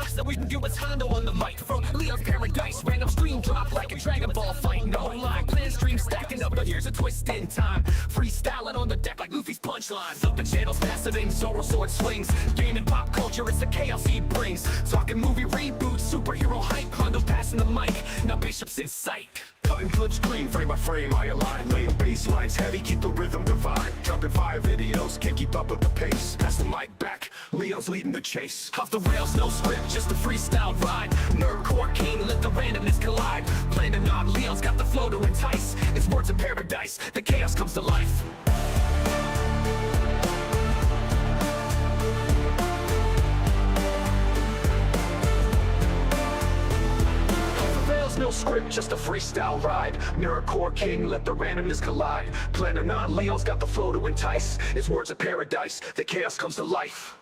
So we can do what's Hondo on the mic from Leo's Paradise. Random stream drop like a Dragon Ball fight. No line, plan stream stacking up, but here's a twist in time. Freestyling on the deck like Luffy's punchlines. Up the channels, passing Zoro sword swings. Gaming pop culture, it's the chaos he brings. Talking movie reboots, superhero hype. Hondo passing the mic, now Bishop's in sight. Cutting flip screen, frame by frame, I align. Laying bass lines heavy, keep the rhythm divine. Dropping 5 videos, can't keep up with the pace. Pass the mic back, Leo's leading the chase. Off the rails, no script, just a freestyle ride. Nerdcore king, let the randomness collide. Planning on Leo's got the flow to entice. It's words of paradise, the chaos comes to life. No script, just a freestyle ride. Nerdcore king, let the randomness collide. Planning on Leo's got the flow to entice. It's words of paradise, the chaos comes to life.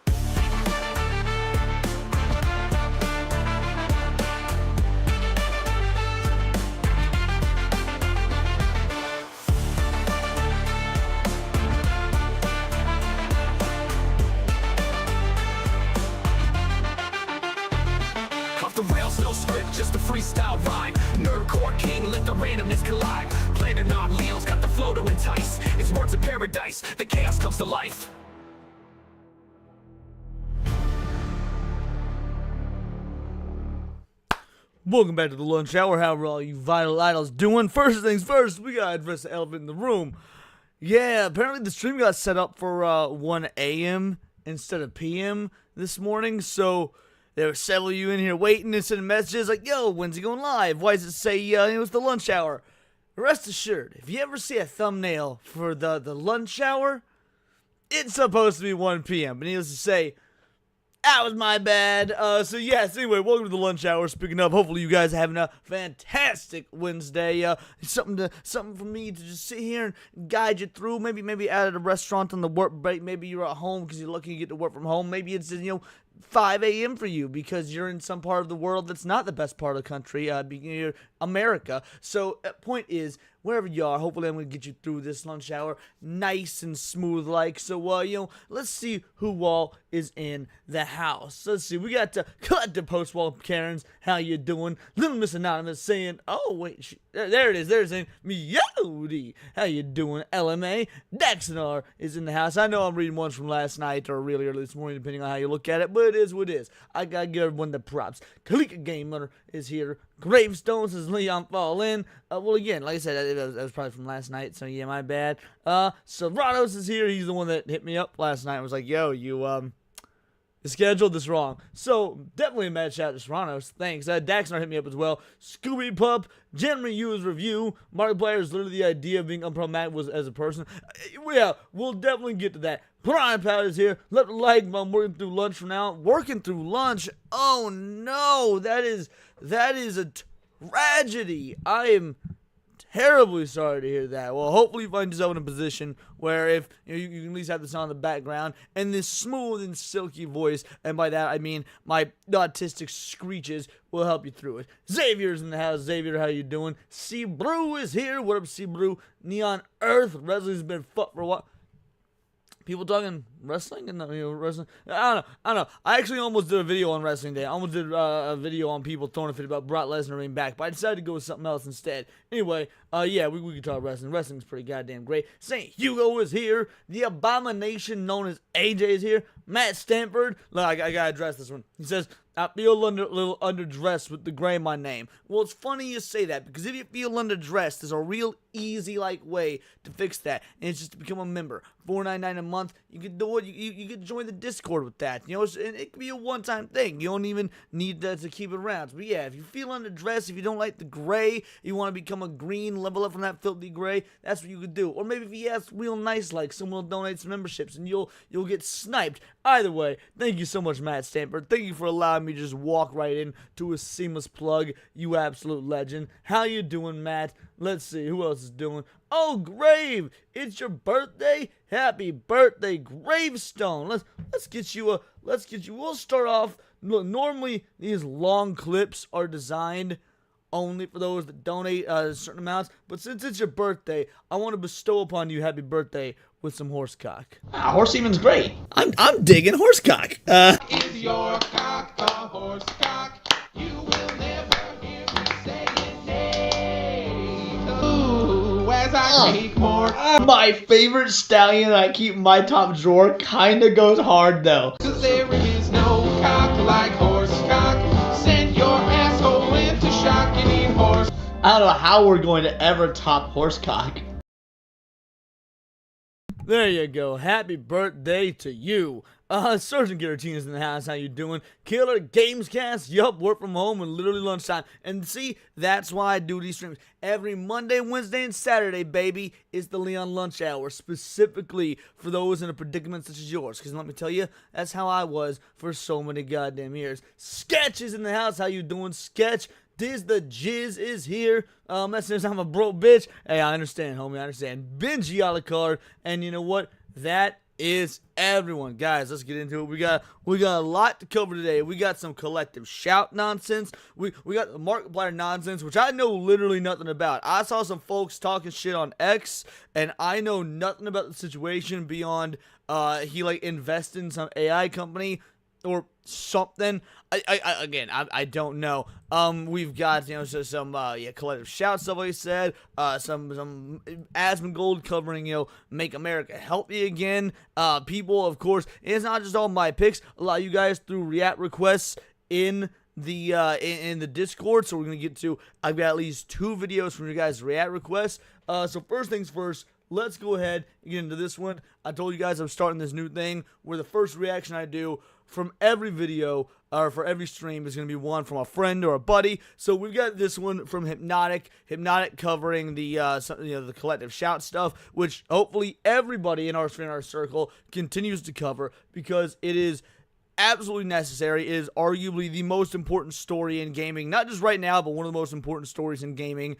The rails, no script, just a freestyle rhyme. Nerdcore king, let the randomness collide. Planning on Leo's got the flow to entice. It's words of paradise, the chaos comes to life. Welcome back to the lunch hour. How are all you vital idols doing? First things first, we gotta address the elephant in the room. Yeah, apparently the stream got set up for 1 a.m. instead of p.m. this morning, so there were several of you in here waiting and sending messages like, yo, when's he going live? Why does it say it was the lunch hour? Rest assured, if you ever see a thumbnail for the lunch hour, it's supposed to be 1 p.m. But needless to say, that was my bad. So yes, anyway, welcome to the lunch hour. Speaking of, hopefully you guys are having a fantastic Wednesday. Something for me to just sit here and guide you through. Maybe out at a restaurant on the work break. Maybe you're at home because you're lucky you get to work from home. Maybe it's 5 a.m. for you because you're in some part of the world that's not the best part of the country, you're America. So, point is, wherever you are, hopefully I'm going to get you through this lunch hour nice and smooth like. So, let's see who all is in the house. Let's see, we got the post-wall Karens. How you doing? Little Miss Anonymous saying, oh, wait, there it is. There's saying, Meowdy. How you doing, LMA? Daxonar is in the house. I know I'm reading ones from last night or really early this morning, depending on how you look at it, but it is what it is. I gotta give everyone the props. Kalika Gamer is here. Gravestones says Leon Fall In. Well, again, like I said, that was probably from last night, so yeah, my bad. Serranos is here. He's the one that hit me up last night and was like, yo, you scheduled this wrong. So, definitely a mad shout to Serranos. Thanks. Daxner hit me up as well. Scooby Pup, Generally U's Review. Markiplier is literally the idea of being unproblematic was as a person. Yeah, we'll definitely get to that. Piranha Powder's here. Let the like while I'm working through lunch from now. Working through lunch? Oh no, that is a tragedy. I am terribly sorry to hear that. Well, hopefully you find yourself in a position where if you can at least have this on in the background and this smooth and silky voice, and by that I mean my autistic screeches, will help you through it. Xavier's in the house. Xavier, how you doing? C Brew is here. What up, C Brew? Neon Earth. Wrestling's been fucked for a while. People talking wrestling and wrestling. I don't know. I actually almost did a video on wrestling day. I almost did a video on people throwing a fit about Brock Lesnar being back, but I decided to go with something else instead. Anyway, yeah, we can talk wrestling. Wrestling's pretty goddamn great. St. Hugo is here. The abomination known as AJ is here. Matt Stanford. Look, I gotta address this one. He says, I feel a little underdressed with the gray in my name. Well, it's funny you say that, because if you feel underdressed, there's a real easy way to fix that, and it's just to become a member. $4.99 a month. You can do it. You can join the Discord with that. And it can be a one-time thing. You don't even need to keep it around. But yeah, if you feel underdressed, if you don't like the gray, you want to become a green, level up from that filthy gray, that's what you could do. Or maybe if you ask real nice, someone will donate some memberships, and you'll get sniped. Either way, thank you so much, Matt Stanford. Thank you for allowing me to just walk right in to a seamless plug. You absolute legend. How you doing, Matt? Let's see, who else is doing? Oh, Grave, it's your birthday. Happy birthday, Gravestone. Let's get you. We'll start off look, normally these long clips are designed only for those that donate certain amounts, but since it's your birthday, I want to bestow upon you happy birthday with some horsecock. Horseman's great. I'm digging horsecock. Is your cock a horse cock? You will never hear me saying nay. Ooh, as I make more. My favorite stallion I keep in my top drawer kinda goes hard though. Cause there is no cock like horse cock. Send your asshole into shock and eat horse. I don't know how we're going to ever top horsecock. There you go. Happy birthday to you. Sergeant Guillotine's in the house. How you doing? Killer Gamescast. Yup, work from home and literally lunchtime. And see, that's why I do these streams. Every Monday, Wednesday, and Saturday, baby, is the Leon Lunch Hour. Specifically for those in a predicament such as yours. Because let me tell you, that's how I was for so many goddamn years. Sketch is in the house. How you doing, Sketch? Diz the Jizz is here. That says I'm a broke bitch. Hey, I understand, homie. I understand. Benji a la carte. And you know what? That is everyone. Guys, let's get into it. We got a lot to cover today. We got some collective shout nonsense. We got the Markiplier nonsense, which I know literally nothing about. I saw some folks talking shit on X, and I know nothing about the situation beyond he like invested in some AI company or something. I don't know. We've got, you know, some collective shout stuff, like I said. Some Asmongold covering, you know, Make America Healthy Again. People, of course, it's not just all my picks. A lot of you guys threw react requests in the in the Discord, so we're gonna get to. I've got at least 2 videos from you guys' react requests. So first things first. Let's go ahead and get into this one. I told you guys I'm starting this new thing where the first reaction I do from every video or for every stream is going to be one from a friend or a buddy. So we've got this one from Hypnotic covering the the collective shout stuff, which hopefully everybody in our circle continues to cover because it is absolutely necessary. It is arguably the most important story in gaming, not just right now, but one of the most important stories in gaming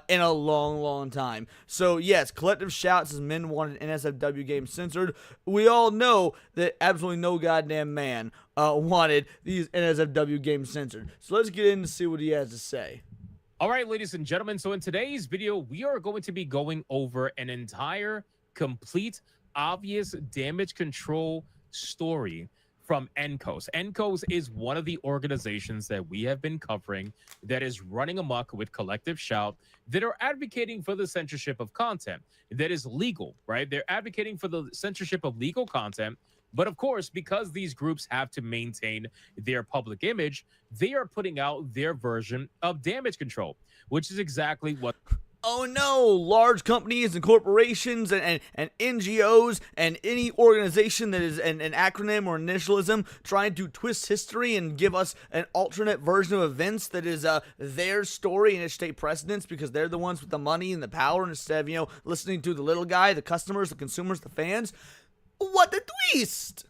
in a long time. So yes, collective shouts as men wanted NSFW games censored. We all know that absolutely no goddamn man wanted these NSFW games censored. So let's get in to see what he has to say. All right, ladies and gentlemen, so in today's video, we are going to be going over an entire, complete, obvious damage control story from NCOS. NCOS is one of the organizations that we have been covering that is running amok with collective shout that are advocating for the censorship of content that is legal, right? They're advocating for the censorship of legal content. But of course, because these groups have to maintain their public image, they are putting out their version of damage control, which is exactly what... Oh no, large companies and corporations and NGOs and any organization that is an acronym or initialism trying to twist history and give us an alternate version of events that is their story and it should take precedence because they're the ones with the money and the power instead of, you know, listening to the little guy, the customers, the consumers, the fans. What the twist?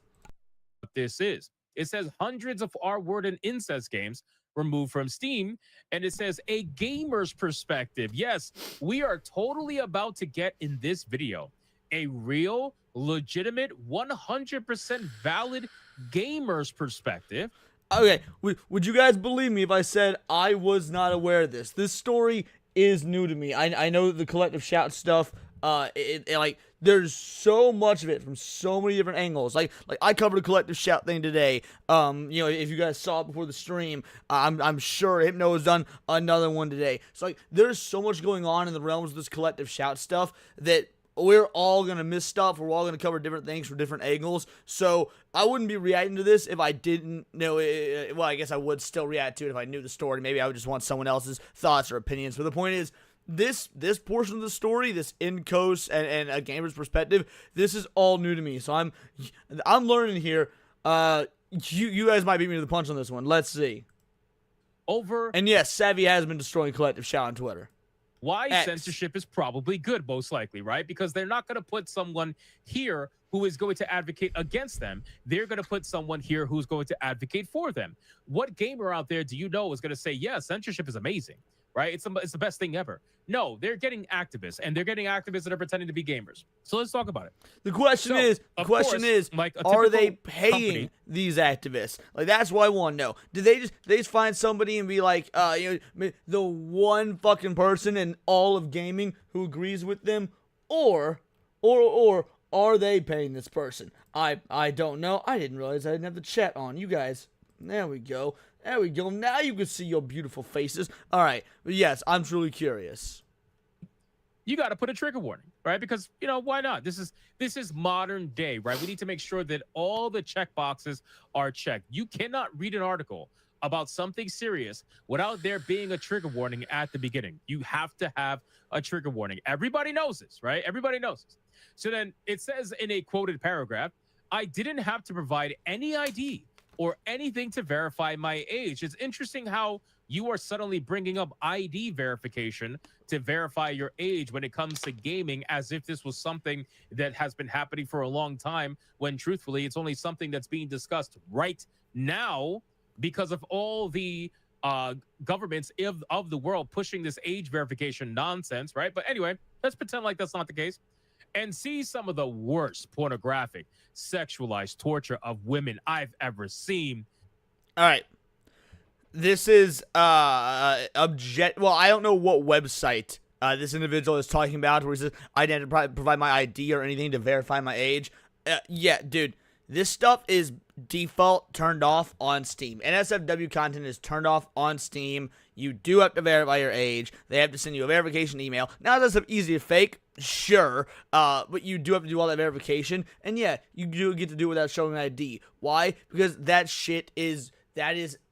This is. It says hundreds of R-word and incest games removed from Steam, and it says a gamer's perspective. Yes, we are totally about to get in this video a real, legitimate, 100% valid gamer's perspective. Okay, would you guys believe me if I said I was not aware of this? This story is new to me. I know the collective shout stuff, like, there's so much of it from so many different angles. Like I covered a collective shout thing today. You know, if you guys saw it before the stream, I'm sure Hypno has done another one today. So like, there's so much going on in the realms of this collective shout stuff that we're all gonna miss stuff. We're all gonna cover different things from different angles. So I wouldn't be reacting to this if I didn't know. Well, I guess I would still react to it if I knew the story. Maybe I would just want someone else's thoughts or opinions. But the point is, this portion of the story, this in-coast and a gamer's perspective, this is all new to me. So I'm learning here. You guys might beat me to the punch on this one. Let's see. And yes, Savvy has been destroying collective shout on Twitter. Why censorship is probably good, most likely, right? Because they're not going to put someone here who is going to advocate against them. They're going to put someone here who's going to advocate for them. What gamer out there do you know is going to say, yeah, censorship is amazing, right? It's the best thing ever. No, they're getting activists, and they're getting activists that are pretending to be gamers. So let's talk about it. The question is, like are they paying company, these activists? Like, that's what I want to know. Did they just find somebody and be like, the one fucking person in all of gaming who agrees with them, or are they paying this person? I don't know. I didn't realize I didn't have the chat on. You guys, there we go. There we go. Now you can see your beautiful faces. All right. But yes, I'm truly curious. You got to put a trigger warning, right? Because, why not? This is modern day, right? We need to make sure that all the check boxes are checked. You cannot read an article about something serious without there being a trigger warning at the beginning. You have to have a trigger warning. Everybody knows this, right? Everybody knows this. So then it says in a quoted paragraph, I didn't have to provide any ID or anything to verify my age. It's interesting how you are suddenly bringing up ID verification to verify your age when it comes to gaming, as if this was something that has been happening for a long time, when truthfully, it's only something that's being discussed right now because of all the governments of the world pushing this age verification nonsense, right? But anyway, let's pretend like that's not the case and see some of the worst pornographic, sexualized torture of women I've ever seen. All right. This is well, I don't know what website this individual is talking about where he says, I didn't provide my ID or anything to verify my age. Yeah, dude, this stuff is default turned off on Steam. NSFW content is turned off on Steam. You do have to verify your age. They have to send you a verification email. Now, that's easy to fake, sure, but you do have to do all that verification. And yeah, you do get to do it without showing an ID. Why? Because that is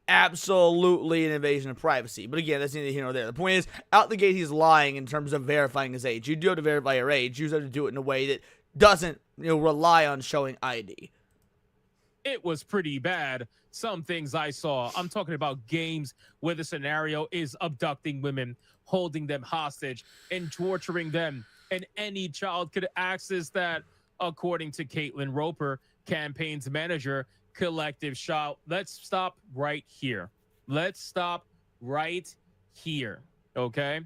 absolutely an invasion of privacy. But again, that's neither here nor there. The point is, out the gate, he's lying in terms of verifying his age. You do have to verify your age. You just have to do it in a way that doesn't, rely on showing ID. It was pretty bad. Some things I saw. I'm talking about games where the scenario is abducting women, holding them hostage, and torturing them. And any child could access that, according to Caitlin Roper, campaign's manager, Collective Shout. Let's stop right here. Let's stop right here, okay?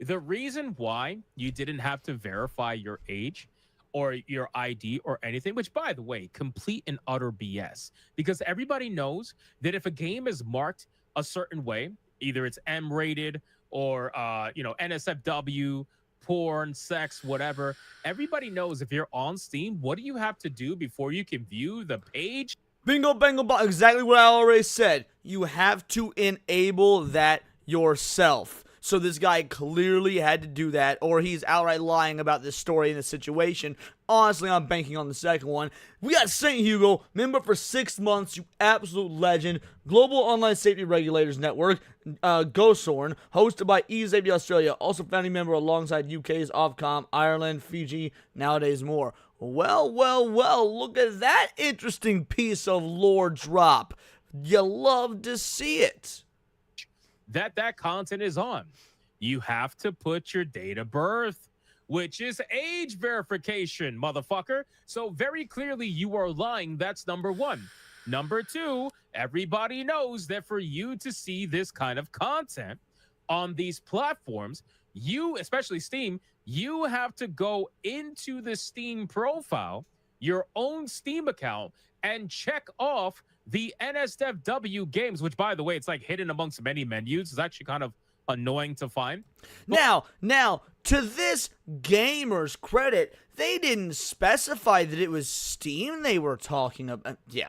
The reason why you didn't have to verify your age or your ID or anything, which, by the way, complete and utter BS, because everybody knows that if a game is marked a certain way, either it's M-rated or, NSFW, porn, sex, whatever, everybody knows if you're on Steam, what do you have to do before you can view the page? Bingo, bango, bong. Exactly what I already said. You have to enable that yourself. So this guy clearly had to do that, or he's outright lying about this story and this situation. Honestly, I'm banking on the second one. We got St. Hugo, member for 6 months, you absolute legend. Global Online Safety Regulators Network, GOSORN, hosted by eSafety Australia, also founding member alongside UK's Ofcom, Ireland, Fiji, nowadays more. Well, look at that interesting piece of lore drop. You love to see it. That content is on. You have to put your date of birth, which is age verification, motherfucker. So very clearly you are lying. That's number one. Number two, everybody knows that for you to see this kind of content on these platforms, you, especially Steam, you have to go into the Steam profile, your own Steam account, and check off the NSFW games, which, by the way, it's like hidden amongst many menus. It's actually kind of annoying to find. Now, to this gamer's credit, they didn't specify that it was Steam they were talking about. Yeah,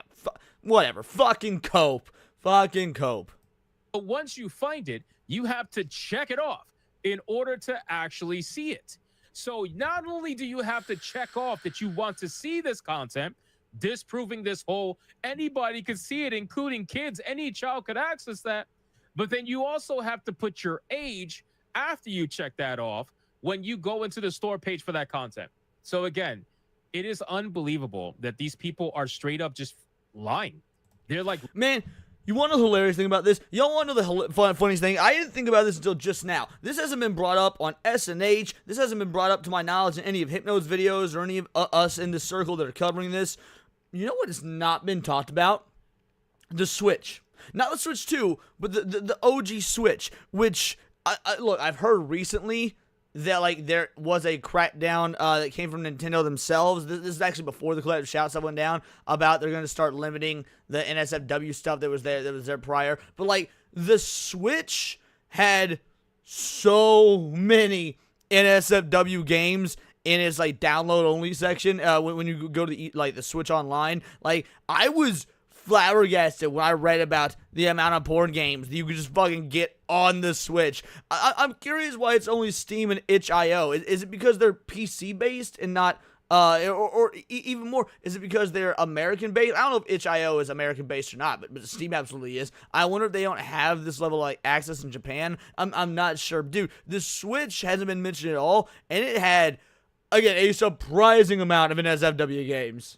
whatever. Fucking cope. But once you find it, you have to check it off in order to actually see it. So not only do you have to check off that you want to see this content, disproving this whole anybody could see it, including kids, any child could access that, but then you also have to put your age after you check that off when you go into the store page for that content. So again, it is unbelievable that these people are straight up just lying. They're like, man, you want to know the hilarious thing about this? Y'all want to know the funniest thing? I didn't think about this until just now. This hasn't been brought up on SNH. This hasn't been brought up to my knowledge in any of Hypno's videos or any of us in this circle that are covering this. You know what has not been talked about? The Switch. Not the Switch 2, but the OG Switch, which look, I've heard recently that like there was a crackdown that came from Nintendo themselves. This is actually before the collective shout stuff went down about they're going to start limiting the NSFW stuff that was there prior. But like the Switch had so many NSFW games in its like download only section when you go to the Switch Online. Like I was flabbergasted when I read about the amount of porn games that you could just fucking get on the Switch. I'm curious why it's only Steam and itch.io. Is it because they're PC based and not even more, is it because they're American based? I don't know if itch.io is American based or not, but Steam absolutely is. I wonder if they don't have this level of like access in Japan. I'm not sure. Dude, the Switch hasn't been mentioned at all, and it had, again, a surprising amount of NSFW games.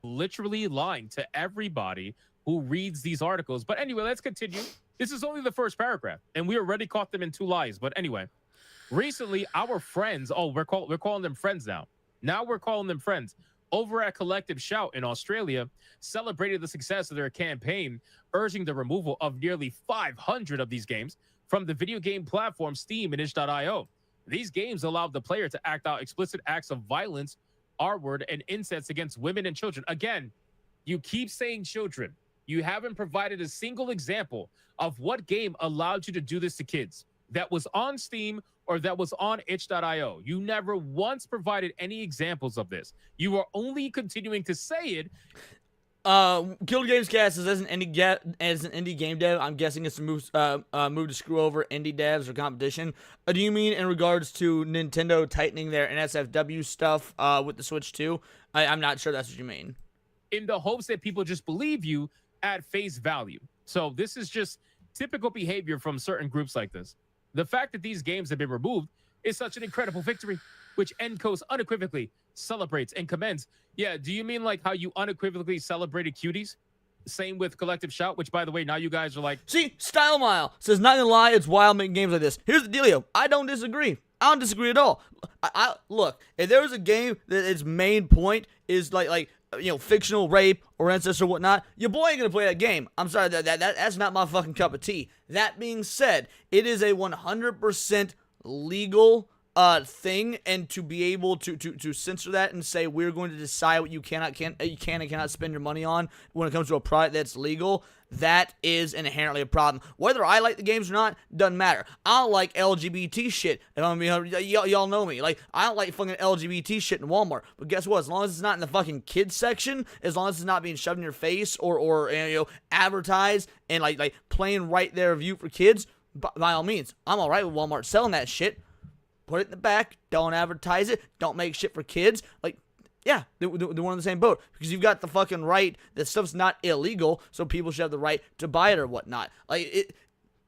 Literally lying to everybody who reads these articles. But anyway, let's continue. This is only the first paragraph, and we already caught them in 2 lies. But anyway, recently our friends, we're calling them friends now. Now we're calling them friends. Over at Collective Shout in Australia, celebrated the success of their campaign, urging the removal of nearly 500 of these games from the video game platform Steam and itch.io. These games allowed the player to act out explicit acts of violence, R-word, and incest against women and children. Again, you keep saying children. You haven't provided a single example of what game allowed you to do this to kids that was on Steam or that was on itch.io. You never once provided any examples of this. You are only continuing to say it. Guild Games Cast says as an indie game dev, I'm guessing it's a move to screw over indie devs or competition. Do you mean in regards to Nintendo tightening their NSFW stuff with the Switch too? I'm not sure that's what you mean. In the hopes that people just believe you at face value. So this is just typical behavior from certain groups like this. The fact that these games have been removed is such an incredible victory, which NCOS unequivocally celebrates and commends. Yeah, do you mean like how you unequivocally celebrated cuties? Same with Collective Shout, which, by the way, now you guys are like... See, Style Mile says, not gonna lie, it's wild making games like this. Here's the dealio. I don't disagree. I don't disagree at all. Look, if there was a game that its main point is like fictional rape or incest or whatnot, your boy ain't gonna play that game. I'm sorry, that's not my fucking cup of tea. That being said, it is a 100% legal thing, and to be able to censor that and say we're going to decide what you can and cannot spend your money on when it comes to a product that's legal, that is inherently a problem. Whether I like the games or not doesn't matter. I don't like LGBT shit. If I'm being, y'all know me. Like, I don't like fucking LGBT shit in Walmart. But guess what? As long as it's not in the fucking kids section, as long as it's not being shoved in your face or advertised and like playing right there view for kids, by all means, I'm all right with Walmart selling that shit. Put it in the back. Don't advertise it. Don't make shit for kids. Like, yeah, they're one in the same boat. Because you've got the fucking right that stuff's not illegal, so people should have the right to buy it or whatnot. Like,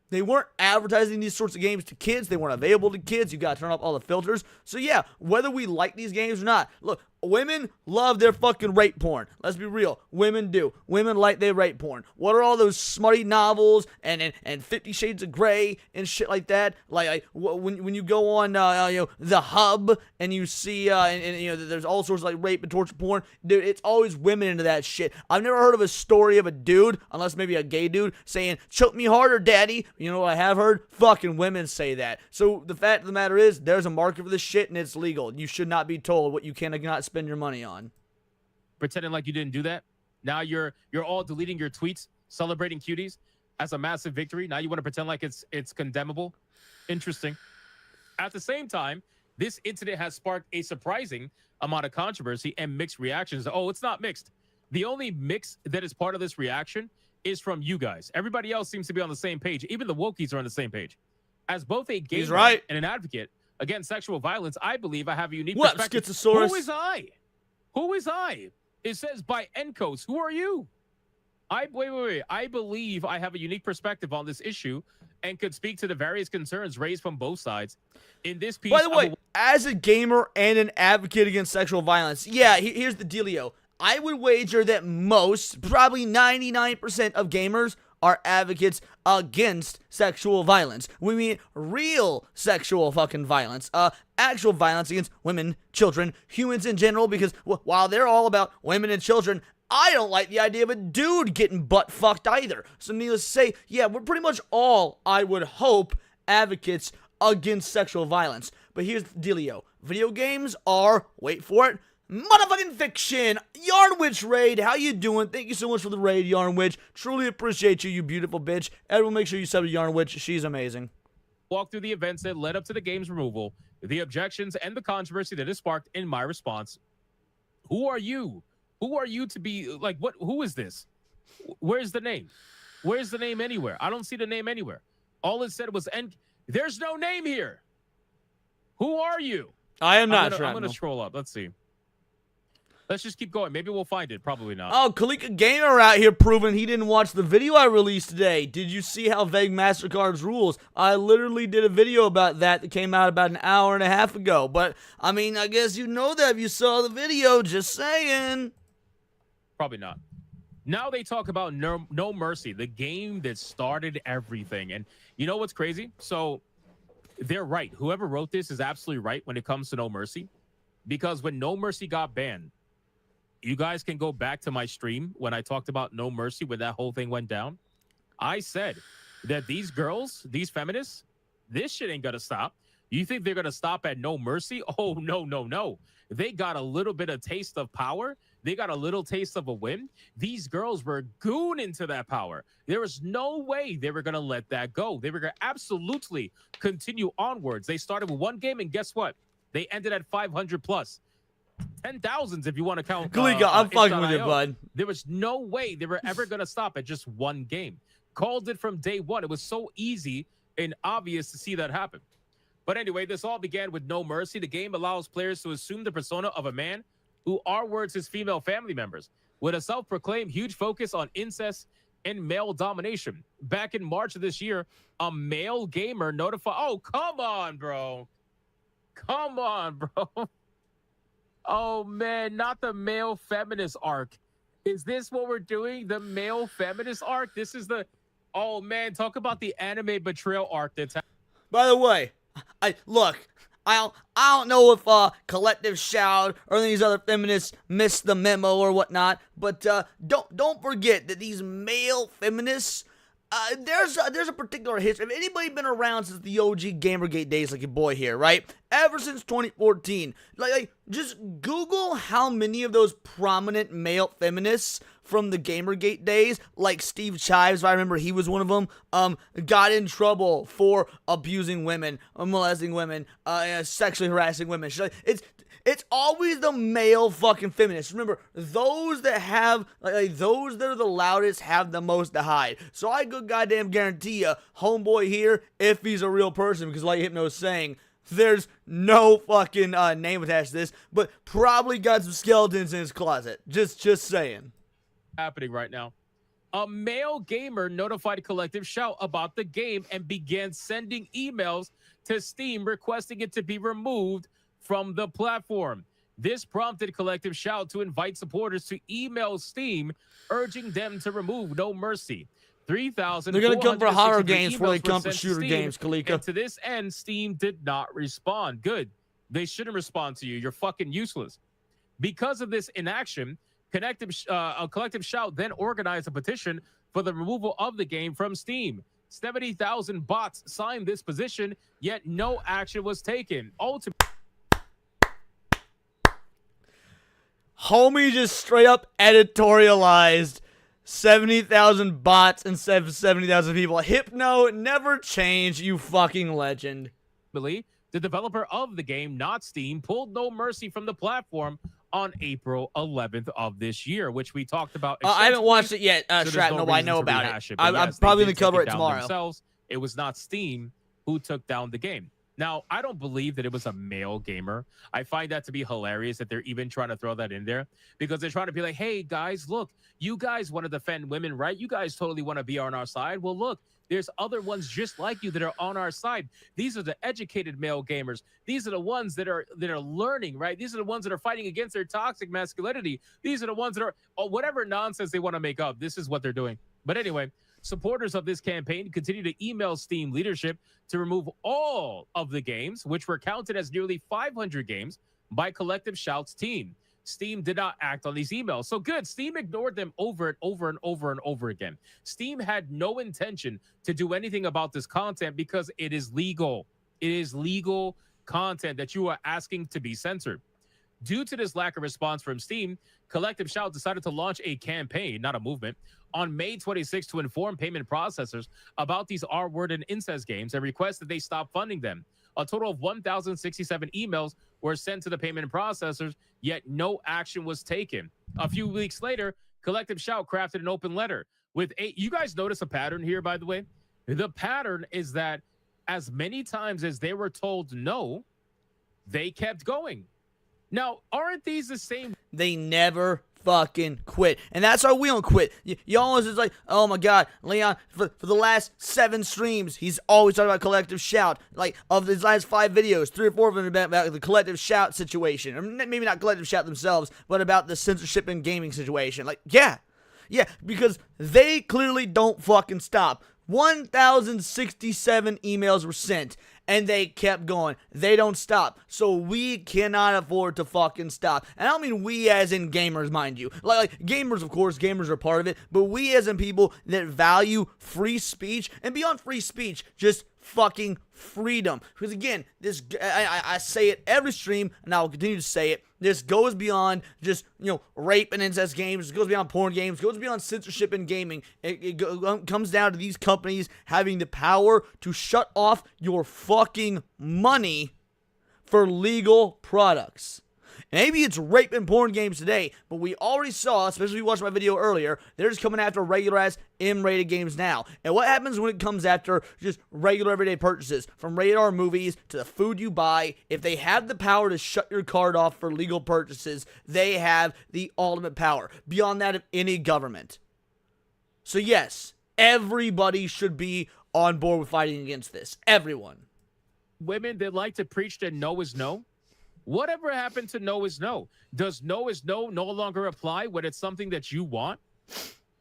they weren't advertising these sorts of games to kids. They weren't available to kids. You got to turn off all the filters. So, yeah, whether we like these games or not, look, women love their fucking rape porn. Let's be real. Women do. Women like their rape porn. What are all those smutty novels and 50 Shades of Grey and shit like that? Like when you go on the Hub and you see there's all sorts of like rape and torture porn. Dude, it's always women into that shit. I've never heard of a story of a dude, unless maybe a gay dude, saying "choke me harder, daddy." You know what I have heard? Fucking women say that. So the fact of the matter is, there's a market for this shit and it's legal. You should not be told what you can and cannot spend your money on. Pretending like you didn't do that. Now you're all deleting your tweets, celebrating cuties as a massive victory. Now you want to pretend like it's condemnable. Interesting. At the same time, this incident has sparked a surprising amount of controversy and mixed reactions. Oh, it's not mixed. The only mix that is part of this reaction is from you guys. Everybody else seems to be on the same page. Even the wokies are on the same page. As both a gamer and an advocate against sexual violence, I believe I have a unique perspective. Schizosaurus? Who is I? Who is I? It says by Encos. Who are you? Wait. I believe I have a unique perspective on this issue and could speak to the various concerns raised from both sides. In this piece, by the way, as a gamer and an advocate against sexual violence, yeah, here's the dealio. I would wager that most, probably 99% of gamers are advocates against sexual violence. We mean real sexual fucking violence. Actual violence against women, children, humans in general, because while they're all about women and children, I don't like the idea of a dude getting butt fucked either. So needless to say, yeah, we're pretty much all, I would hope, advocates against sexual violence. But here's the dealio. Video games are, wait for it, motherfucking fiction. Yarnwitch raid, how you doing? Thank you so much for the raid, Yarnwitch. Truly appreciate you, you beautiful bitch. Everyone make sure you sub to Yarnwitch. She's amazing. Walk through the events that led up to the game's removal, the objections, and the controversy that is sparked in my response. Who are you? Who are you to be like, what? Who is this? Where's the name? Where's the name anywhere? I don't see the name anywhere. All it said was, there's no name here. Who are you? I am not sure. I'm going to scroll up. Let's see. Let's just keep going. Maybe we'll find it. Probably not. Oh, Kalika Gamer out here proving he didn't watch the video I released today. Did you see how vague MasterCard's rules? I literally did a video about that came out about an hour and a half ago. But, I mean, I guess you know that if you saw the video. Just saying. Probably not. Now they talk about No Mercy, the game that started everything. And you know what's crazy? So they're right. Whoever wrote this is absolutely right when it comes to No Mercy. Because when No Mercy got banned, you guys can go back to my stream when I talked about No Mercy, when that whole thing went down. I said that these girls, these feminists, this shit ain't gonna stop. You think they're gonna stop at No Mercy? Oh, no, no, no. They got a little bit of taste of power. They got a little taste of a win. These girls were goon into that power. There was no way they were going to let that go. They were going to absolutely continue onwards. They started with one game, and guess what? They ended at 500 plus. 10,000s if you want to count. Kalika, I'm fucking with you, bud. There was no way they were ever going to stop at just one game. Called it from day one. It was so easy and obvious to see that happen. But anyway, this all began with No Mercy. The game allows players to assume the persona of a man who R-words his female family members with a self-proclaimed huge focus on incest and male domination. Back in March of this year, a male gamer notified... Oh, come on, bro. Come on, bro. Oh, man, not the male feminist arc. Is this what we're doing? The male feminist arc? This is the... Oh, man, talk about the anime betrayal arc that's... By the way, I don't know if Collective Shout or these other feminists missed the memo or whatnot, but don't forget that these male feminists, there's a particular history. If anybody been around since the OG Gamergate days, like your boy here, right? Ever since 2014, like just Google how many of those prominent male feminists from the Gamergate days, like Steve Chives, if I remember he was one of them, got in trouble for abusing women, molesting women, sexually harassing women. It's always the male fucking feminists. Remember, those that have, those that are the loudest have the most to hide. So I good goddamn guarantee you, homeboy here, if he's a real person, because like Hypno's saying, there's no fucking name attached to this, but probably got some skeletons in his closet. Just saying. Happening right now. A male gamer notified Collective Shout about the game and began sending emails to Steam requesting it to be removed from the platform. This prompted Collective Shout to invite supporters to email Steam urging them to remove No Mercy. 3,000. They're gonna come for horror games before they come for shooter games, Kalika. And to this end, Steam did not respond. Good. They shouldn't respond to you. You're fucking useless. Because of this inaction, Collective Shout then organized a petition for the removal of the game from Steam. 70,000 bots signed this petition, yet no action was taken. Ultimately, Homie just straight up editorialized 70,000 bots instead of 70,000 people. Hypno never change, you fucking legend. the developer of the game, not Steam, pulled No Mercy from the platform on April 11th of this year, which we talked about. I haven't watched it yet, so Shrapnel, but I know about it. I'm Yes, probably they going did to cover take it down tomorrow. Themselves. It was not Steam who took down the game. Now, I don't believe that it was a male gamer. I find that to be hilarious that they're even trying to throw that in there because they're trying to be like, hey, guys, look, you guys want to defend women, right? You guys totally want to be on our side. Well, look, there's other ones just like you that are on our side. These are the educated male gamers. These are the ones that are learning, right? These are the ones that are fighting against their toxic masculinity. These are the ones that are whatever nonsense they want to make up. This is what they're doing. But anyway, supporters of this campaign continue to email Steam leadership to remove all of the games, which were counted as nearly 500 games by Collective Shout's team. Steam did not act on these emails. So good. Steam ignored them over and over and over and over again. Steam had no intention to do anything about this content because it is legal. It is legal content that you are asking to be censored. Due to this lack of response from Steam, Collective Shout decided to launch a campaign, not a movement, on May 26 to inform payment processors about these R-word and incest games and request that they stop funding them. A total of 1,067 emails were sent to the payment processors, yet no action was taken. A few weeks later, Collective Shout crafted an open letter with 8. You guys notice a pattern here, by the way? The pattern is that as many times as they were told no, they kept going. Now, aren't these the same? They never fucking quit. And that's why we don't quit. You always is like, oh my God, Leon, for the last 7 streams, he's always talking about Collective Shout. Like, of his last 5 videos, 3 or 4 of them about the Collective Shout situation. Or maybe not Collective Shout themselves, but about the censorship and gaming situation. Like, yeah, because they clearly don't fucking stop. 1,067 emails were sent, and they kept going. They don't stop. So we cannot afford to fucking stop. And I don't mean we as in gamers, mind you. Like gamers, of course, gamers are part of it. But we as in people that value free speech, and beyond free speech, just fucking freedom. Because again, this I say it every stream, and I will continue to say it. This goes beyond just, rape and incest games. It goes beyond porn games. It goes beyond censorship and gaming. It comes down to these companies having the power to shut off your fucking money for legal products. Maybe it's rape and porn games today, but we already saw, especially if you watched my video earlier, they're just coming after regular-ass M-rated games now. And what happens when it comes after just regular everyday purchases? From rated R movies to the food you buy, if they have the power to shut your card off for legal purchases, they have the ultimate power, beyond that of any government. So yes, everybody should be on board with fighting against this. Everyone. Women that like to preach that no is no? Whatever happened to no is no? Does no is no longer apply when it's something that you want?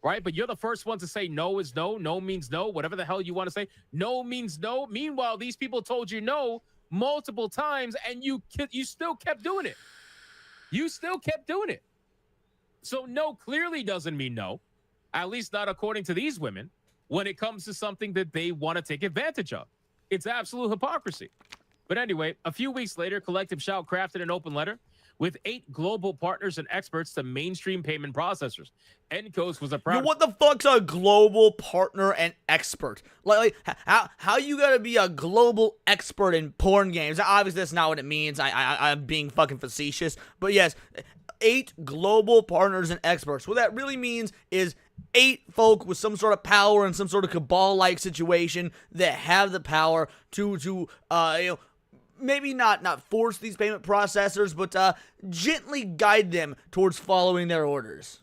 Right? But you're the first one to say no is no. No means no. Whatever the hell you want to say. No means no. Meanwhile, these people told you no multiple times, and you still kept doing it. You still kept doing it. So no clearly doesn't mean no, at least not according to these women, when it comes to something that they want to take advantage of. It's absolute hypocrisy. But anyway, a few weeks later, Collective Shout crafted an open letter with 8 global partners and experts to mainstream payment processors. Encos was a proud... what the fuck's a global partner and expert? Like how you gotta be a global expert in porn games? Obviously, that's not what it means. I'm being fucking facetious. But yes, 8 global partners and experts. What that really means is 8 folk with some sort of power and some sort of cabal-like situation that have the power to maybe not force these payment processors, but gently guide them towards following their orders.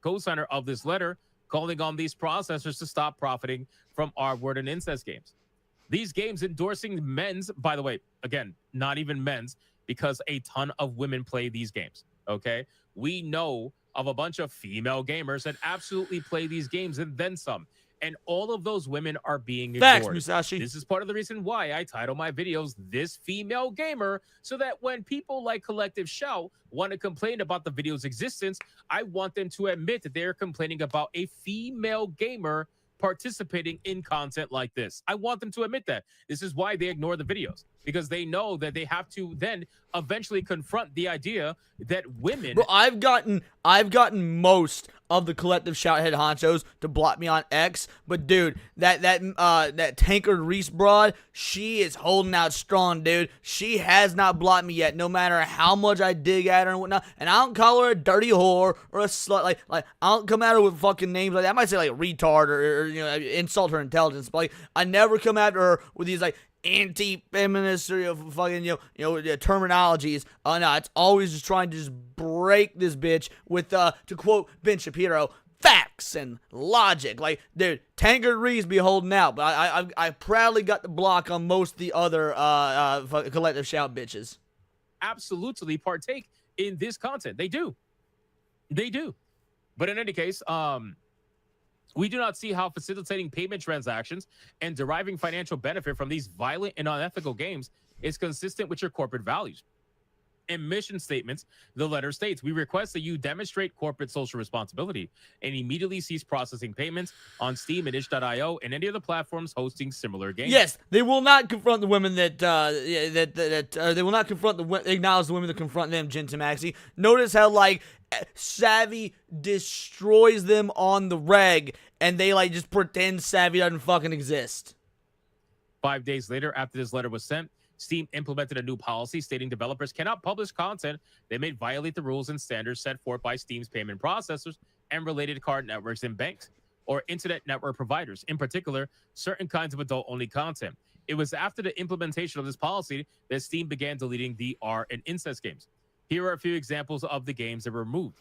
Co-signer of this letter calling on these processors to stop profiting from R-word and incest games. These games endorsing men's, by the way, again, not even men's, because a ton of women play these games, okay? We know of a bunch of female gamers that absolutely play these games and then some. And all of those women are being ignored. Facts, Musashi. This is part of the reason why I title my videos This Female Gamer, so that when people like Collective Shout want to complain about the video's existence, I want them to admit that they're complaining about a female gamer participating in content like this. I want them to admit that. This is why they ignore the videos, because they know that they have to then eventually confront the idea that women... Bro, I've gotten most of the Collective Shout head honchos to block me on X, but dude, that Tankard Reese broad, she is holding out strong, dude. She has not blocked me yet, no matter how much I dig at her and whatnot. And I don't call her a dirty whore or a slut. Like I don't come at her with fucking names like that. I might say like retard or insult her intelligence, but like I never come after her with these like anti-feminist or fucking terminologies. No, it's always just trying to just break this bitch with to quote Ben Shapiro, facts and logic. Like, dude, Tankard Reese be holding out, but I proudly got the block on most of the other Collective Shout bitches. Absolutely partake in this content. They do. But in any case, we do not see how facilitating payment transactions and deriving financial benefit from these violent and unethical games is consistent with your corporate values. In mission statements, the letter states, we request that you demonstrate corporate social responsibility and immediately cease processing payments on Steam and itch.io and any other platforms hosting similar games. Yes, they will not confront the women that they will not acknowledge the women that confront them, Gentamaxi. Notice how, like, Savvy destroys them on the reg, and they, like, just pretend Savvy doesn't fucking exist. 5 days later, after this letter was sent, Steam implemented a new policy stating developers cannot publish content that may violate the rules and standards set forth by Steam's payment processors and related card networks and banks or internet network providers, in particular, certain kinds of adult-only content. It was after the implementation of this policy that Steam began deleting DR and incest games. Here are a few examples of the games that were removed.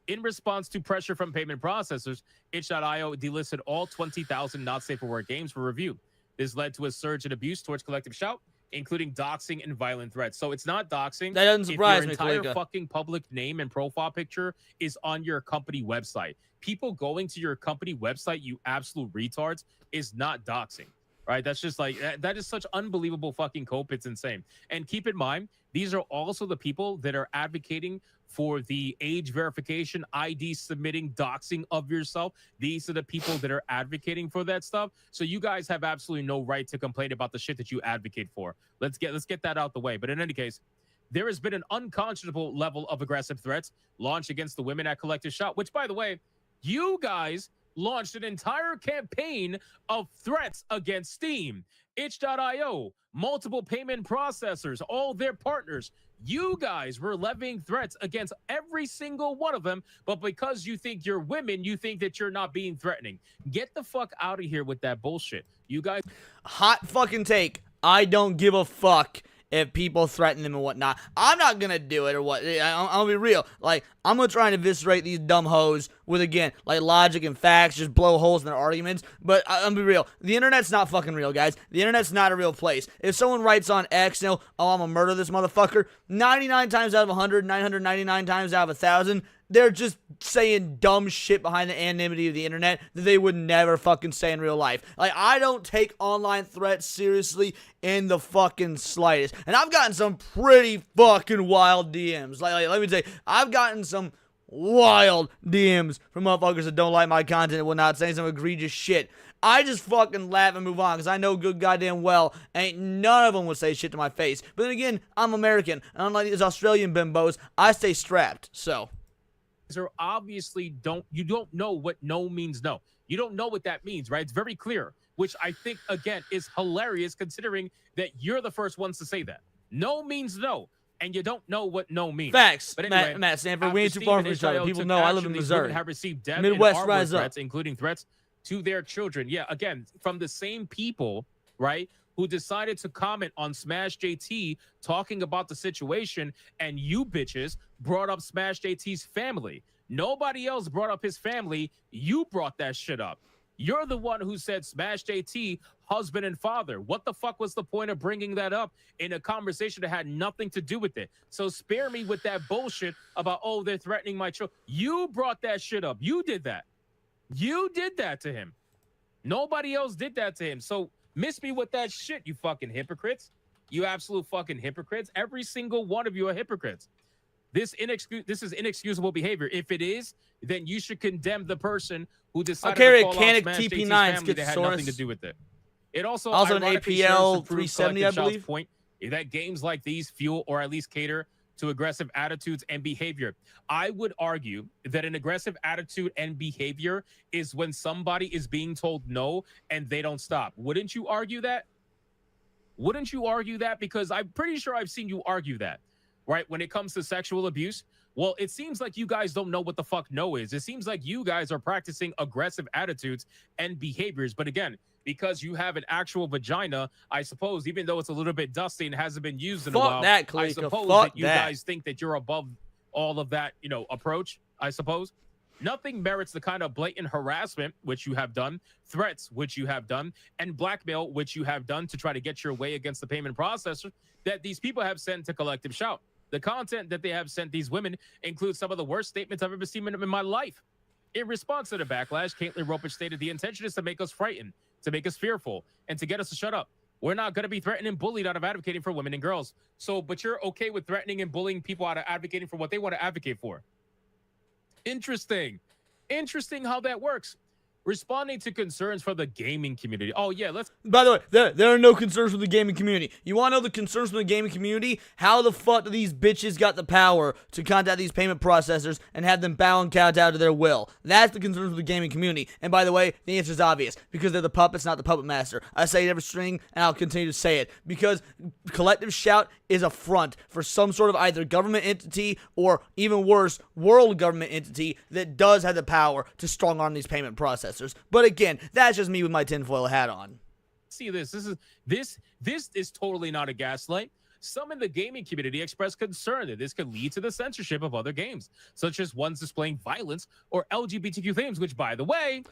In response to pressure from payment processors, itch.io delisted all 20,000 not safe for work games for review. This led to a surge in abuse towards Collective Shout, including doxing and violent threats. So it's not doxing. That doesn't surprise me, if your entire Kalika. fucking public name and profile picture is on your company website. People going to your company website, you absolute retards, is not doxing, right? That's just like, that is such unbelievable fucking cope. It's insane. And keep in mind, these are also the people that are advocating for the age verification, ID submitting, doxing of yourself. These are the people that are advocating for that stuff. So you guys have absolutely no right to complain about the shit that you advocate for. Let's get that out the way. But in any case, there has been an unconscionable level of aggressive threats launched against the women at Collective Shot, which, by the way, you guys launched an entire campaign of threats against Steam, itch.io, multiple payment processors, all their partners. You guys were levying threats against every single one of them, but because you think you're women, you think that you're not being threatening. Get the fuck out of here with that bullshit. You guys... Hot fucking take. I don't give a fuck if people threaten them and whatnot. I'm not gonna do it or what. I'll be real. Like, I'm gonna try and eviscerate these dumb hoes with, again, like, logic and facts, just blow holes in their arguments. But I'll be real. The internet's not fucking real, guys. The internet's not a real place. If someone writes on X, you know, oh, I'm gonna murder this motherfucker, 99 times out of 100, 999 times out of 1,000, they're just saying dumb shit behind the anonymity of the internet that they would never fucking say in real life. Like, I don't take online threats seriously in the fucking slightest. And I've gotten some pretty fucking wild DMs. Like let me tell you, I've gotten some wild DMs from motherfuckers that don't like my content and whatnot, saying some egregious shit. I just fucking laugh and move on, because I know good goddamn well ain't none of them would say shit to my face. But then again, I'm American, and unlike these Australian bimbos, I stay strapped, so... are obviously don't know what no means no. You don't know what that means, right? It's very clear, which I think, again, is hilarious considering that you're the first ones to say that. No means no, and you don't know what no means. Facts. But anyway, Matt Stanford, we ain't too far from each other. People know I live in Missouri. Have received death Midwest and rise up. threats, including threats to their children. Yeah, again, from the same people, right, who decided to comment on Smash JT talking about the situation, and you bitches brought up Smash JT's family. Nobody else brought up his family. You brought that shit up. You're the one who said Smash JT, husband and father. What the fuck was the point of bringing that up in a conversation that had nothing to do with it? So spare me with that bullshit about, oh, they're threatening my children. You brought that shit up. You did that. You did that to him. Nobody else did that to him. So miss me with that shit, you fucking hypocrites. You absolute fucking hypocrites. Every single one of you are hypocrites. This is inexcusable behavior. If it is, then you should condemn the person who decided to call out Smash JT's family that had nothing to do with it. It also an ironically APL serves to prove 370, I Collective Shout's believe. point that games like these fuel or at least cater to aggressive attitudes and behavior. I would argue that an aggressive attitude and behavior is when somebody is being told no and they don't stop. Wouldn't you argue that? Wouldn't you argue that? Because I'm pretty sure I've seen you argue that, right? When it comes to sexual abuse, well, it seems like you guys don't know what the fuck no is. It seems like you guys are practicing aggressive attitudes and behaviors. But again, because you have an actual vagina, I suppose, even though it's a little bit dusty and hasn't been used in a while, that, I Kalika. suppose Fuck that you guys think that you're above all of that, you know, approach, I suppose. Nothing merits the kind of blatant harassment, which you have done, threats, which you have done, and blackmail, which you have done to try to get your way against the payment processor that these people have sent to Collective Shout. The content that they have sent these women includes some of the worst statements I've ever seen in my life. In response to the backlash, Caitlin Ropich stated the intention is to make us frightened, to make us fearful, and to get us to shut up. we're not going to be threatened and bullied out of advocating for women and girls. So, but you're okay with threatening and bullying people out of advocating for what they want to advocate for. Interesting. Interesting how that works. Responding to concerns from the gaming community. Oh, yeah, let's... By the way, there are no concerns from the gaming community. You want to know the concerns from the gaming community? How the fuck do these bitches got the power to contact these payment processors and have them bow and kowtow to their will? That's the concerns from the gaming community. And by the way, the answer is obvious. Because they're the puppets, not the puppet master. I say it every string, and I'll continue to say it. Because collective shout is a front for some sort of either government entity or, even worse, world government entity that does have the power to strong-arm these payment processors. But again, that's just me with my tinfoil hat on. See this. This is totally not a gaslight. Some in the gaming community expressed concern that this could lead to the censorship of other games, such as ones displaying violence or LGBTQ themes, which, by the way,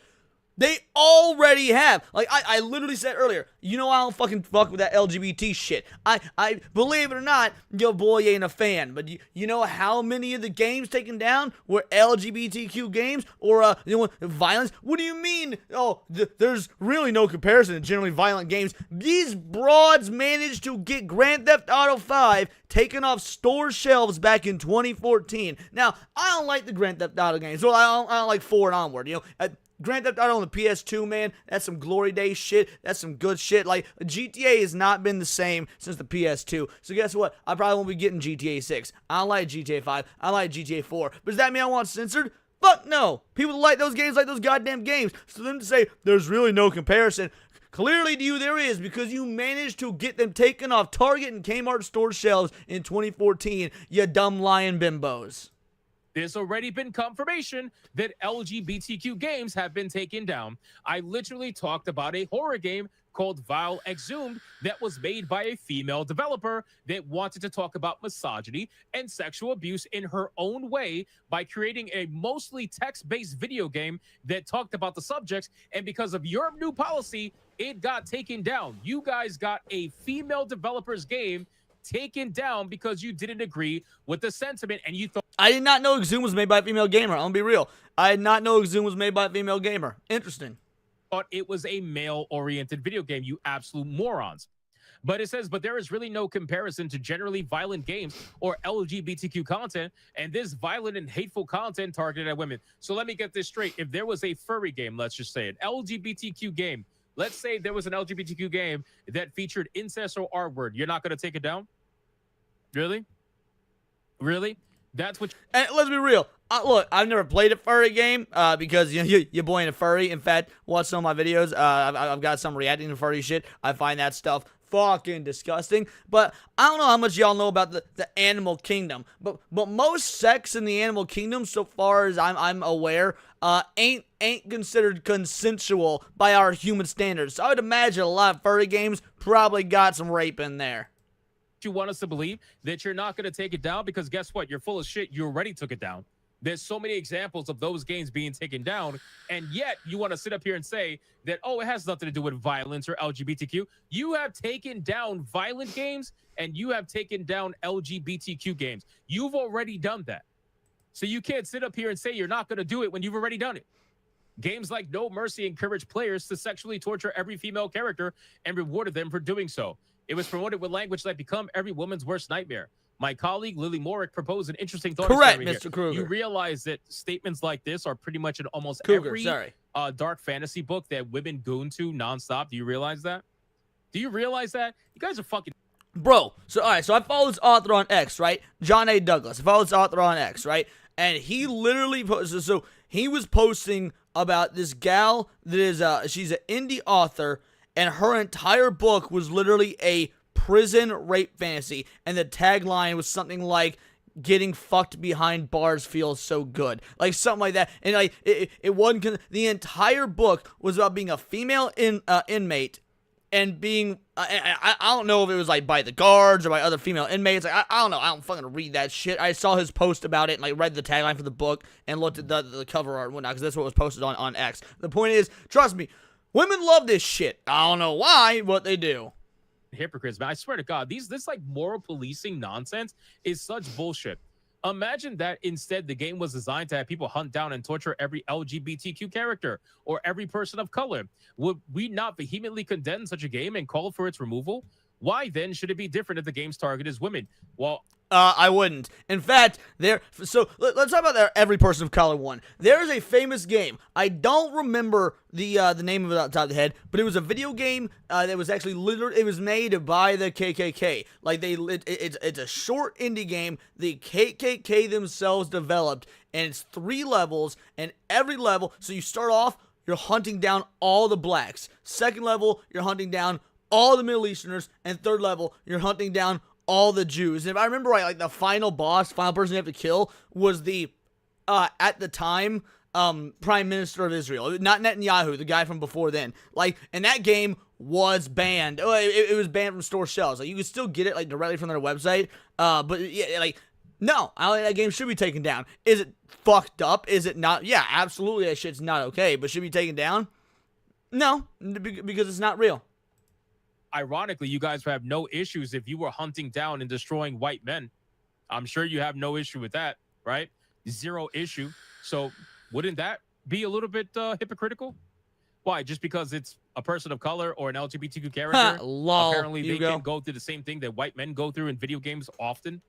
they already have. Like, I literally said earlier, you know I don't fucking fuck with that LGBT shit. I believe it or not, your boy ain't a fan. But you know how many of the games taken down were LGBTQ games or violence? What do you mean? Oh, there's really no comparison to generally violent games. These broads managed to get Grand Theft Auto 5 taken off store shelves back in 2014. Now, I don't like the Grand Theft Auto games. Well, I don't like 4 and onward, you know. Grand Theft Auto on the PS2, man, that's some glory days shit. That's some good shit. Like, GTA has not been the same since the PS2. So guess what? I probably won't be getting GTA 6. I don't like GTA 5. I like GTA 4. But does that mean I want censored? Fuck no. People that like those games like those goddamn games. So them to say there's really no comparison, clearly to you there is, because you managed to get them taken off Target and Kmart store shelves in 2014, you dumb lying bimbos. There's already been confirmation that LGBTQ games have been taken down. I literally talked about a horror game called Vile Exhumed that was made by a female developer that wanted to talk about misogyny and sexual abuse in her own way by creating a mostly text-based video game that talked about the subjects. And because of your new policy, it got taken down. You guys got a female developer's game taken down because you didn't agree with the sentiment and you thought... I did not know Exhumed was made by a female gamer. I'm gonna be real. I did not know Exhumed was made by a female gamer. Interesting. Thought it was a male-oriented video game, you absolute morons. But it says, but there is really no comparison to generally violent games or LGBTQ content, and this violent and hateful content targeted at women. So let me get this straight. If there was a furry game, let's just say an LGBTQ game, let's say there was an LGBTQ game that featured incest or R-word, you're not going to take it down? Really? Really? That's what... And let's be real. Look, I've never played a furry game because your boy ain't a furry. In fact, watch some of my videos. I've got some reacting to furry shit. I find that stuff fucking disgusting. But I don't know how much y'all know about the animal kingdom. But most sex in the animal kingdom, so far as I'm aware, ain't considered consensual by our human standards. So I would imagine a lot of furry games probably got some rape in there. You want us to believe that you're not going to take it down because guess what? You're full of shit. You already took it down. There's so many examples of those games being taken down, and yet you want to sit up here and say that, oh, it has nothing to do with violence or LGBTQ. You have taken down violent games, and you have taken down LGBTQ games. You've already done that. So you can't sit up here and say you're not going to do it when you've already done it. Games like No Mercy encourage players to sexually torture every female character and rewarded them for doing so. It was promoted with language that become every woman's worst nightmare. My colleague, Lily Morick, proposed an interesting thought. Correct, Mr. Kruger. You realize that statements like this are pretty much in almost Cougar, every dark fantasy book that women goon to nonstop. Do you realize that? Do you realize that? You guys are fucking... Bro, so all right, so I follow this author on X, right? John A. Douglas. I follow this author on X, right? And he literally posted, so he was posting about this gal that is, she's an indie author, and her entire book was literally a prison rape fantasy. And the tagline was something like, getting fucked behind bars feels so good. Like, something like that. And, like, it wasn't... The entire book was about being a female inmate and being... I don't know if it was, like, by the guards or by other female inmates. Like, I don't know. I don't fucking read that shit. I saw his post about it and, like, read the tagline for the book and looked at the cover art and whatnot, because that's what was posted on X. The point is, trust me, women love this shit. I don't know why, but they do. Hypocrites, man. I swear to God, this like moral policing nonsense is such bullshit. Imagine that instead the game was designed to have people hunt down and torture every LGBTQ character or every person of color. Would we not vehemently condemn such a game and call for its removal? Why then should it be different if the game's target is women? Well, I wouldn't. In fact, so let's talk about that every person of color one. There is a famous game. I don't remember the name of it off the top of the head, but it was a video game that was actually it was made by the KKK. Like it's a short indie game the KKK themselves developed, and it's 3 levels, and every level. So you start off, you're hunting down all the blacks. Second level, you're hunting down all the Middle Easterners, and third level, you're hunting down all the Jews. And if I remember right, like the final person you have to kill was the, at the time, Prime Minister of Israel. Not Netanyahu, the guy from before then. Like, and that game was banned. It was banned from store shelves. Like, you could still get it, like, directly from their website. But, yeah, like, no, I don't think that game should be taken down. Is it fucked up? Is it not? Yeah, absolutely, that shit's not okay. But should it be taken down? No, because it's not real. ironically, you guys have no issues if you were hunting down and destroying white men. I'm sure you have no issue with that, right? 0 issue. So wouldn't that be a little bit hypocritical? Why? Just because it's a person of color or an LGBTQ character? Lol, apparently they can go through the same thing that white men go through in video games often?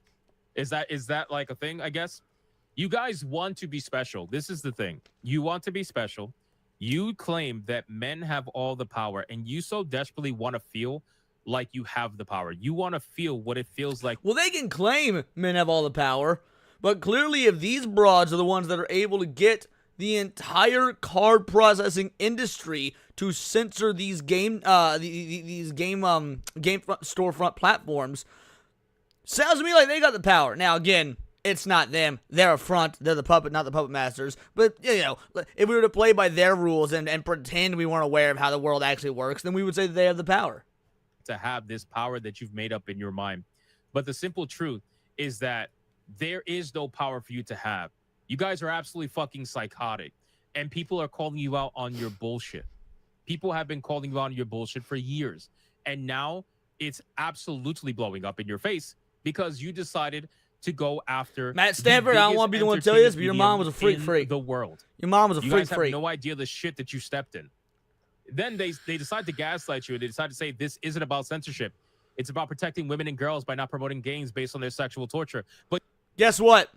Is that like a thing, I guess? You guys want to be special. This is the thing. You want to be special. You claim that men have all the power, and you so desperately want to feel like you have the power. You want to feel what it feels like. Well, they can claim men have all the power, but clearly if these broads are the ones that are able to get the entire card processing industry to censor these game storefront platforms, sounds to me like they got the power. Now, again, it's not them. They're a front. They're the puppet, not the puppet masters. But, you know, if we were to play by their rules and pretend we weren't aware of how the world actually works, then we would say that they have the power. To have this power that you've made up in your mind. But the simple truth is that there is no power for you to have. You guys are absolutely fucking psychotic. And people are calling you out on your bullshit. People have been calling you out on your bullshit for years. And now it's absolutely blowing up in your face because you decided to go after Matt Stanford. I don't want to be the one to tell you this, but your mom was a freak. The world. Your mom was a freak. You guys have no idea the shit that you stepped in. Then they decide to gaslight you. They decide to say this isn't about censorship. It's about protecting women and girls by not promoting games based on their sexual torture. But guess what?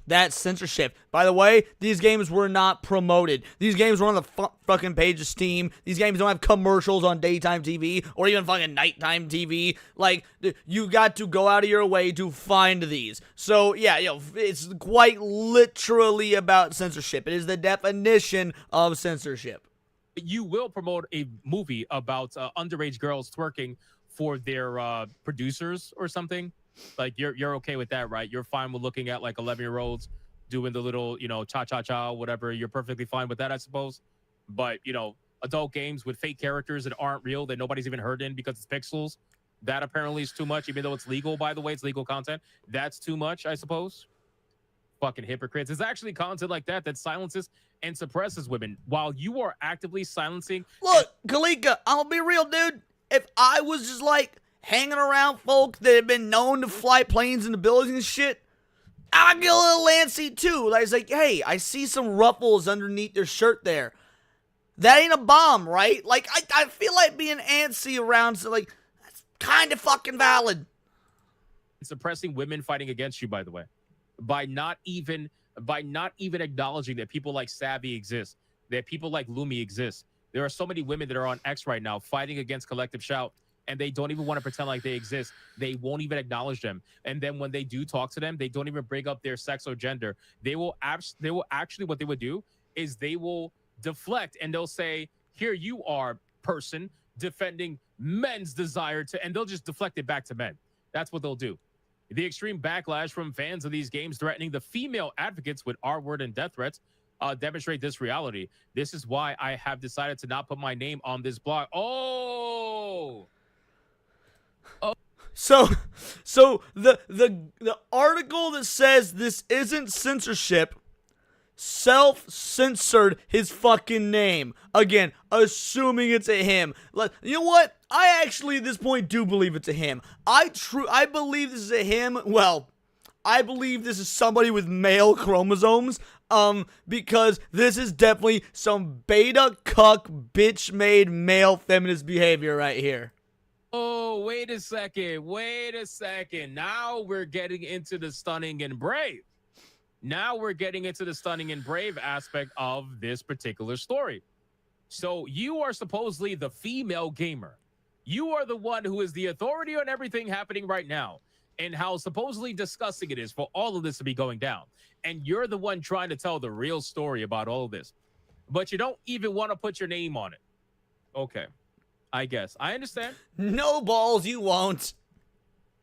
That's censorship. By the way, these games were not promoted. These games were on the fucking page of Steam. These games don't have commercials on daytime TV or even fucking nighttime TV. Like, you got to go out of your way to find these. So, yeah, you know, it's quite literally about censorship. It is the definition of censorship. You will promote a movie about underage girls twerking for their producers or something. Like, you're okay with that, right? You're fine with looking at like 11-year-olds doing the little, you know, cha-cha-cha, whatever. You're perfectly fine with that, I suppose. But, you know, adult games with fake characters that aren't real, that nobody's even heard in because it's pixels, that apparently is too much, even though it's legal, by the way. It's legal content. That's too much, I suppose. Fucking hypocrites. There's actually content like that that silences and suppresses women while you are actively silencing. Look, Kalika, I'm gonna be real, dude. If I was just like hanging around folk that have been known to fly planes into buildings and shit, I'd get a little antsy too. Like, it's like, hey, I see some ruffles underneath their shirt there. That ain't a bomb, right? Like, I feel like being antsy around, so like, that's kind of fucking valid. Suppressing women fighting against you, by the way, by not even acknowledging that people like Savvy exist, that people like Lumi exist. There are so many women that are on X right now fighting against Collective Shout, and they don't even want to pretend like they exist. They won't even acknowledge them. And then when they do talk to them, they don't even bring up their sex or gender. They will actually, what they would do is they will deflect, and they'll say, here you are, person, defending men's desire to, and they'll just deflect it back to men. That's what they'll do. The extreme backlash from fans of these games threatening the female advocates with R-word and death threats demonstrate this reality. This is why I have decided to not put my name on this blog. So the article that says this isn't censorship self-censored his fucking name. Again, assuming it's a him. You know what? I actually at this point do believe it's a him. I believe this is a him. Well, I believe this is somebody with male chromosomes, because this is definitely some beta cuck bitch-made male feminist behavior right here. Oh, wait a second. Wait a second. Now we're getting into the stunning and brave. Now we're getting into the stunning and brave aspect of this particular story. So you are supposedly the female gamer. You are the one who is the authority on everything happening right now and how supposedly disgusting it is for all of this to be going down. And you're the one trying to tell the real story about all of this. But you don't even want to put your name on it. Okay. I guess. I understand. No balls, you won't.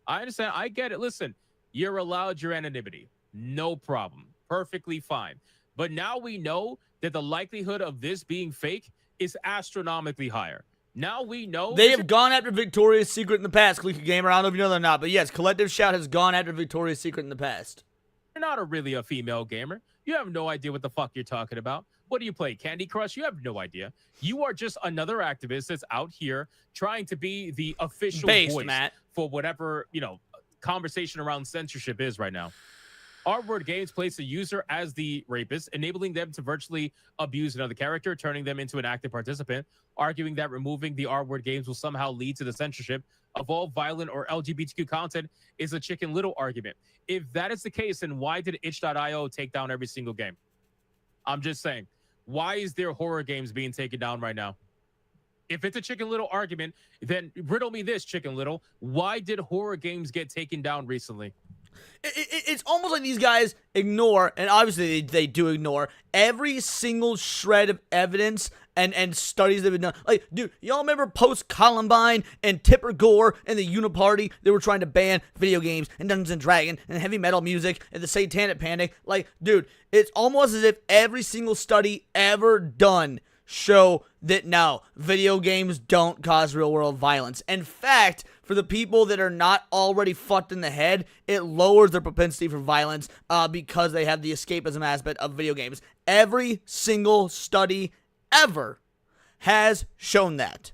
I understand. I get it. Listen, you're allowed your anonymity. No problem. Perfectly fine. But now we know that the likelihood of this being fake is astronomically higher. Now we know they have gone after Victoria's Secret in the past, Clicker Gamer. I don't know if you know that or not, but yes, Collective Shout has gone after Victoria's Secret in the past. You're not really a female gamer. You have no idea what the fuck you're talking about. What do you play? Candy Crush? You have no idea. You are just another activist that's out here trying to be the official voice for whatever, conversation around censorship is right now. R-Word Games places a user as the rapist, enabling them to virtually abuse another character, turning them into an active participant, arguing that removing the R-Word Games will somehow lead to the censorship of all violent or LGBTQ content is a Chicken Little argument. If that is the case, then why did itch.io take down every single game? I'm just saying, why is there horror games being taken down right now? If it's a Chicken Little argument, then riddle me this, Chicken Little. Why did horror games get taken down recently? It's almost like these guys ignore, and obviously they do ignore, every single shred of evidence and studies that have been done. Like, dude, y'all remember post-Columbine and Tipper Gore and the Uniparty? They were trying to ban video games and Dungeons and Dragons and heavy metal music and the Satanic Panic. Like, dude, it's almost as if every single study ever done show that no, video games don't cause real-world violence. In fact, for the people that are not already fucked in the head, it lowers their propensity for violence because they have the escapism aspect of video games. Every single study ever has shown that.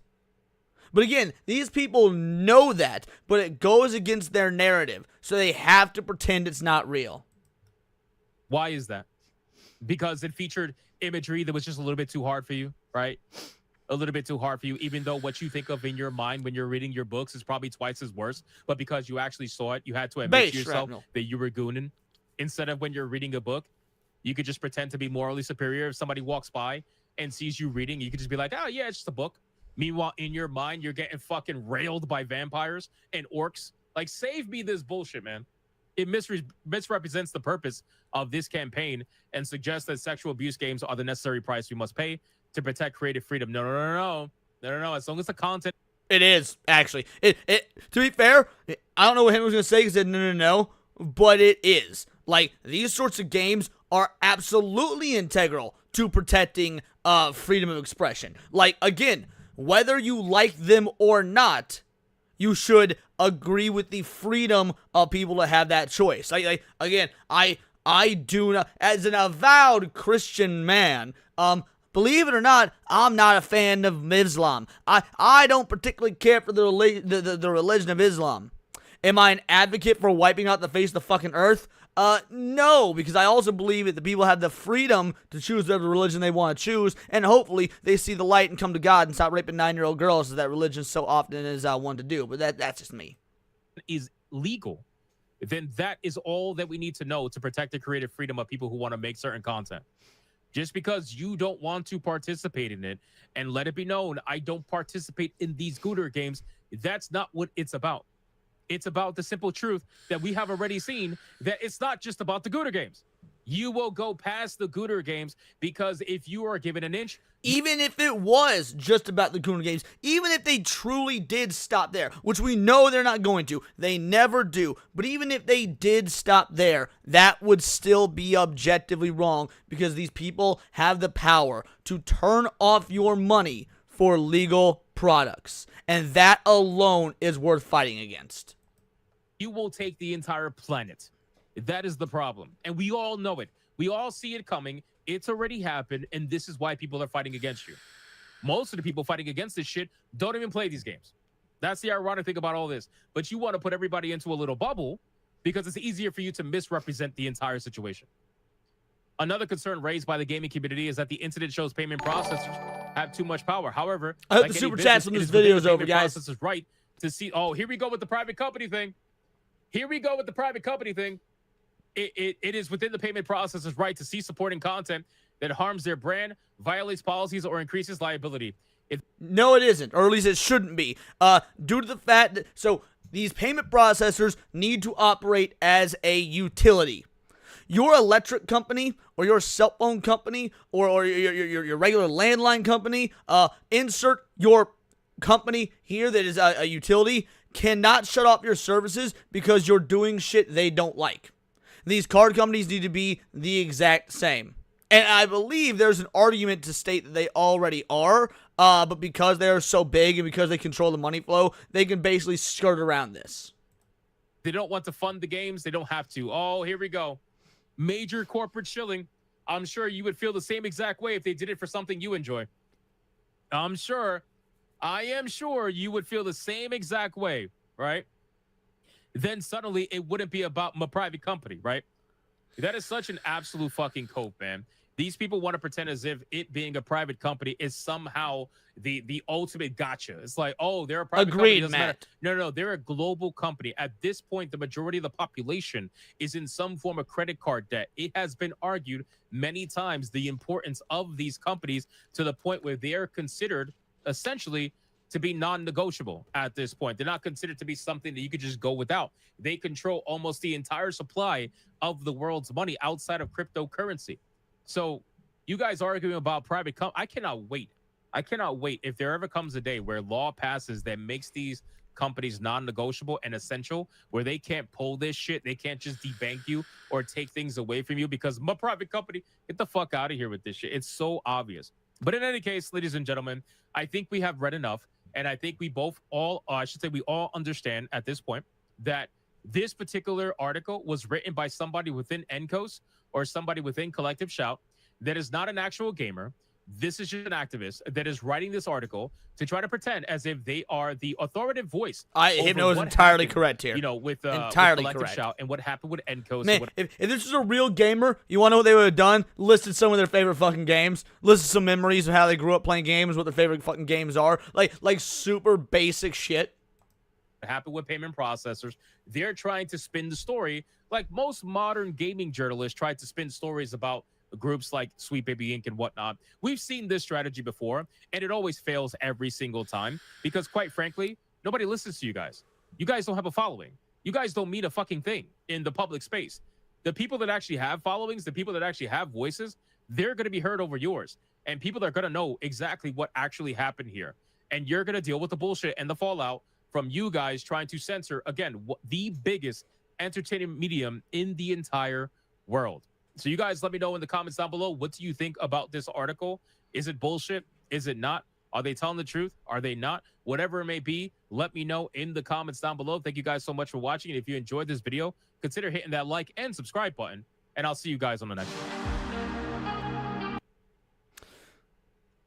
But again, these people know that, but it goes against their narrative, so they have to pretend it's not real. Why is that? Because it featured imagery that was just a little bit too hard for you, right? A little bit too hard for you, even though what you think of in your mind when you're reading your books is probably twice as worse. But because you actually saw it, you had to admit to yourself that you were gooning. Instead of when you're reading a book, you could just pretend to be morally superior. If somebody walks by and sees you reading, you could just be like, oh, yeah, it's just a book. Meanwhile, in your mind, you're getting fucking railed by vampires and orcs. Like, save me this bullshit, man. It misrepresents the purpose of this campaign and suggests that sexual abuse games are the necessary price we must pay to protect creative freedom. No. As long as the content. It is, actually. To be fair, I don't know what Henry was going to say because he said no, but it is. Like, these sorts of games are absolutely integral to protecting freedom of expression. Like, again, whether you like them or not, you should agree with the freedom of people to have that choice. Again, I do not, as an avowed Christian man, believe it or not, I'm not a fan of Islam. I don't particularly care for the religion of Islam. Am I an advocate for wiping out the face of the fucking earth? No, because I also believe that the people have the freedom to choose whatever religion they want to choose, and hopefully they see the light and come to God and stop raping 9-year-old girls as that religion so often is one to do. But that's just me. Is legal, then that is all that we need to know to protect the creative freedom of people who want to make certain content. Just because you don't want to participate in it, and let it be known, I don't participate in these Gooter games, that's not what it's about. It's about the simple truth that we have already seen, that it's not just about the Gooter games. You will go past the Gooter games because if you are given an inch, even if it was just about the Gooter games, even if they truly did stop there, which we know they're not going to, they never do, but even if they did stop there, that would still be objectively wrong because these people have the power to turn off your money for legal products, and that alone is worth fighting against. You will take the entire planet. That is the problem. And we all know it. We all see it coming. It's already happened. And this is why people are fighting against you. Most of the people fighting against this shit don't even play these games. That's the ironic thing about all this. But you want to put everybody into a little bubble because it's easier for you to misrepresent the entire situation. Another concern raised by the gaming community is that the incident shows payment processors have too much power. However, I hope like the any super chats business, when it this is within video is the over, payment guys. processor's right to see. Oh, here we go with the private company thing. Here we go with the private company thing. It is within the payment processor's right to see supporting content that harms their brand, violates policies, or increases liability. No, it isn't, or at least it shouldn't be. Due to the fact that these payment processors need to operate as a utility. Your electric company or your cell phone company or your regular landline company, insert your company here that is a utility, cannot shut off your services because you're doing shit they don't like. These card companies need to be the exact same. And I believe there's an argument to state that they already are, but because they are so big and because they control the money flow, they can basically skirt around this. They don't want to fund the games. They don't have to. Oh, here we go. Major corporate shilling. I'm sure you would feel the same exact way if they did it for something you enjoy. I am sure you would feel the same exact way, right? Then suddenly it wouldn't be about my private company, right? That is such an absolute fucking cope, man. These people want to pretend as if it being a private company is somehow the ultimate gotcha. It's like, oh, they're a private company. Agreed, Matt. No, they're a global company. At this point, the majority of the population is in some form of credit card debt. It has been argued many times the importance of these companies to the point where they are considered essentially to be non-negotiable at this point. They're not considered to be something that you could just go without. They control almost the entire supply of the world's money outside of cryptocurrency. So you guys arguing about private I cannot wait. I cannot wait if there ever comes a day where law passes that makes these companies non-negotiable and essential, where they can't pull this shit. They can't just debank you or take things away from you because my private company, get the fuck out of here with this shit. It's so obvious. But in any case, ladies and gentlemen, I think we have read enough. And I think we all understand at this point that this particular article was written by somebody within NCOS or somebody within Collective Shout that is not an actual gamer. This is just an activist that is writing this article to try to pretend as if they are the authoritative voice. Hypno is entirely correct here. You know, with entirely Collective correct. Shout and what happened with NCOS. Man, if this was a real gamer, you want to know what they would have done? Listed some of their favorite fucking games. Listed some memories of how they grew up playing games, what their favorite fucking games are. Like super basic shit. Happened with payment processors. They're trying to spin the story like most modern gaming journalists try to spin stories about groups like Sweet Baby Inc. and whatnot. We've seen this strategy before, and it always fails every single time because, quite frankly, nobody listens to you guys. You guys don't have a following. You guys don't mean a fucking thing in the public space. The people that actually have followings, the people that actually have voices, they're going to be heard over yours. And people are going to know exactly what actually happened here. And you're going to deal with the bullshit and the fallout from you guys trying to censor, again, the biggest entertainment medium in the entire world. So you guys let me know in the comments down below. What do you think about this article? Is it bullshit? Is it not? Are they telling the truth? Are they not? Whatever it may be, let me know in the comments down below. Thank you guys so much for watching. And if you enjoyed this video, consider hitting that like and subscribe button. And I'll see you guys on the next one.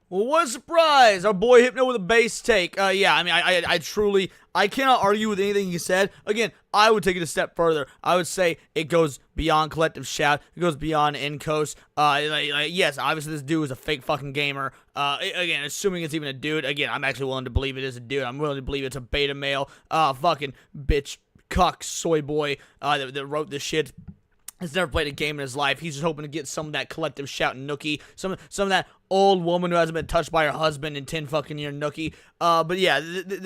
Well, what a surprise! Our boy Hypno with a base take. Yeah, I mean, I truly, I cannot argue with anything he said. Again, I would take it a step further. I would say it goes beyond Collective Shout. It goes beyond NCOS. Yes, obviously this dude is a fake fucking gamer. Again, assuming it's even a dude. Again, I'm actually willing to believe it is a dude. I'm willing to believe it's a beta male. Fucking bitch, cuck, soy boy that wrote this shit. He's never played a game in his life. He's just hoping to get some of that Collective Shout nookie, some of that old woman who hasn't been touched by her husband in 10 fucking years nookie. But yeah,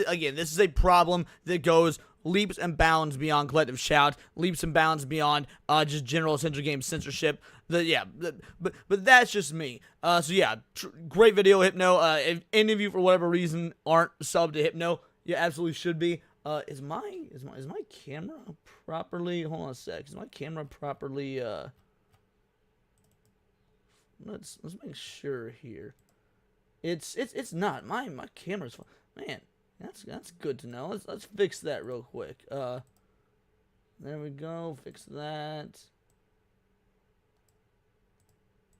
again, this is a problem that goes leaps and bounds beyond Collective Shout, leaps and bounds beyond just general essential game censorship. But that's just me. So yeah, great video, Hypno. If any of you for whatever reason aren't subbed to Hypno, you absolutely should be. Is my camera properly? Hold on a sec. Is my camera properly? Let's make sure here. It's not. My camera's fine. Man, that's good to know. Let's fix that real quick. There we go. Fix that.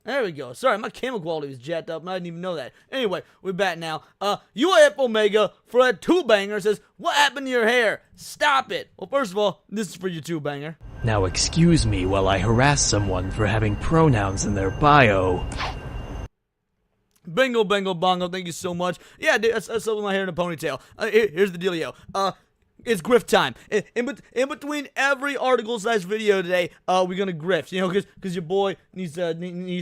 There we go. Sorry, my camera quality was jacked up, and I didn't even know that. Anyway, we're back now. UAF Omega for a two-banger says, what happened to your hair? Stop it. Well, first of all, this is for you two-banger. Now excuse me while I harass someone for having pronouns in their bio. Bingo, bango, bongo. Thank you so much. Yeah, dude, I sold my hair in a ponytail. Here's the dealio. It's grift time. In between every article/video today, we're gonna grift. You know, because your boy needs to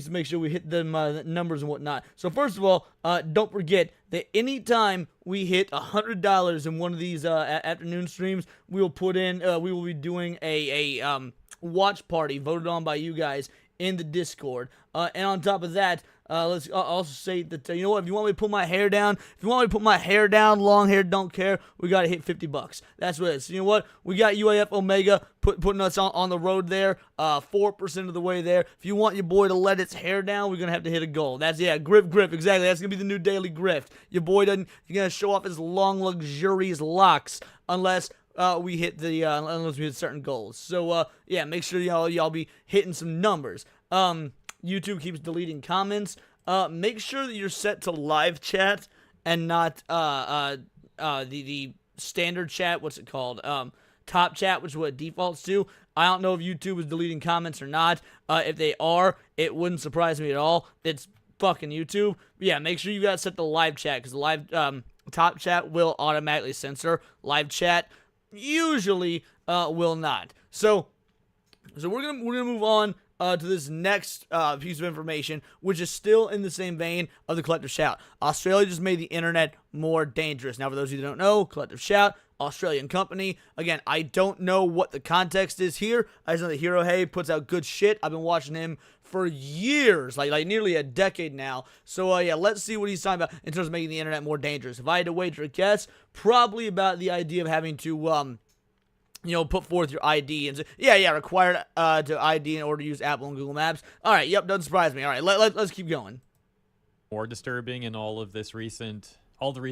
make sure we hit them numbers and whatnot. So first of all, don't forget that anytime we hit $100 in one of these afternoon streams, we will be doing a watch party voted on by you guys in the Discord. And on top of that, let's also say that, you know what, if you want me to put my hair down, long hair, don't care, we got to hit $50. That's what it is. So you know what, we got UAF Omega putting us on the road there, 4% of the way there. If you want your boy to let its hair down, we're going to have to hit a goal. That's, yeah, grip, exactly. That's going to be the new daily grift. Your boy you're going to show off his long, luxurious locks unless we hit certain goals. So, yeah, make sure y'all be hitting some numbers. YouTube keeps deleting comments. Make sure that you're set to live chat and not the standard chat. What's it called? Top chat, which is what it defaults to. I don't know if YouTube is deleting comments or not. If they are, it wouldn't surprise me at all. It's fucking YouTube. But yeah, make sure you guys set the live chat, because the live top chat will automatically censor. Live chat usually will not. So we're gonna move on to this next piece of information, which is still in the same vein of the Collective Shout. Australia just made the internet more dangerous. Now, for those of you who don't know, Collective Shout, Australian company. Again, I don't know what the context is here. I just know that Hero Hey puts out good shit. I've been watching him for years, like nearly a decade now. So, yeah, let's see what he's talking about in terms of making the internet more dangerous. If I had to wager a guess, probably about the idea of having to, put forth your ID and say, yeah, required to ID in order to use Apple and Google Maps. All right, yep, doesn't surprise me. All right, let's keep going. More disturbing in all the recent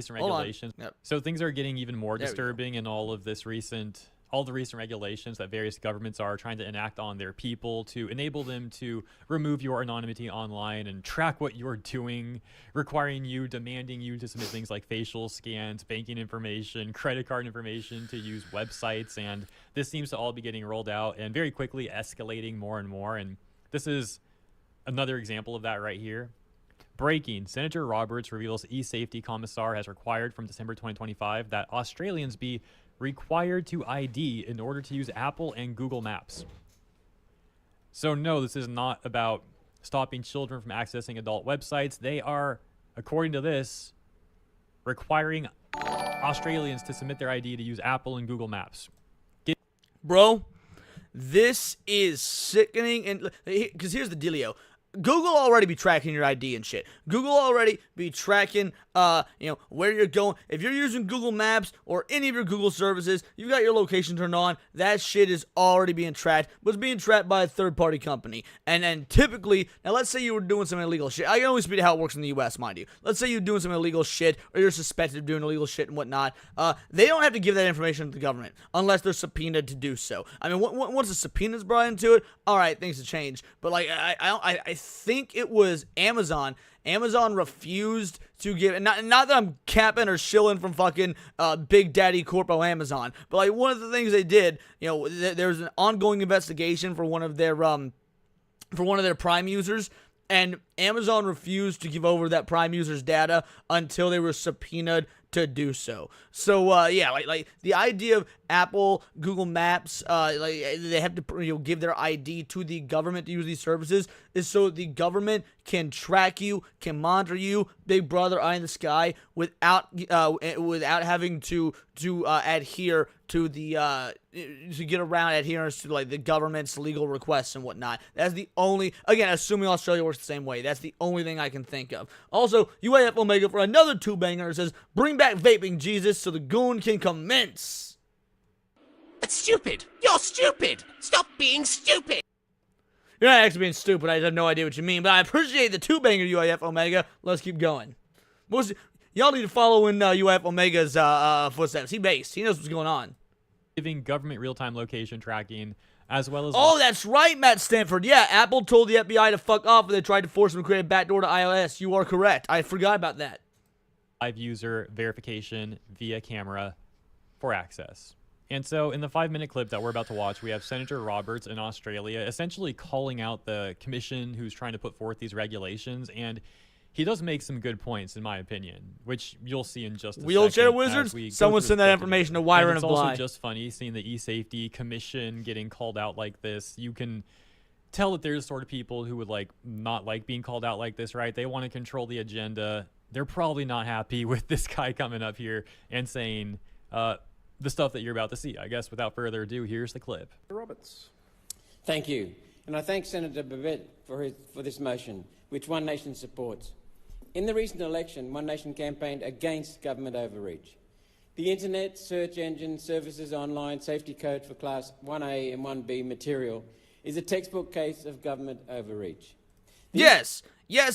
regulations. Yep. So things are getting even more disturbing in all the recent regulations that various governments are trying to enact on their people to enable them to remove your anonymity online and track what you're doing, demanding you to submit things like facial scans, banking information, credit card information to use websites. And this seems to all be getting rolled out and very quickly escalating more and more. And this is another example of that right here. Breaking. Senator Roberts reveals e-safety commissar has required from December 2025 that Australians be required to ID in order to use Apple and Google Maps. So no, this is not about stopping children from accessing adult websites. They are, according to this, requiring Australians to submit their ID to use Apple and Google Maps. Bro, this is sickening, and because here's the dealio. Google already be tracking your ID and shit. Google already be tracking, where you're going. If you're using Google Maps or any of your Google services, you've got your location turned on. That shit is already being tracked, but it's being tracked by a third-party company. And then typically, now let's say you were doing some illegal shit. I can only speak to how it works in the U.S., mind you. Let's say you're doing some illegal shit, or you're suspected of doing illegal shit and whatnot. They don't have to give that information to the government unless they're subpoenaed to do so. I mean, once a subpoena's brought into it, all right, things have changed. But like, I think it was Amazon. Amazon refused to give, and not that I'm capping or shilling from fucking Big Daddy Corpo Amazon, but like one of the things they did, there was an ongoing investigation for one of their Prime users, and Amazon refused to give over that Prime user's data until they were subpoenaed to do so. So yeah, like the idea of Apple, Google Maps, they have to give their ID to the government to use these services is so the government can track you, can monitor you, Big Brother eye in the sky, without having to adhere to to get around adherence to like the government's legal requests and whatnot. That's the only, again, assuming Australia works the same way, that's the only thing I can think of. Also, UAF Omega for another two-banger says, bring back vaping, Jesus, so the goon can commence. That's stupid. You're stupid. Stop being stupid. You're not actually being stupid. I have no idea what you mean, but I appreciate the two-banger, UAF Omega. Let's keep going. Y'all need to follow in UAF Omega's footsteps. He knows what's going on. Giving government real-time location tracking as well as Oh, that's right, Matt Stanford. Yeah, Apple told the FBI to fuck off when they tried to force them to create a backdoor to iOS. You are correct. I forgot about that. live user verification via camera for access. And so in the 5-minute clip that we're about to watch, we have Senator Roberts in Australia essentially calling out the commission who's trying to put forth these regulations. And he does make some good points, in my opinion, which you'll see in just a Wheelchair second. Wizards? Someone send that information to Wyra and It's also Bly. just funny seeing the e-safety commission getting called out like this. You can tell that there's sort of people who would like not like being called out like this, right? They want to control the agenda. They're probably not happy with this guy coming up here and saying the stuff that you're about to see. I guess without further ado, here's the clip. Roberts. Thank you. And I thank Senator Babette for this motion, which One Nation supports. In the recent election, One Nation campaigned against government overreach. The Internet Search Engine Services Online Safety Code for Class 1A and 1B material is a textbook case of government overreach. Yes,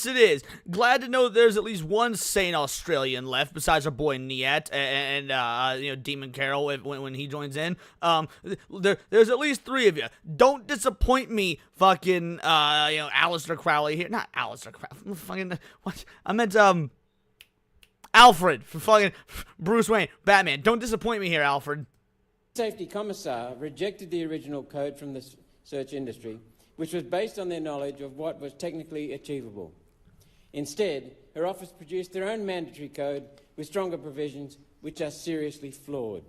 it is. Glad to know that there's at least one sane Australian left besides our boy Niet and Demon Carol when he joins in. There's at least 3 of you. Don't disappoint me, fucking Aleister Crowley here. Not Aleister Crowley. Fucking what? I meant Alfred for fucking Bruce Wayne, Batman. Don't disappoint me here, Alfred. Safety Commissar rejected the original code from the search industry, which was based on their knowledge of what was technically achievable. Instead, her office produced their own mandatory code with stronger provisions, which are seriously flawed.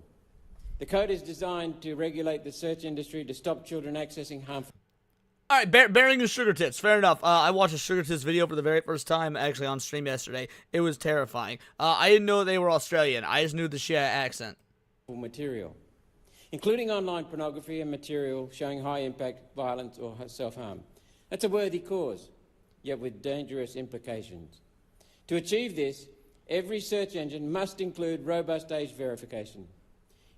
The code is designed to regulate the search industry to stop children accessing harmful... All right, bearing the sugar tits. Fair enough. I watched a sugar tits video for the very first time, actually on stream yesterday. It was terrifying. I didn't know they were Australian. I just knew the Shia accent. ...material, including online pornography and material showing high-impact violence or self-harm. That's a worthy cause, yet with dangerous implications. To achieve this, every search engine must include robust age verification.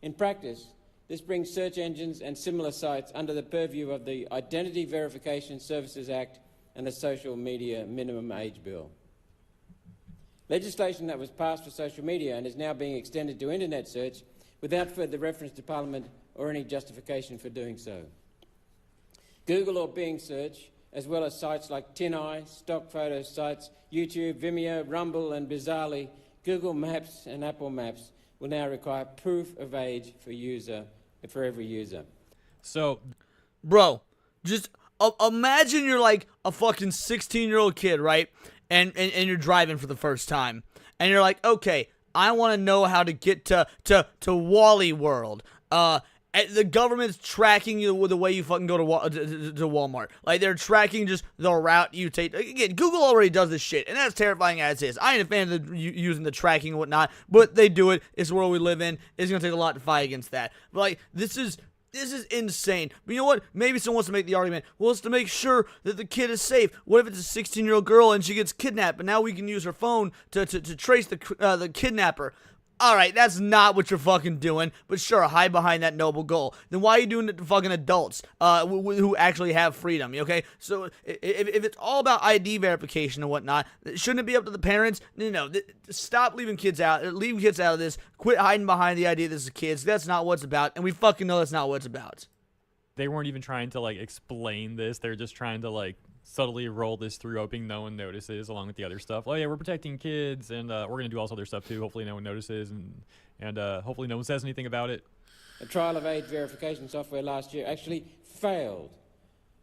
In practice, this brings search engines and similar sites under the purview of the Identity Verification Services Act and the Social Media Minimum Age Bill. Legislation that was passed for social media and is now being extended to internet search without further reference to Parliament or any justification for doing so. Google or Bing search, as well as sites like TinEye, stock photo sites, YouTube, Vimeo, Rumble and bizarrely Google Maps and Apple Maps will now require proof of age for every user. So, bro, just imagine you're like a fucking 16-year-old kid, right? And you're driving for the first time. And you're like, okay, I want to know how to get to Wally World. The government's tracking you with the way you fucking go to Walmart. Like, they're tracking just the route you take. Again, Google already does this shit, and that's terrifying as is. I ain't a fan of using the tracking and whatnot, but they do it. It's the world we live in. It's gonna take a lot to fight against that. But, like, this is insane. But you know what? Maybe someone wants to make the argument, well, it's to make sure that the kid is safe. What if it's a 16-year-old girl and she gets kidnapped, but now we can use her phone to trace the kidnapper? All right, that's not what you're fucking doing, but sure, hide behind that noble goal. Then why are you doing it to fucking adults who actually have freedom, okay? So if it's all about ID verification and whatnot, shouldn't it be up to the parents? No, stop leaving kids out. Leave kids out of this. Quit hiding behind the idea this is kids. That's not what it's about, and we fucking know that's not what it's about. they weren't even trying to like explain this. They're just trying to like subtly roll this through, hoping no one notices, along with the other stuff. Oh yeah, we're protecting kids, and we're gonna do all this other stuff too. Hopefully no one notices, and hopefully no one says anything about it. A trial of age verification software last year actually failed.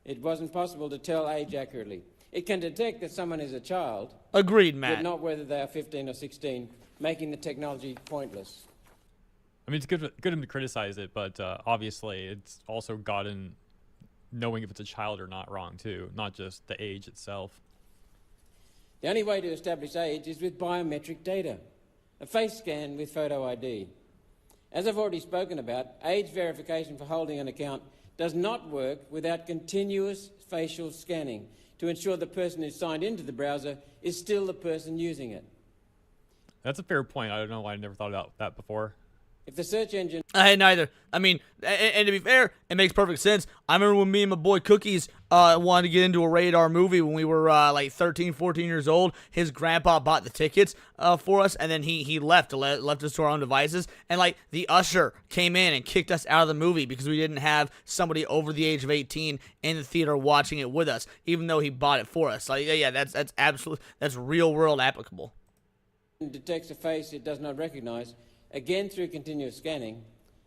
It wasn't possible to tell age accurately. It can detect that someone is a child. Agreed, Matt. But not whether they are 15 or 16, making the technology pointless. I mean, it's good of him to criticize it, but obviously it's also gotten knowing if it's a child or not wrong too, not just the age itself. The only way to establish age is with biometric data, a face scan with photo ID. As I've already spoken about, age verification for holding an account does not work without continuous facial scanning to ensure the person who signed into the browser is still the person using it. That's a fair point. I don't know why I never thought about that before. If the search engine I neither. I mean, and to be fair, it makes perfect sense. I remember when me and my boy Cookies wanted to get into a radar movie when we were like 13, 14 years old. His grandpa bought the tickets for us, and then he left us to our own devices. And like the usher came in and kicked us out of the movie because we didn't have somebody over the age of 18 in the theater watching it with us, even though he bought it for us. Like yeah, that's absolute. That's real world applicable. detects a face it does not recognize, again through continuous scanning,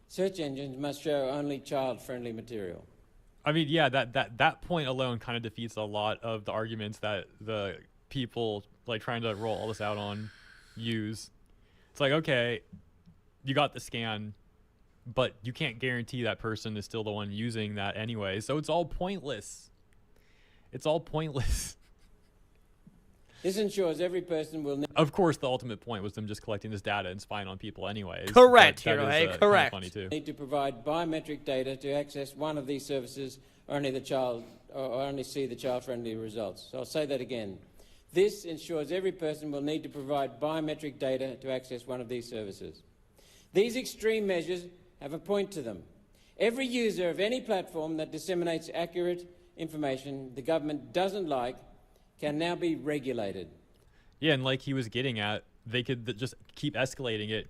search engines must show only child-friendly material. I mean, yeah, that point alone kind of defeats a lot of the arguments that the people like trying to roll all this out on use. It's like, okay, you got the scan, but you can't guarantee that person is still the one using that anyway, so it's all pointless. It's all pointless. This ensures every person will Of course, the ultimate point was them just collecting this data and spying on people anyways. Correct, That Hero, is, hey, kinda correct. funny too. need to provide biometric data to access one of these services or only see the child-friendly results. So I'll say that again. This ensures every person will need to provide biometric data to access one of these services. These extreme measures have a point to them. Every user of any platform that disseminates accurate information the government doesn't like can now be regulated. Yeah, and like he was getting at, they could just keep escalating it,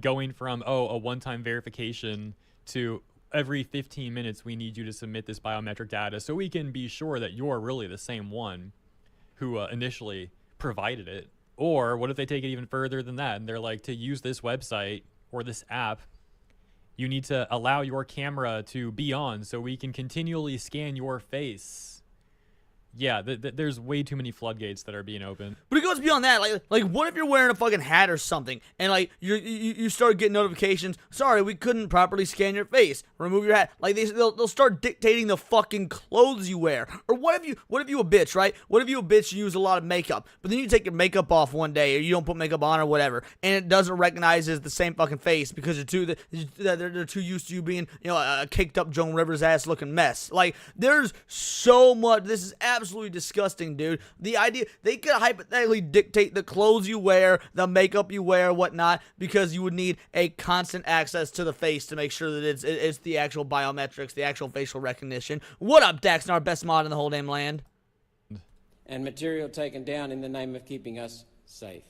going from, a one-time verification to every 15 minutes we need you to submit this biometric data so we can be sure that you're really the same one who initially provided it. Or what if they take it even further than that and they're like, to use this website or this app, you need to allow your camera to be on so we can continually scan your face. Yeah, there's way too many floodgates that are being opened. But it goes beyond that. Like, what if you're wearing a fucking hat or something, and like you start getting notifications? Sorry, we couldn't properly scan your face. Remove your hat. Like they'll start dictating the fucking clothes you wear. Or what if you a bitch, right? What if you a bitch, you use a lot of makeup, but then you take your makeup off one day, or you don't put makeup on or whatever, and it doesn't recognize as the same fucking face because they're too used to you being a caked up Joan Rivers ass looking mess. Like there's so much. This is absolutely disgusting, dude. The idea they could hypothetically dictate the clothes you wear, the makeup you wear, whatnot, because you would need a constant access to the face to make sure that it's the actual biometrics, the actual facial recognition. What up, Daxnar, best mod in the whole damn land? And material taken down in the name of keeping us safe.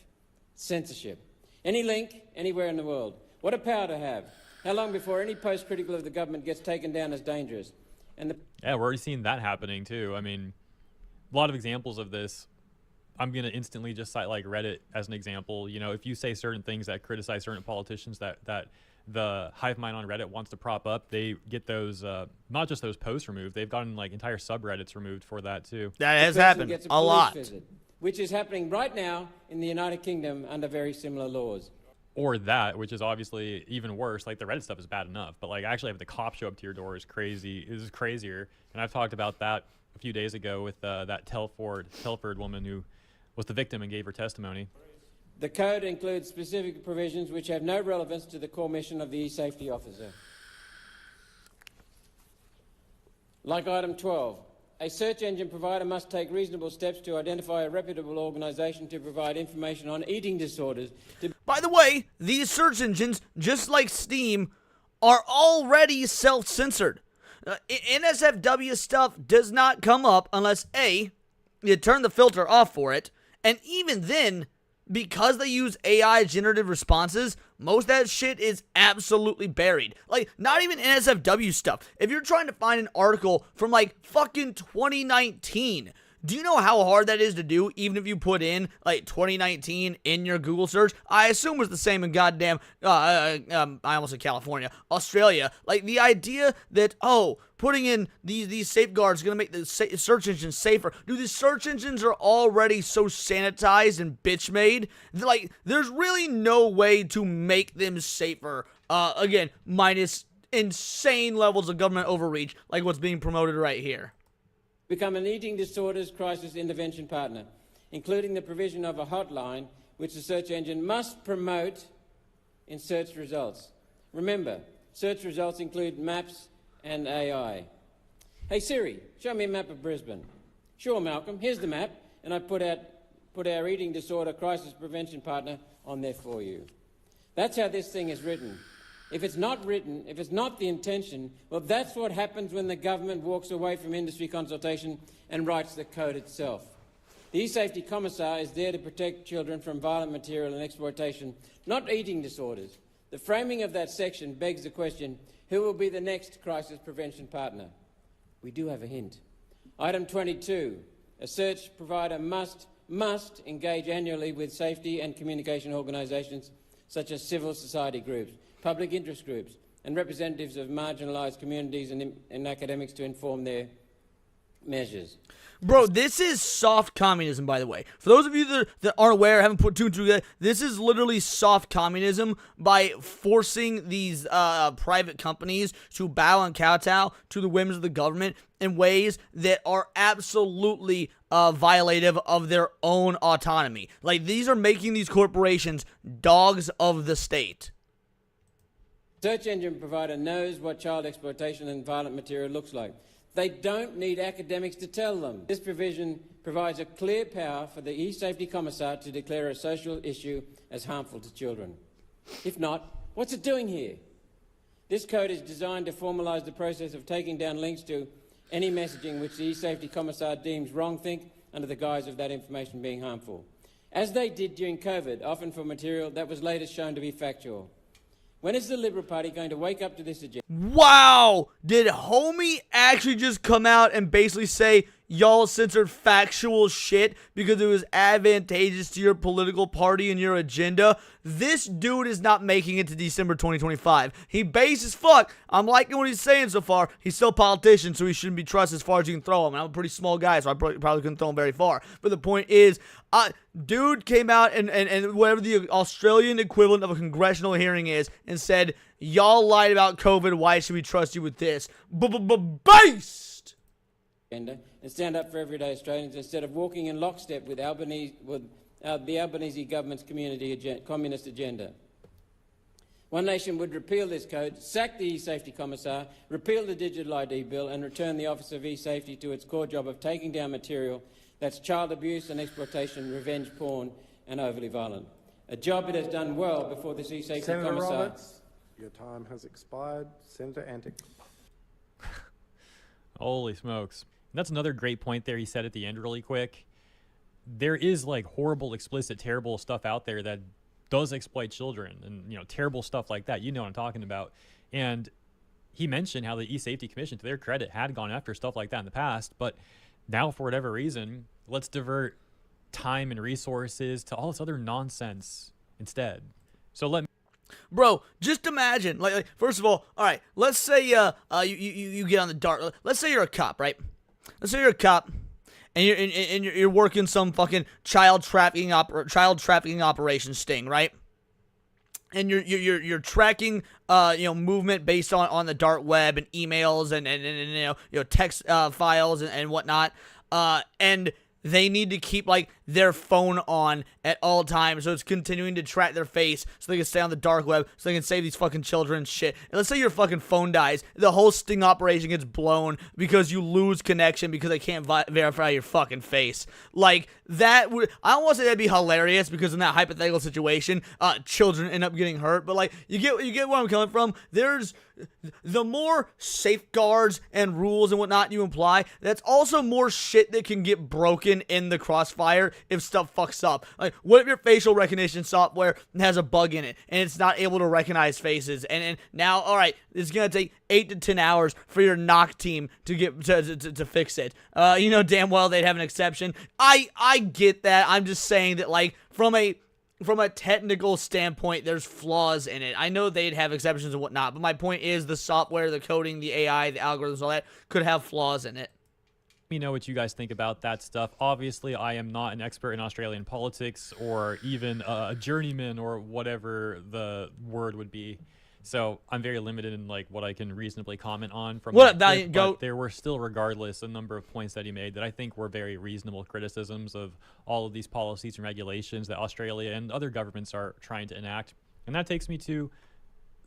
Censorship. Any link, anywhere in the world. What a power to have. How long before any post critical of the government gets taken down as dangerous? Yeah, we're already seeing that happening too. I mean, a lot of examples of this. I'm going to instantly just cite like Reddit as an example. If you say certain things that criticize certain politicians that the hive mind on Reddit wants to prop up, they get those, not just those posts removed, they've gotten like entire subreddits removed for that too. That has happened a lot. Visit, which is happening right now in the United Kingdom under very similar laws. Or that, which is obviously even worse. Like the Reddit stuff is bad enough, but like actually having the cops show up to your door is crazy. Is crazier. And I've talked about that a few days ago with that Telford woman who was the victim and gave her testimony. The code includes specific provisions which have no relevance to the core mission of the e-safety officer. Like item 12, a search engine provider must take reasonable steps to identify a reputable organisation to provide information on eating disorders. By the way, these search engines, just like Steam, are already self-censored. NSFW stuff does not come up unless A, you turn the filter off for it, and even then, because they use AI generative responses, most of that shit is absolutely buried. Like, not even NSFW stuff. If you're trying to find an article from like fucking 2019, do you know how hard that is to do, even if you put in, like, 2019 in your Google search? I assume it's the same in goddamn, I almost said California, Australia. Like, the idea that, putting in these safeguards is going to make the search engine safer. Dude, the search engines are already so sanitized and bitch-made. Like, there's really no way to make them safer. Again, minus insane levels of government overreach, like what's being promoted right here. Become an eating disorders crisis intervention partner, including the provision of a hotline which the search engine must promote in search results. Remember, search results include maps and AI. Hey Siri, show me a map of Brisbane. Sure, Malcolm, here's the map, and I put our eating disorder crisis prevention partner on there for you. That's how this thing is written. If it's not written, if it's not the intention, well, that's what happens when the government walks away from industry consultation and writes the code itself. The E-Safety Commissar is there to protect children from violent material and exploitation, not eating disorders. The framing of that section begs the question, who will be the next crisis prevention partner? We do have a hint. Item 22, a search provider must engage annually with safety and communication organisations such as civil society groups, public interest groups, and representatives of marginalised communities and academics to inform their measures. Bro, this is soft communism, by the way. For those of you that aren't aware, haven't put two and two together, this is literally soft communism by forcing these private companies to bow and kowtow to the whims of the government in ways that are absolutely violative of their own autonomy. Like, these are making these corporations dogs of the state. Search engine provider knows what child exploitation and violent material looks like. They don't need academics to tell them. This provision provides a clear power for the E-Safety Commissar to declare a social issue as harmful to children. If not, what's it doing here? This code is designed to formalise the process of taking down links to any messaging which the E-Safety Commissar deems wrongthink under the guise of that information being harmful, as they did during COVID, often for material that was later shown to be factual. When is the Liberal Party going to wake up to this agenda? Wow! Did homie actually just come out and basically say y'all censored factual shit because it was advantageous to your political party and your agenda? This dude is not making it to December 2025. He base as fuck. I'm liking what he's saying so far. He's still a politician, so he shouldn't be trusted as far as you can throw him. And I'm a pretty small guy, so I probably couldn't throw him very far. But the point is, dude came out and whatever the Australian equivalent of a congressional hearing is and said, y'all lied about COVID. Why should we trust you with this? Based! And stand up for everyday Australians instead of walking in lockstep with the Albanese government's communist agenda. One Nation would repeal this code, sack the E-Safety Commissar, repeal the Digital ID Bill and return the Office of E-Safety to its core job of taking down material that's child abuse and exploitation, revenge porn and overly violent. A job it has done well before this E-Safety Senator Commissar... Roberts, your time has expired. Senator Antic. Holy smokes. That's another great point there he said at the end really quick. There is like horrible, explicit, terrible stuff out there that does exploit children and, you know, terrible stuff like that. You know what I'm talking about. And he mentioned how the E-Safety Commission, to their credit, had gone after stuff like that in the past. But now, for whatever reason, let's divert time and resources to all this other nonsense instead. So let me... Bro, just imagine, like first of all right, let's say you get on the dark. Let's say you're a cop, right? Let's say you're a cop, and you're working some fucking child trafficking operation sting, right? And you're tracking movement based on the dark web and emails and text files and whatnot, and they need to keep like their phone on at all times, so it's continuing to track their face so they can stay on the dark web, so they can save these fucking children and shit. And let's say your fucking phone dies, the whole sting operation gets blown because you lose connection because they can't verify your fucking face. Like, that would, I don't want to say that'd be hilarious because in that hypothetical situation, children end up getting hurt, but like, you get where I'm coming from. There's the more safeguards and rules and whatnot you imply, that's also more shit that can get broken in the crossfire if stuff fucks up. Like, what if your facial recognition software has a bug in it and it's not able to recognize faces, and now, all right, it's gonna take 8 to 10 hours for your knock team to get to fix it. You know damn well they'd have an exception. I get that. I'm just saying that, like, from a technical standpoint, there's flaws in it. I know they'd have exceptions and whatnot, but my point is the software, the coding, the AI, the algorithms, all that could have flaws in it. Let me know what you guys think about that stuff. Obviously, I am not an expert in Australian politics or even a journeyman or whatever the word would be. So I'm very limited in like what I can reasonably comment on from what that up, Valiant clip, Goat? but there were still, regardless, a number of points that he made that I think were very reasonable criticisms of all of these policies and regulations that Australia and other governments are trying to enact. And that takes me to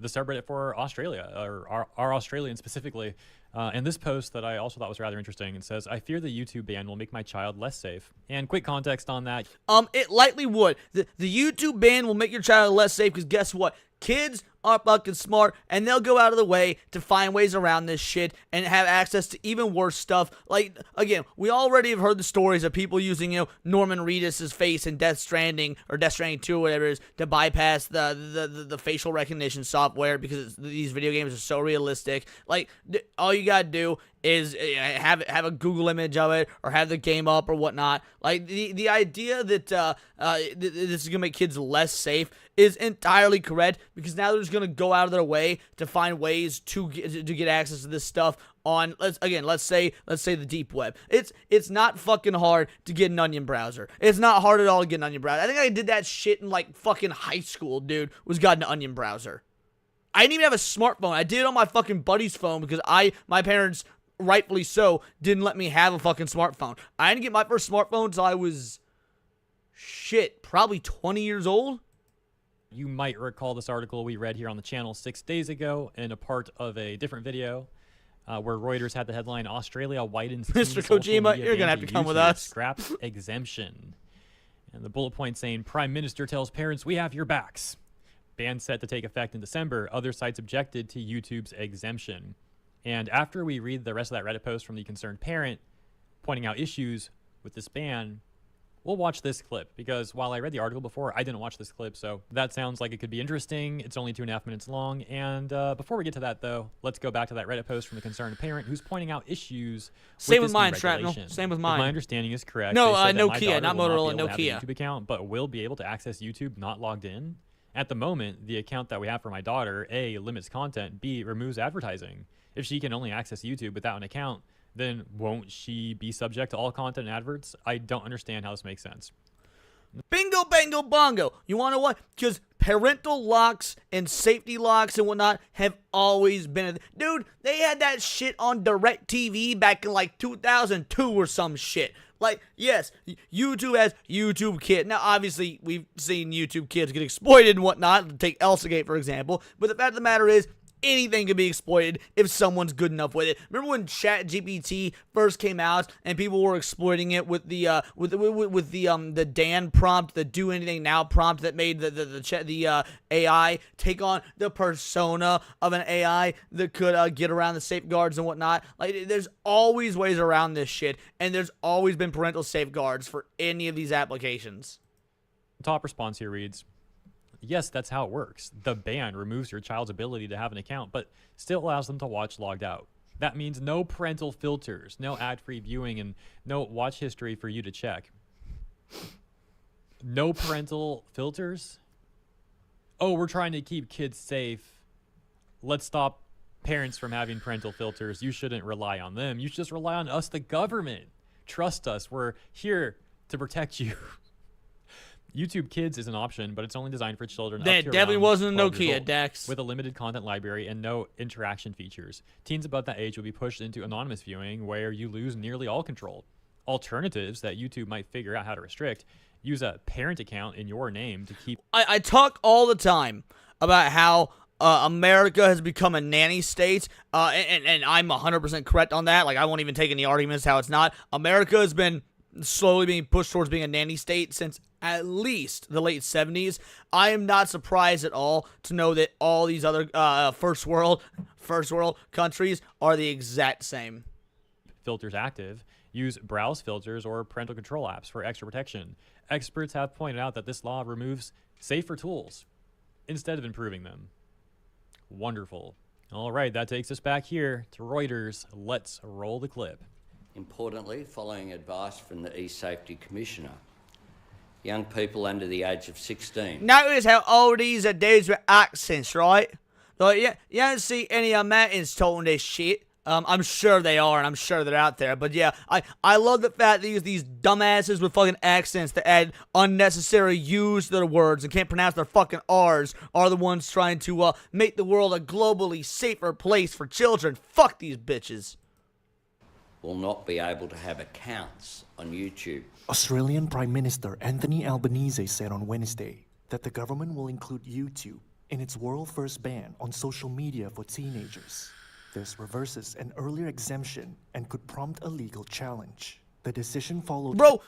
the subreddit for Australia, or our Australians specifically. And this post that I also thought was rather interesting, it says, I fear the YouTube ban will make my child less safe. And quick context on that. It likely would. The YouTube ban will make your child less safe because guess what? Kids are fucking smart and they'll go out of the way to find ways around this shit and have access to even worse stuff. Like, again, we already have heard the stories of people using, Norman Reedus' face in Death Stranding or Death Stranding 2 or whatever it is to bypass the facial recognition software because these video games are so realistic. Like, all you gotta do is have a Google image of it or have the game up or whatnot. Like, the idea that this is gonna make kids less safe is entirely correct because now they're just gonna go out of their way to find ways to get access to this stuff on, let's say the deep web. It's not fucking hard to get an Onion browser. It's not hard at all to get an Onion browser. I think I did that shit in like fucking high school, dude. Was got an Onion browser. I didn't even have a smartphone. I did it on my fucking buddy's phone because my parents, rightfully so, didn't let me have a fucking smartphone. I didn't get my first smartphone until I was probably 20 years old. You might recall this article we read here on the channel 6 days ago in a part of a different video where Reuters had the headline, Australia widens Mr. Kojima, you're going to have to come with us. Scraps exemption. And the bullet point saying, Prime Minister tells parents we have your backs. Ban set to take effect in December. Other sites objected to YouTube's exemption. And after we read the rest of that Reddit post from the concerned parent pointing out issues with this ban, we'll watch this clip because while I read the article before, I didn't watch this clip. So that sounds like it could be interesting. It's only 2.5 minutes long. And before we get to that, though, let's go back to that Reddit post from the concerned parent who's pointing out issues. Same with mine, Shrapnel. Same with mine. If my understanding is correct. No, they said that my Nokia, daughter not will Motorola, be able to have a Nokia. YouTube account, but will be able to access YouTube not logged in. At the moment, the account that we have for my daughter, A, limits content, B, removes advertising. If she can only access YouTube without an account, then won't she be subject to all content and adverts? I don't understand how this makes sense. Bingo, bango, bongo. You want to know what? Because parental locks and safety locks and whatnot have always been dude, they had that shit on DirecTV back in like 2002 or some shit. Like, yes, YouTube has YouTube Kids. Now, obviously, we've seen YouTube Kids get exploited and whatnot. Take Elsagate, for example. But the fact of the matter is, anything can be exploited if someone's good enough with it. Remember when ChatGPT first came out and people were exploiting it with the the Dan prompt, the Do Anything Now prompt that made the AI take on the persona of an AI that could get around the safeguards and whatnot. Like, there's always ways around this shit, and there's always been parental safeguards for any of these applications. Top response here reads, yes, that's how it works. The ban removes your child's ability to have an account, but still allows them to watch logged out. That means no parental filters, no ad-free viewing, and no watch history for you to check. No parental filters? Oh, we're trying to keep kids safe. Let's stop parents from having parental filters. You shouldn't rely on them. You should just rely on us, the government. Trust us. We're here to protect you. YouTube Kids is an option, but it's only designed for children That up to definitely around wasn't a 12 years Nokia, old, Dex. with a limited content library and no interaction features. Teens above that age will be pushed into anonymous viewing, where you lose nearly all control. Alternatives that YouTube might figure out how to restrict: use a parent account in your name to keep. I talk all the time about how America has become a nanny state, and I'm 100% correct on that. Like, I won't even take any arguments how it's not. America has been slowly being pushed towards being a nanny state since at least the late 70s. I am not surprised at all to know that all these other first world countries are the exact same. Filters active. Use browse filters or parental control apps for extra protection. Experts have pointed out that this law removes safer tools instead of improving them. Wonderful. All right, that takes us back here to Reuters. Let's roll the clip. Importantly, following advice from the eSafety Commissioner, young people under the age of 16. Notice how all these are dudes with accents, right? Like, yeah, you don't see any Americans talking this shit. I'm sure they are, and I'm sure they're out there. But yeah, I love the fact that these dumbasses with fucking accents that add unnecessary U's to their words and can't pronounce their fucking R's are the ones trying to make the world a globally safer place for children. Fuck these bitches. Will not be able to have accounts on YouTube. Australian Prime Minister Anthony Albanese said on Wednesday that the government will include YouTube in its world-first ban on social media for teenagers. This reverses an earlier exemption and could prompt a legal challenge. The decision followed. Bro,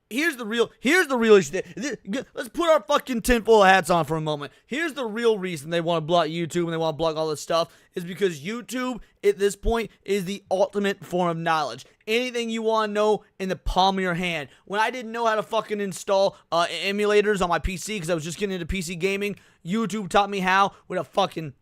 here's the real issue. Let's put our fucking tinfoil hats on for a moment. Here's the real reason they want to block YouTube and they want to block all this stuff is because YouTube at this point is the ultimate form of knowledge. Anything you want to know in the palm of your hand. When I didn't know how to fucking install emulators on my PC because I was just getting into PC gaming, YouTube taught me how with a fucking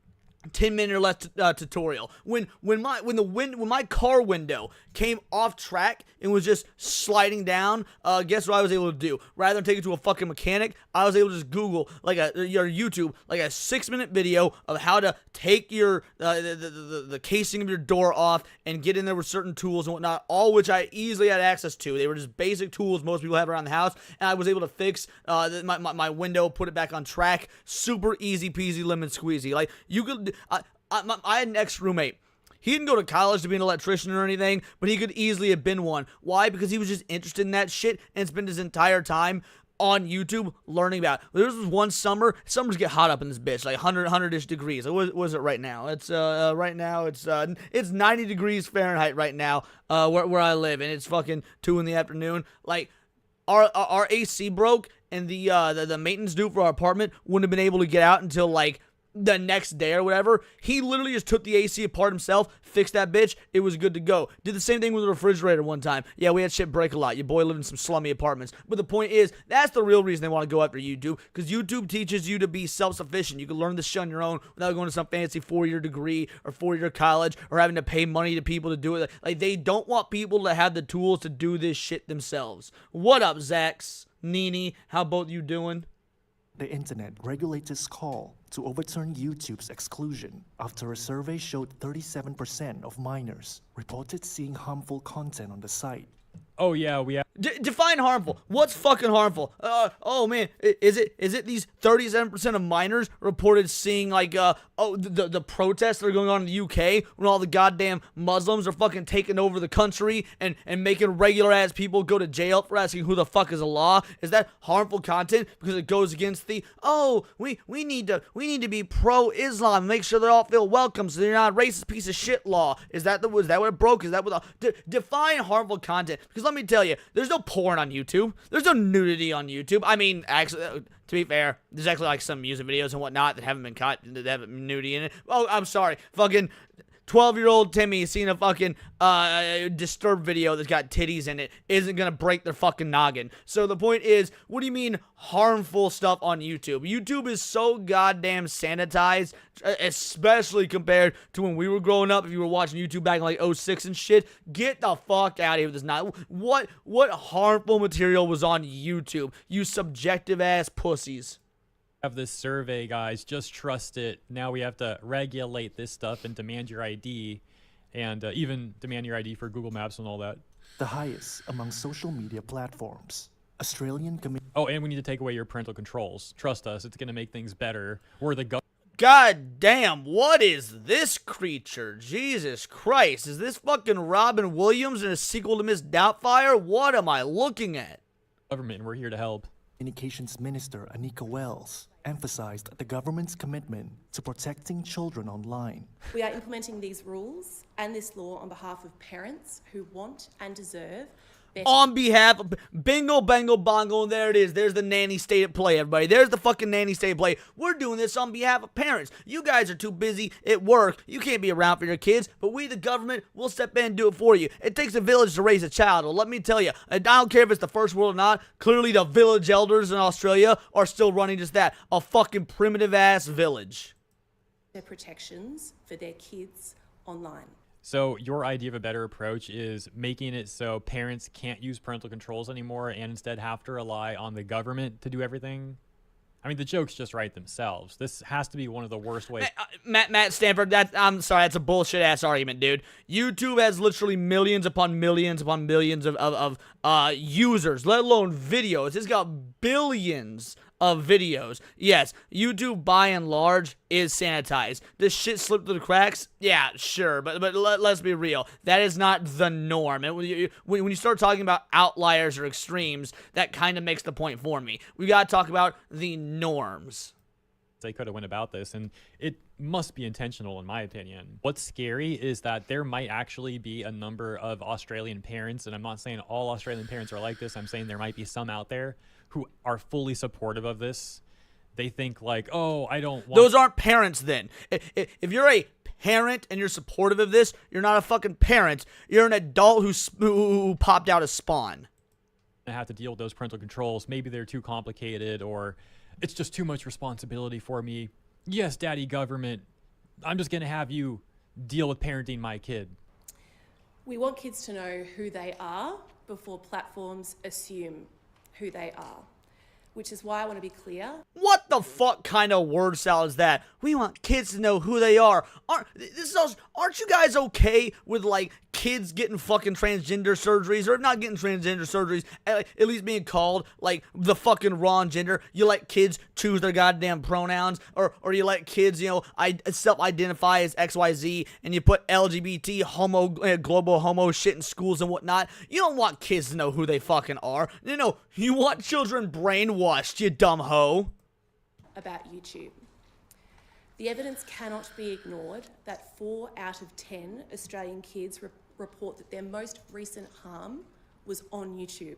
10-minute or less tutorial. When my car window came off track and was just sliding down, guess what I was able to do? Rather than take it to a fucking mechanic, I was able to just Google your YouTube like a 6-minute video of how to take your the casing of your door off and get in there with certain tools and whatnot, all which I easily had access to. They were just basic tools most people have around the house, and I was able to fix my window, put it back on track, super easy peasy lemon squeezy. Like you could. I had an ex-roommate. He didn't go to college to be an electrician or anything, but he could easily have been one. Why? Because he was just interested in that shit and spent his entire time on YouTube learning about it. There was one summer. Summers get hot up in this bitch, like 100-ish degrees. What is it right now? It's right now it's 90 degrees Fahrenheit right now where I live, and it's fucking 2 in the afternoon. Like our AC broke, and the maintenance dude for our apartment wouldn't have been able to get out until like the next day or whatever. He literally just took the AC apart himself, fixed that bitch, it was good to go. Did the same thing with the refrigerator one time. Yeah, we had shit break a lot. Your boy lived in some slummy apartments. But the point is, that's the real reason they want to go after YouTube, because YouTube teaches you to be self-sufficient. You can learn this shit on your own without going to some fancy 4-year degree or 4-year college or having to pay money to people to do it. Like, they don't want people to have the tools to do this shit themselves. What up, Zax? Nini, how both you doing? The internet regulators call to overturn YouTube's exclusion after a survey showed 37% of minors reported seeing harmful content on the site. Oh yeah, we have. Define harmful. What's fucking harmful? Oh man, is it these 37% of minors reported seeing like the protests that are going on in the UK when all the goddamn Muslims are fucking taking over the country and making regular ass people go to jail for asking who the fuck is Allah? Is that harmful content because it goes against the we need to be pro-Islam and make sure they all feel welcome so they're not a racist piece of shit law? Is that what it broke? Is that what define harmful content? Because let me tell you, there's no porn on YouTube. There's no nudity on YouTube. I mean, actually, to be fair, there's actually like some music videos and whatnot that haven't been caught, that have nudity in it. Oh, I'm sorry. Fucking 12-year-old Timmy seeing a fucking Disturbed video that's got titties in it isn't gonna break their fucking noggin. So the point is, what do you mean harmful stuff on YouTube? YouTube is so goddamn sanitized, especially compared to when we were growing up. If you were watching YouTube back in like 06 and shit, get the fuck out of here with this. Not what harmful material was on YouTube, you subjective ass pussies. Have this survey, guys. Just trust it. Now we have to regulate this stuff and demand your ID, and even demand your ID for Google Maps and all that. The highest among social media platforms. Australian community. Oh, and we need to take away your parental controls. Trust us, it's gonna make things better. We're the God damn, what is this creature? Jesus Christ, is this fucking Robin Williams in a sequel to Miss Doubtfire? What am I looking at? government, and we're here to help. Communications Minister Anika Wells emphasized the government's commitment to protecting children online. We are implementing these rules and this law on behalf of parents who want and deserve better. On behalf of bingo, bango, bongo, and there it is. There's the nanny state at play, everybody. There's the fucking nanny state at play. We're doing this on behalf of parents. You guys are too busy at work. You can't be around for your kids, but we, the government, will step in and do it for you. It takes a village to raise a child. Well, let me tell you, I don't care if it's the first world or not, clearly the village elders in Australia are still running just that, a fucking primitive-ass village. Their protections for their kids online. So your idea of a better approach is making it so parents can't use parental controls anymore and instead have to rely on the government to do everything? I mean, the jokes just write themselves. This has to be one of the worst ways. Matt Stanford, I'm sorry, that's a bullshit-ass argument, dude. YouTube has literally millions upon millions upon millions of users, let alone videos. It's got billions of videos. Yes, YouTube by and large is sanitized. Does shit slip through the cracks? Yeah, sure, but let's be real. That is not the norm. And when you start talking about outliers or extremes, that kind of makes the point for me. We gotta talk about the norms. they could have went about this, and it must be intentional in my opinion. What's scary is that there might actually be a number of Australian parents, and I'm not saying all Australian parents are like this, I'm saying there might be some out there who are fully supportive of this. They think like, oh, I don't want... Those aren't parents then. If you're a parent and you're supportive of this, you're not a fucking parent. You're an adult who popped out a spawn. I have to deal with those parental controls. Maybe they're too complicated, or it's just too much responsibility for me. Yes, daddy government, I'm just going to have you deal with parenting my kid. We want kids to know who they are before platforms assume who they are, which is why I want to be clear. What the fuck kind of word salad is that? We want kids to know who they are. Aren't you guys okay with, like, kids getting fucking transgender surgeries, or not getting transgender surgeries, at least being called, like, the fucking wrong gender? You let kids choose their goddamn pronouns, or you let kids, you know, self-identify as XYZ, and you put LGBT, global homo shit in schools and whatnot. You don't want kids to know who they fucking are. You know, you want children brainwashed, you dumb hoe. About YouTube. The evidence cannot be ignored that 4 out of 10 Australian kids report that their most recent harm was on YouTube.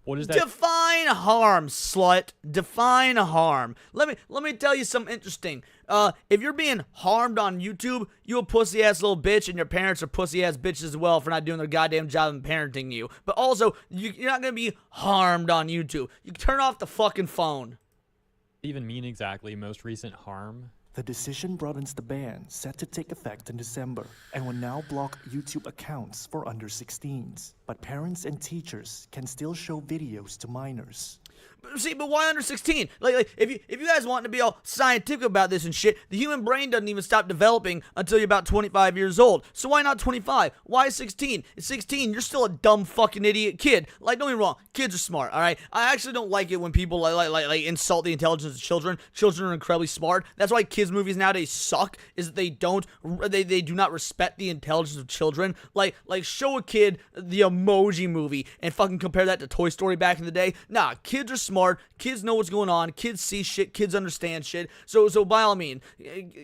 What is that? Define harm, slut. Define harm. Let me tell you something interesting. If you're being harmed on YouTube, you a pussy ass little bitch, and your parents are pussy ass bitches as well for not doing their goddamn job and parenting you. But also, you're not gonna be harmed on YouTube. You turn off the fucking phone. Even mean exactly most recent harm? The decision broadens the ban set to take effect in December and will now block YouTube accounts for under 16s. But parents and teachers can still show videos to minors. See, but why under 16? Like if you guys want to be all scientific about this and shit, the human brain doesn't even stop developing until you're about 25 years old. So why not 25? Why 16? At 16, you're still a dumb fucking idiot kid. Like, don't get me wrong, kids are smart, all right? I actually don't like it when people like insult the intelligence of children. Children are incredibly smart. That's why kids movies nowadays suck, is that they do not respect the intelligence of children. Like show a kid the Emoji Movie and fucking compare that to Toy Story back in the day. Nah, kids are smart. Kids know what's going on. Kids see shit. Kids understand shit. So by all means,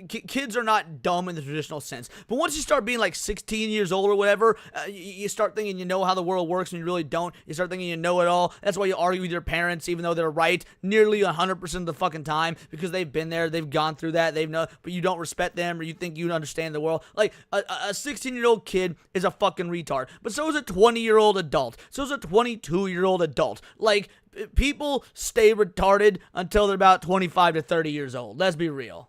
kids are not dumb in the traditional sense. But once you start being like 16 years old or whatever, you start thinking you know how the world works and you really don't. You start thinking you know it all. That's why you argue with your parents, even though they're right nearly 100% of the fucking time, because they've been there, they've gone through that, they've know. But you don't respect them, or you think you understand the world. Like a 16-year-old kid is a fucking retard, but so is a 20-year-old adult. So is a 22-year-old adult. Like, people stay retarded until they're about 25 to 30 years old. Let's be real.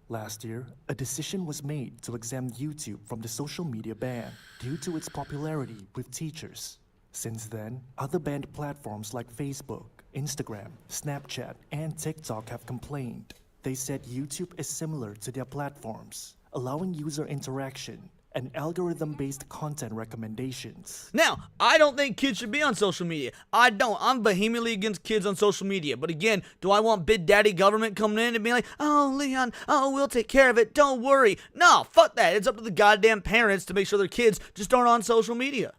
Last year, a decision was made to exempt YouTube from the social media ban due to its popularity with teachers. Since then, other banned platforms like Facebook, Instagram, Snapchat, and TikTok have complained. They said YouTube is similar to their platforms, allowing user interaction and algorithm-based content recommendations. Now, I don't think kids should be on social media. I don't. I'm vehemently against kids on social media. But again, do I want big daddy government coming in and being like, oh, Leon, oh, we'll take care of it, don't worry. No, fuck that. It's up to the goddamn parents to make sure their kids just aren't on social media.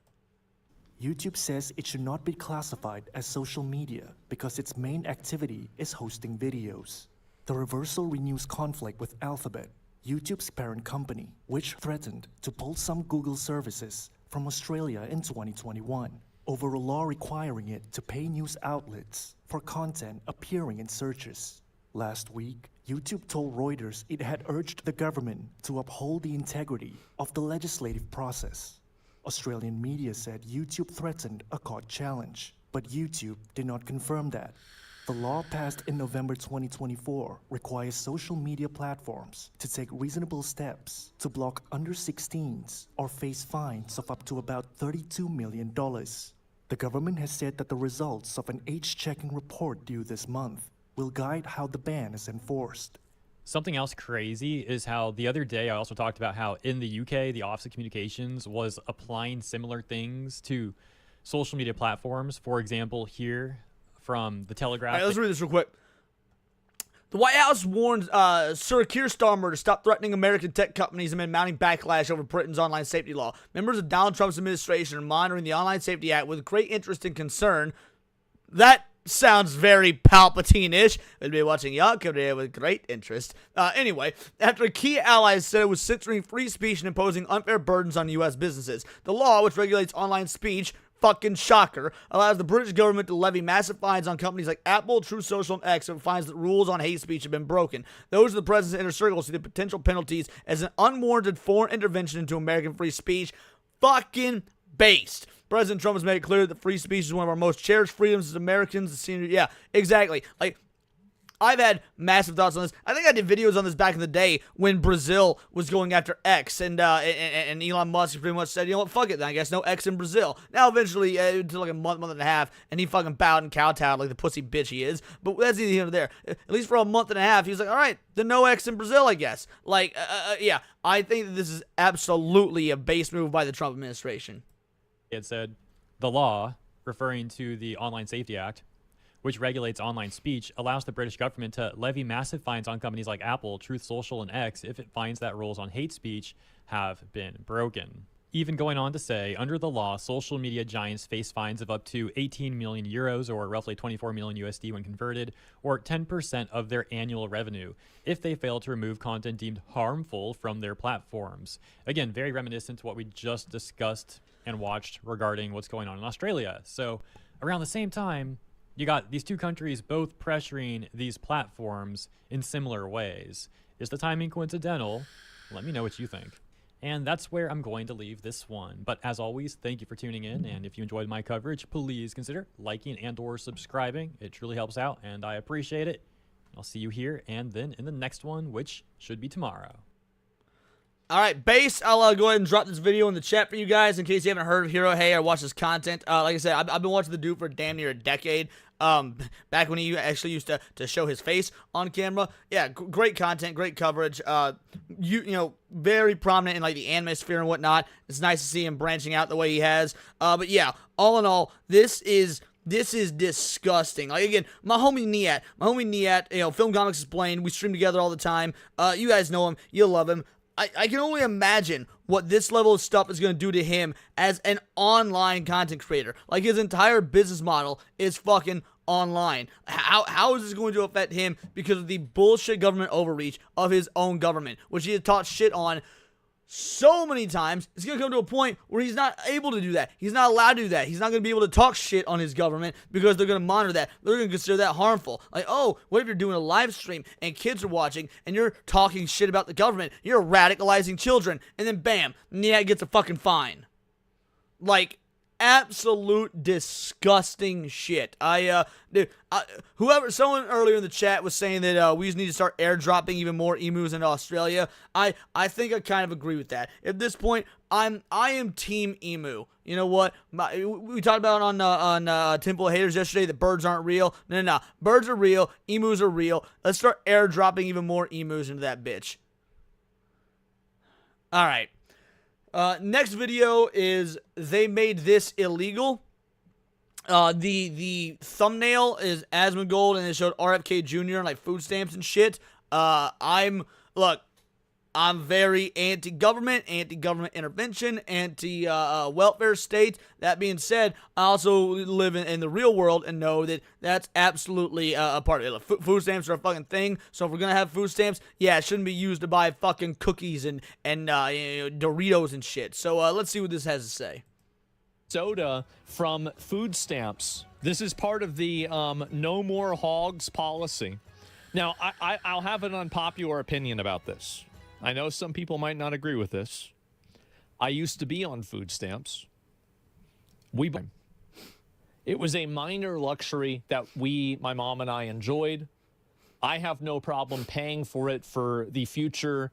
YouTube says it should not be classified as social media because its main activity is hosting videos. The reversal renews conflict with Alphabet, YouTube's parent company, which threatened to pull some Google services from Australia in 2021 over a law requiring it to pay news outlets for content appearing in searches. Last week, YouTube told Reuters it had urged the government to uphold the integrity of the legislative process. Australian media said YouTube threatened a court challenge, but YouTube did not confirm that. The law passed in November 2024 requires social media platforms to take reasonable steps to block under 16s or face fines of up to about $32 million. The government has said that the results of an age-checking report due this month will guide how the ban is enforced. Something else crazy is how the other day I also talked about how in the UK, the Office of Communications was applying similar things to social media platforms. For example, here from the Telegraph. All right, let's read this real quick. The White House warned Sir Keir Starmer to stop threatening American tech companies amid mounting backlash over Britain's online safety law. Members of Donald Trump's administration are monitoring the Online Safety Act with great interest and concern. That sounds very Palpatine-ish. We'll be watching your career with great interest. Anyway, after key allies said it was censoring free speech and imposing unfair burdens on U.S. businesses, the law, which regulates online speech, fucking shocker, allows the British government to levy massive fines on companies like Apple, Truth Social, and X if it finds that rules on hate speech have been broken. Those are the president's inner circle see the potential penalties as an unwarranted foreign intervention into American free speech. Fucking based. President Trump has made it clear that free speech is one of our most cherished freedoms as Americans. Yeah, exactly. Like, I've had massive thoughts on this. I think I did videos on this back in the day when Brazil was going after X, and Elon Musk pretty much said, you know what, fuck it then, I guess no X in Brazil. Now eventually, it took like a month and a half, and he fucking bowed and kowtowed like the pussy bitch he is, but that's neither here nor there. At least for a month and a half, he was like, alright, then no X in Brazil, I guess. Like, yeah, I think that this is absolutely a base move by the Trump administration. It said the law, referring to the Online Safety Act, which regulates online speech, allows the British government to levy massive fines on companies like Apple, Truth Social, and X if it finds that rules on hate speech have been broken. Even going on to say, under the law, social media giants face fines of up to 18 million euros, or roughly 24 million USD when converted, or 10% of their annual revenue, if they fail to remove content deemed harmful from their platforms. Again, very reminiscent to what we just discussed and watched regarding what's going on in Australia. So around the same time, you got these two countries both pressuring these platforms in similar ways. Is the timing coincidental? Let me know what you think. And that's where I'm going to leave this one. But as always, thank you for tuning in. And if you enjoyed my coverage, please consider liking and or subscribing. It truly helps out and I appreciate it. I'll see you here and then in the next one, which should be tomorrow. All right, Base, I'll go ahead and drop this video in the chat for you guys in case you haven't heard of Hero Hey or watched his content. Like I said, I've been watching the dude for damn near a decade. Back when he actually used to show his face on camera. Yeah, great content, great coverage. You know, very prominent in like the anime sphere and whatnot. It's nice to see him branching out the way he has. But yeah, all in all, this is disgusting. Like, again, my homie Niat, you know, Film Comics Explained, we stream together all the time. You guys know him, you love him. I can only imagine what this level of stuff is going to do to him as an online content creator. Like, his entire business model is fucking online. How is this going to affect him because of the bullshit government overreach of his own government, which he has taught shit on so many times? It's going to come to a point where he's not able to do that. He's not allowed to do that. He's not going to be able to talk shit on his government because they're going to monitor that. They're going to consider that harmful. Like, oh, what if you're doing a live stream and kids are watching and you're talking shit about the government? You're radicalizing children. And then bam, yeah, gets a fucking fine. Like, absolute disgusting shit. Dude, someone earlier in the chat was saying that we just need to start airdropping even more emus into Australia. I think I kind of agree with that. At this point, I am team emu. You know what? We talked about on Temple of Haters yesterday that birds aren't real. No. Birds are real. Emus are real. Let's start airdropping even more emus into that bitch. All right. Next video is they made this illegal. The thumbnail is Asmongold and it showed RFK Jr. and like food stamps and shit. I'm very anti-government intervention, anti-welfare state. That being said, I also live in the real world and know that that's absolutely a part of it. Food stamps are a fucking thing, so if we're going to have food stamps, yeah, it shouldn't be used to buy fucking cookies and Doritos and shit. So let's see what this has to say. Soda from food stamps. This is part of the no more hogs policy. Now, I'll have an unpopular opinion about this. I know some people might not agree with this. I used to be on food stamps. It was a minor luxury that my mom and I enjoyed. I have no problem paying for it for the future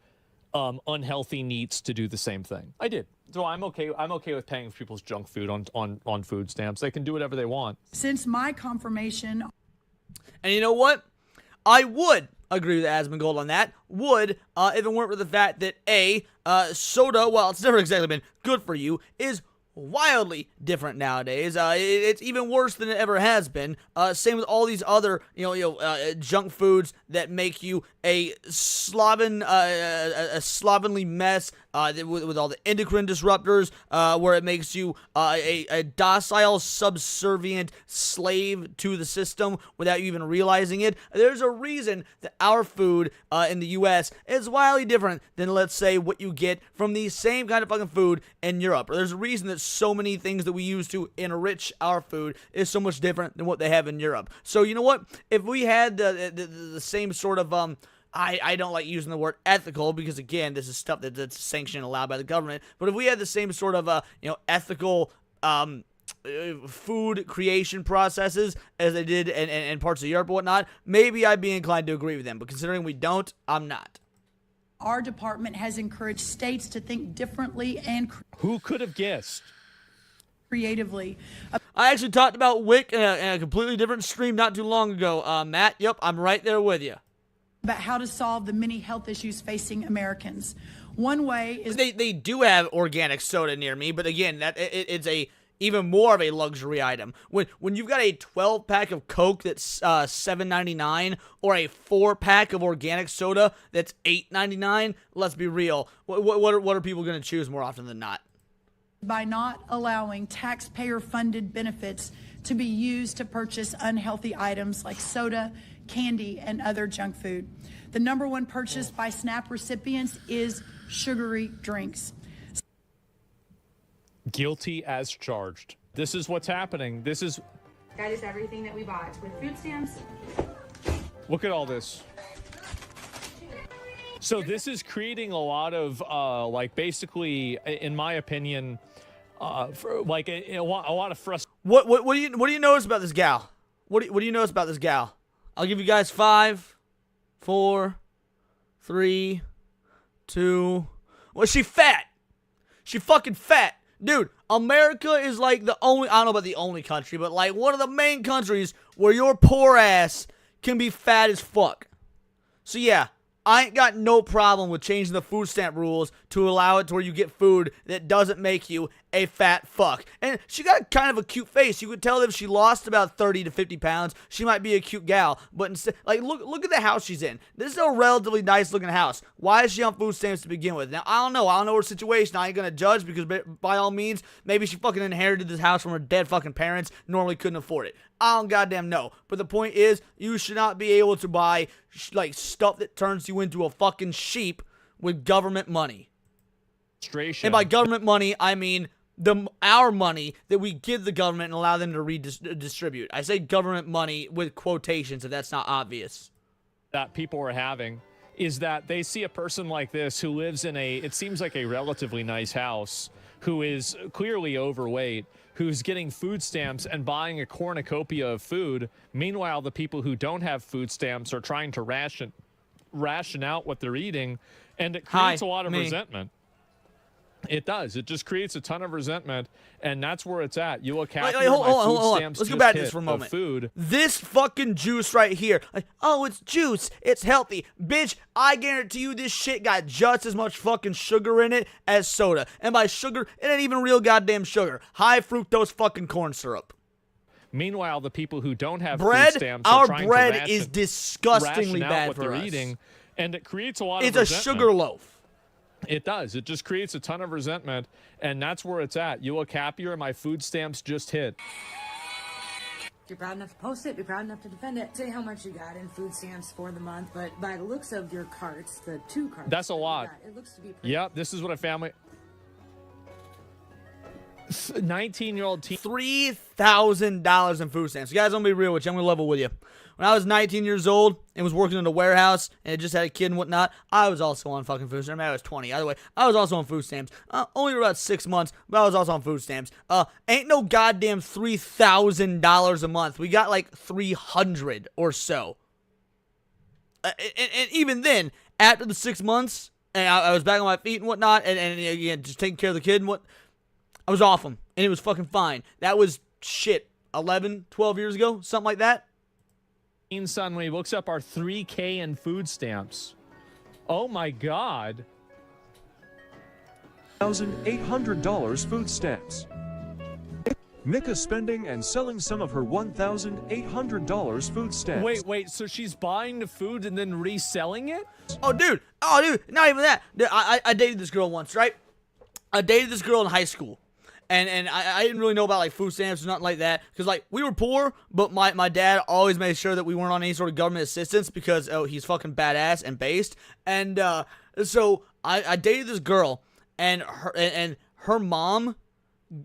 unhealthy needs to do the same thing. I did. So I'm okay with paying for people's junk food on food stamps. They can do whatever they want. Since my confirmation. And you know what? I would agree with Asmongold on that. Would, if it weren't for the fact that soda, while it's never exactly been good for you, is wildly different nowadays. It's even worse than it ever has been. Same with all these other, junk foods that make you a slovenly mess with all the endocrine disruptors, where it makes you a docile, subservient slave to the system without you even realizing it. There's a reason that our food in the U.S. is wildly different than, let's say, what you get from the same kind of fucking food in Europe. There's a reason that so many things that we use to enrich our food is so much different than what they have in Europe. So you know what? If we had the same sort of I don't like using the word ethical because, again, this is stuff that's sanctioned and allowed by the government. But if we had the same sort of ethical food creation processes as they did in parts of Europe and whatnot, maybe I'd be inclined to agree with them. But considering we don't, I'm not. Our department has encouraged states to think differently and Who could have guessed? creatively. I actually talked about WIC in a completely different stream not too long ago. Matt, yep, I'm right there with you. About how to solve the many health issues facing Americans. One way is they do have organic soda near me, but again, it's a even more of a luxury item. When you've got a 12-pack of Coke that's $7.99 or a 4-pack of organic soda that's $8.99, let's be real. What are people going to choose more often than not? by not allowing taxpayer-funded benefits to be used to purchase unhealthy items like soda, candy, and other junk food. The number one purchase by SNAP recipients is sugary drinks. Guilty as charged. This is what's happening. This is... That is everything that we bought with food stamps. Look at all this. So this is creating a lot of, like, basically, in my opinion, a lot of frustration. What do you notice about this gal? What do you notice about this gal? I'll give you guys 5, 4, 3, 2. Well, she fat. She fucking fat. Dude, America is like the only, I don't know about the only country, but like one of the main countries where your poor ass can be fat as fuck. So yeah, I ain't got no problem with changing the food stamp rules to allow it to where you get food that doesn't make you a fat fuck. And she got kind of a cute face. You could tell that if she lost about 30 to 50 pounds, she might be a cute gal. But instead, like, look at the house she's in. This is a relatively nice looking house. Why is she on food stamps to begin with? Now, I don't know her situation. I ain't gonna judge because by all means, maybe she fucking inherited this house from her dead fucking parents, normally couldn't afford it. I don't goddamn know. But the point is, you should not be able to buy, like, stuff that turns you into a fucking sheep with government money. And by government money, I mean our money that we give the government and allow them to redistribute. I say government money with quotations if that's not obvious. That people are having is that they see a person like this who lives in it seems like a relatively nice house, who is clearly overweight, who's getting food stamps and buying a cornucopia of food. Meanwhile, the people who don't have food stamps are trying to ration out what they're eating, and it creates a lot of resentment. It does. It just creates a ton of resentment, and that's where it's at. You look happy. Hold on. Let's go back to this for a moment. Food. This fucking juice right here. Like, oh, it's juice. It's healthy. Bitch, I guarantee you this shit got just as much fucking sugar in it as soda. And by sugar, it ain't even real goddamn sugar. High fructose fucking corn syrup. Meanwhile, the people who don't have bread, food stamps are trying bread is disgustingly bad what for they're us. eating, and it creates a lot of resentment. It's a sugar loaf. It does. It just creates a ton of resentment, and that's where it's at. You look happier. My food stamps just hit. You're proud enough to post it. You're proud enough to defend it. Say how much you got in food stamps for the month, but by the looks of your carts, the 2 carts. That's a lot. It looks to be pretty. Yep, this is what a family... 19-year-old teen... $3,000 in food stamps. You guys, I'm gonna be real with you. I'm gonna level with you. When I was 19 years old and was working in a warehouse and just had a kid and whatnot, I was also on fucking food stamps. I was 20. Either way, I was also on food stamps. Only for about 6 months, but I was also on food stamps. Ain't no goddamn $3,000 a month. We got like 300 or so. And even then, after the 6 months, and I was back on my feet and whatnot, and again, just taking care of the kid and what, I was off them, and it was fucking fine. That was, shit, 11, 12 years ago, something like that. Son, when he looks up our $3K in food stamps. Oh my God. $1,800 food stamps. Nika spending and selling some of her $1,800 food stamps. Wait, so she's buying the food and then reselling it? Oh, dude, not even that. Dude, I dated this girl once, right? I dated this girl in high school. And I didn't really know about, like, food stamps or nothing like that. Because, like, we were poor, but my dad always made sure that we weren't on any sort of government assistance because, oh, he's fucking badass and based. And so I dated this girl, and her mom,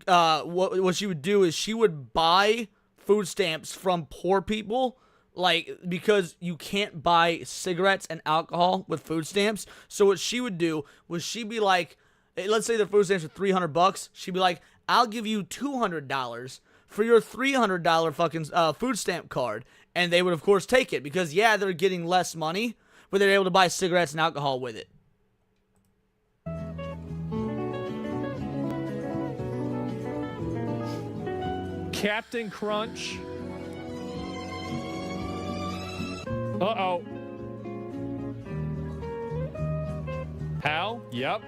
what she would do is she would buy food stamps from poor people, like, because you can't buy cigarettes and alcohol with food stamps. So what she would do was she'd be like, let's say the food stamps are $300. She'd be like, I'll give you $200 for your $300 fucking food stamp card. And they would, of course, take it because, yeah, they're getting less money, but they're able to buy cigarettes and alcohol with it. Captain Crunch. Uh-oh. Hal? Yep.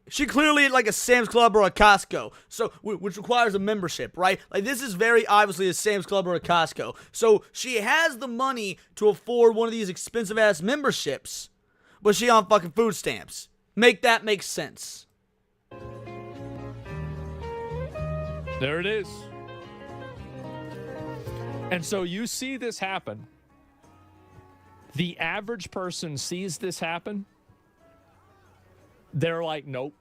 She clearly at like a Sam's Club or a Costco, so which requires a membership, right? Like, this is very obviously a Sam's Club or a Costco. So she has the money to afford one of these expensive ass memberships, but she on fucking food stamps. Make that make sense. There it is. And so you see this happen. The average person sees this happen. They're like, nope,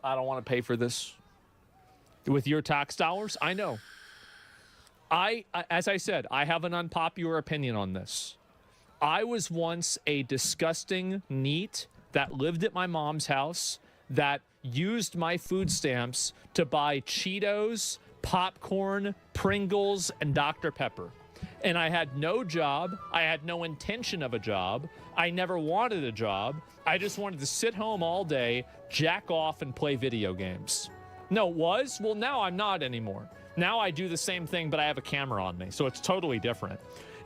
I don't want to pay for this. With your tax dollars, I know. As I said, I have an unpopular opinion on this. I was once a disgusting NEET that lived at my mom's house that used my food stamps to buy Cheetos, popcorn, Pringles, and Dr. Pepper. And I had no job. I had no intention of a job. I never wanted a job. I just wanted to sit home all day, jack off, and play video games. No, was? Well, now I'm not anymore. Now I do the same thing, but I have a camera on me, so it's totally different.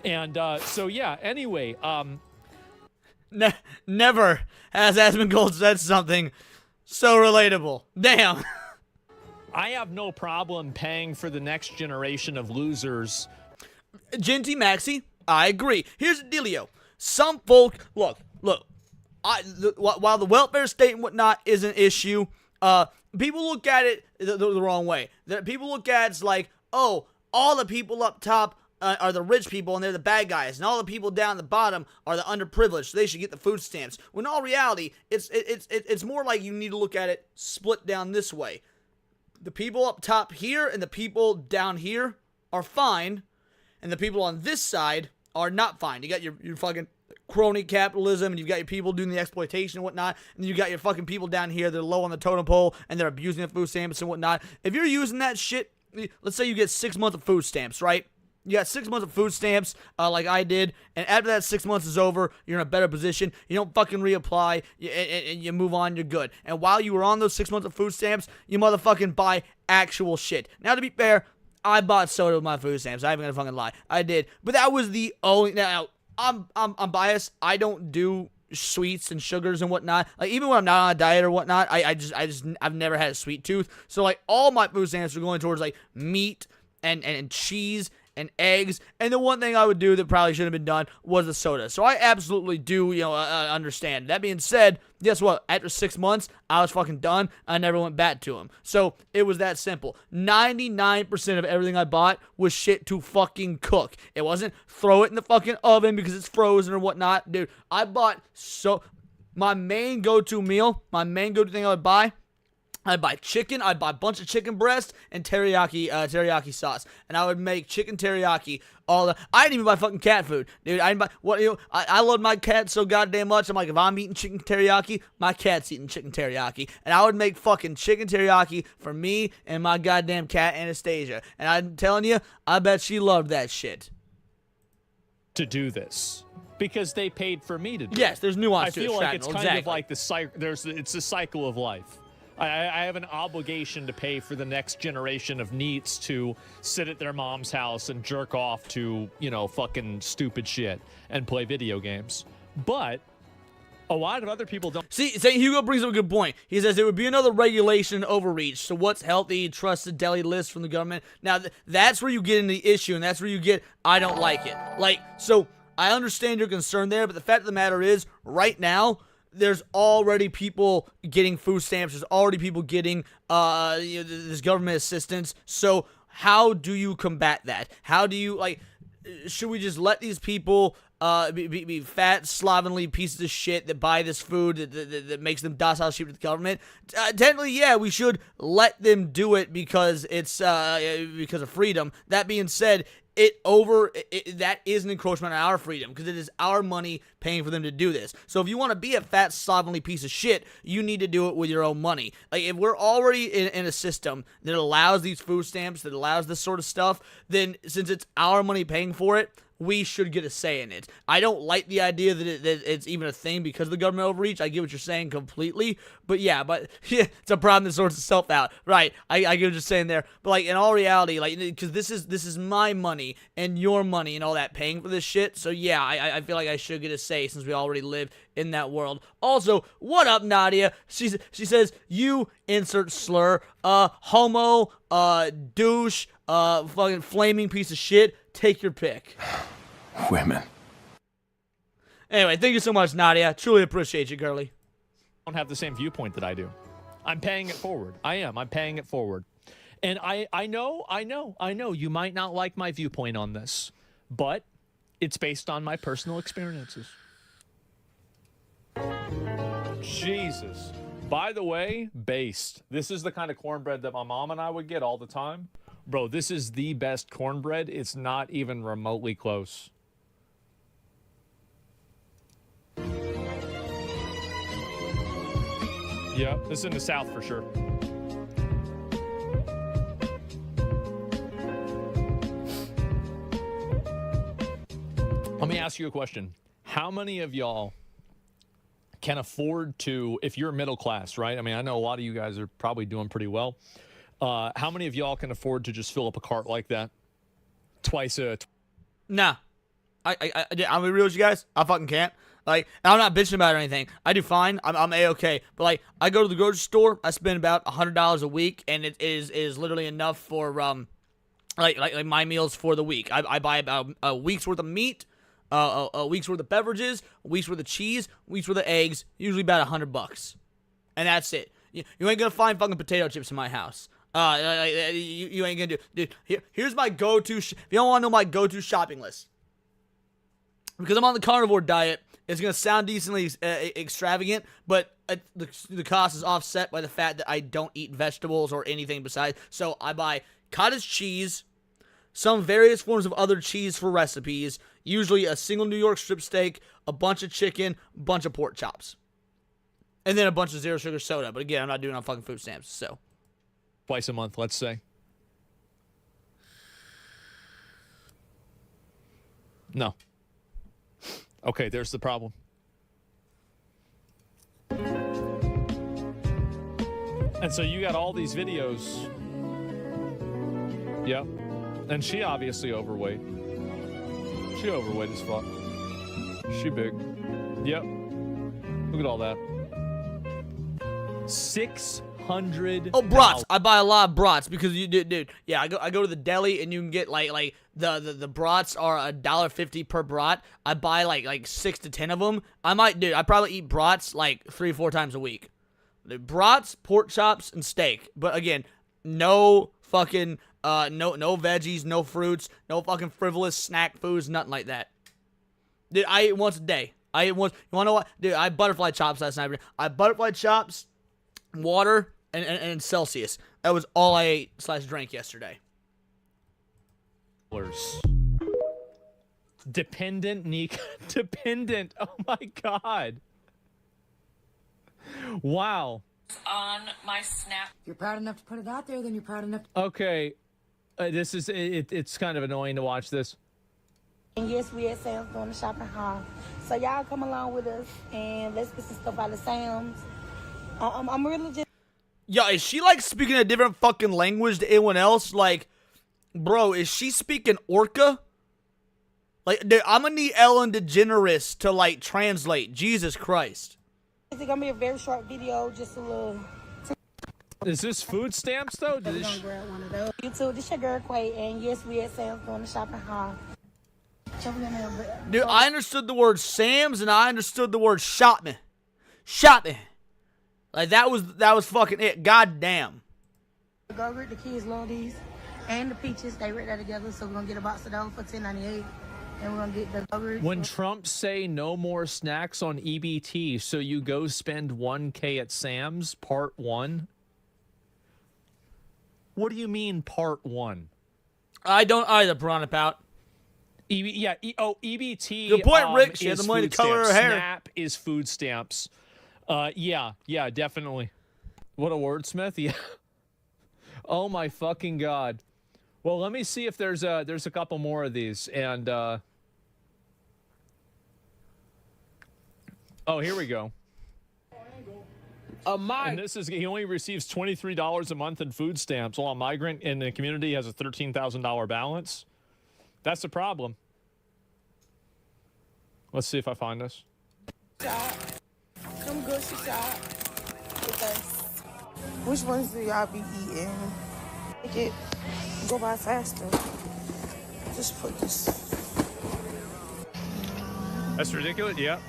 And so, yeah, anyway. Never has Asmund Gold said something so relatable. Damn. I have no problem paying for the next generation of losers. Genty Maxi, I agree. Here's the dealio. Some folk, look, while the welfare state and whatnot is an issue, people look at it the wrong way. People look at it's like, oh, all the people up top are the rich people and they're the bad guys, and all the people down the bottom are the underprivileged, so they should get the food stamps. When in all reality, it's more like you need to look at it split down this way. The people up top here and the people down here are fine, and the people on this side are not fine. You got your fucking crony capitalism, and you've got your people doing the exploitation and whatnot, and you got your fucking people down here that are low on the totem pole, and they're abusing the food stamps and whatnot. If you're using that shit, let's say you get 6 months of food stamps, right? You got 6 months of food stamps, like I did, and after that 6 months is over, you're in a better position. You don't fucking reapply, and you move on, you're good. And while you were on those 6 months of food stamps, you motherfucking buy actual shit. Now, to be fair, I bought soda with my food stamps. I ain't gonna fucking lie. I did. But that was the only... Now, I'm biased. I don't do sweets and sugars and whatnot. Like, even when I'm not on a diet or whatnot, I've never had a sweet tooth. So, like, all my food stamps are going towards, like, meat and cheese and eggs. And the one thing I would do that probably shouldn't have been done was the soda. So I absolutely do, understand. That being said, guess what? After 6 months, I was fucking done. I never went back to them. So it was that simple. 99% of everything I bought was shit to fucking cook. It wasn't throw it in the fucking oven because it's frozen or whatnot. Dude, I bought my main go-to meal, my main go-to thing I would buy, I'd buy chicken, I'd buy a bunch of chicken breast and teriyaki sauce. And I would make chicken teriyaki I didn't even buy fucking cat food. Dude, I didn't buy, I love my cat so goddamn much. I'm like, if I'm eating chicken teriyaki, my cat's eating chicken teriyaki. And I would make fucking chicken teriyaki for me and my goddamn cat Anastasia. And I'm telling you, I bet she loved that shit. To do this. Because they paid for me to do it. Yes, there's nuance I to it. feel like it's kind exactly. of like the cycle. It's a cycle of life. I have an obligation to pay for the next generation of NEETs to sit at their mom's house and jerk off to, fucking stupid shit and play video games. But A lot of other people don't. See, St. Hugo brings up a good point. He says it would be another regulation overreach. So what's healthy, trusted deli list from the government? Now, that's where you get into the issue, and that's where you get, I don't like it. Like, so I understand your concern there, but the fact of the matter is, right now, there's already people getting food stamps. There's already people getting this government assistance. So how do you combat that? How do you, like, should we just let these people be fat, slovenly pieces of shit that buy this food that makes them docile sheep to the government? Technically, yeah, we should let them do it because it's because of freedom. That being said, that is an encroachment on our freedom because it is our money paying for them to do this. So if you want to be a fat, slovenly piece of shit, you need to do it with your own money. Like, if we're already in a system that allows these food stamps, that allows this sort of stuff, then since it's our money paying for it, we should get a say in it. I don't like the idea that it's even a thing because of the government overreach. I get what you're saying completely. But yeah, it's a problem that sorts itself out. Right, I get what you're saying there. But like, in all reality, like, because this is my money and your money and all that paying for this shit. So yeah, I feel like I should get a say since we already live in that world. Also, what up, Nadia? She says, you insert slur, homo, douche, fucking flaming piece of shit. Take your pick. Women. Anyway, thank you so much, Nadia. Truly appreciate you, girly. Don't have the same viewpoint that I do. I'm paying it forward. I'm paying it forward. And I know you might not like my viewpoint on this, but it's based on my personal experiences. Jesus. By the way, based. This is the kind of cornbread that my mom and I would get all the time. Bro, this is the best cornbread. It's not even remotely close. Yeah, this is in the South for sure. Let me ask you a question. How many of y'all can afford to, if you're middle class, right? I mean, I know a lot of you guys are probably doing pretty well. How many of y'all can afford to just fill up a cart like that twice a... Nah. I'm gonna be real with you guys. I fucking can't. Like, I'm not bitching about it or anything. I do fine. I'm A-okay. But, like, I go to the grocery store. I spend about $100 a week, and it is literally enough for, like my meals for the week. I buy about a week's worth of meat, a week's worth of beverages, a week's worth of cheese, a week's worth of eggs, usually about $100. And that's it. You ain't gonna find fucking potato chips in my house. You ain't gonna do. Dude, here's my go-to. If you don't want to know my go-to shopping list, because I'm on the carnivore diet, it's gonna sound decently extravagant, but the cost is offset by the fact that I don't eat vegetables or anything besides. So I buy cottage cheese, some various forms of other cheese for recipes, usually a single New York strip steak, a bunch of chicken, a bunch of pork chops, and then a bunch of zero sugar soda. But again, I'm not doing it on fucking food stamps, so. Twice a month, let's say. No. Okay, there's the problem. And so you got all these videos. Yep. And she obviously overweight. She overweight as fuck. She big. Yep. Look at all that. 600. Oh, brats! I buy a lot of brats because dude. Yeah, I go to the deli and you can get like the brats are $1.50 per brat. I buy like 6 to 10 of them. I probably eat brats like 3-4 times a week. The brats, pork chops, and steak. But again, no fucking no veggies, no fruits, no fucking frivolous snack foods, nothing like that. Dude, I eat once a day. You wanna know what? Dude, I had butterfly chops last night. I had butterfly chops, water, and Celsius. That was all I ate / drank yesterday. Dependent, Nick. Dependent. Oh my God. Wow. On my Snap. If you're proud enough to put it out there, then you're proud enough to... Okay. This is, it's kind of annoying to watch this. And yes, we at Sam's doing the shopping haul. So y'all come along with us and let's get some stuff out of Sam's. I'm really just... Yo, is she like speaking a different fucking language to anyone else? Like, bro, is she speaking Orca? Like, dude, I'm gonna need Ellen DeGeneres to, like, translate. Jesus Christ. It's gonna be a very short video, just a little. Is this food stamps though? We're gonna grab one of those. YouTube, this your girl Quay, and yes, we at Sam's doing the shopping haul. Dude, I understood the word Sam's and I understood the word shopping. Shopping. Like, that was fucking it. God damn. Go-gurt, the kids love these. And the peaches, they right there together, so we're gonna get a box of those for $10.98. And we're gonna get the go-gurt. When Trump say no more snacks on EBT, so you go spend $1K at Sam's, part 1? What do you mean, part 1? I don't either, Piranha Pout. EBT. Good point, Rick. She had the money to color her hair. SNAP is food stamps. Yeah, definitely. What a wordsmith. Yeah. Oh my fucking God. Well, let me see if there's a couple more of these, and oh, here we go. And this is, he only receives $23 a month in food stamps, while a migrant in the community has a $13,000 balance. That's the problem. Let's see if I find this. Come grocery shop with us. Which ones do y'all be eating? Make it go by faster. Just put this. That's ridiculous. Yeah.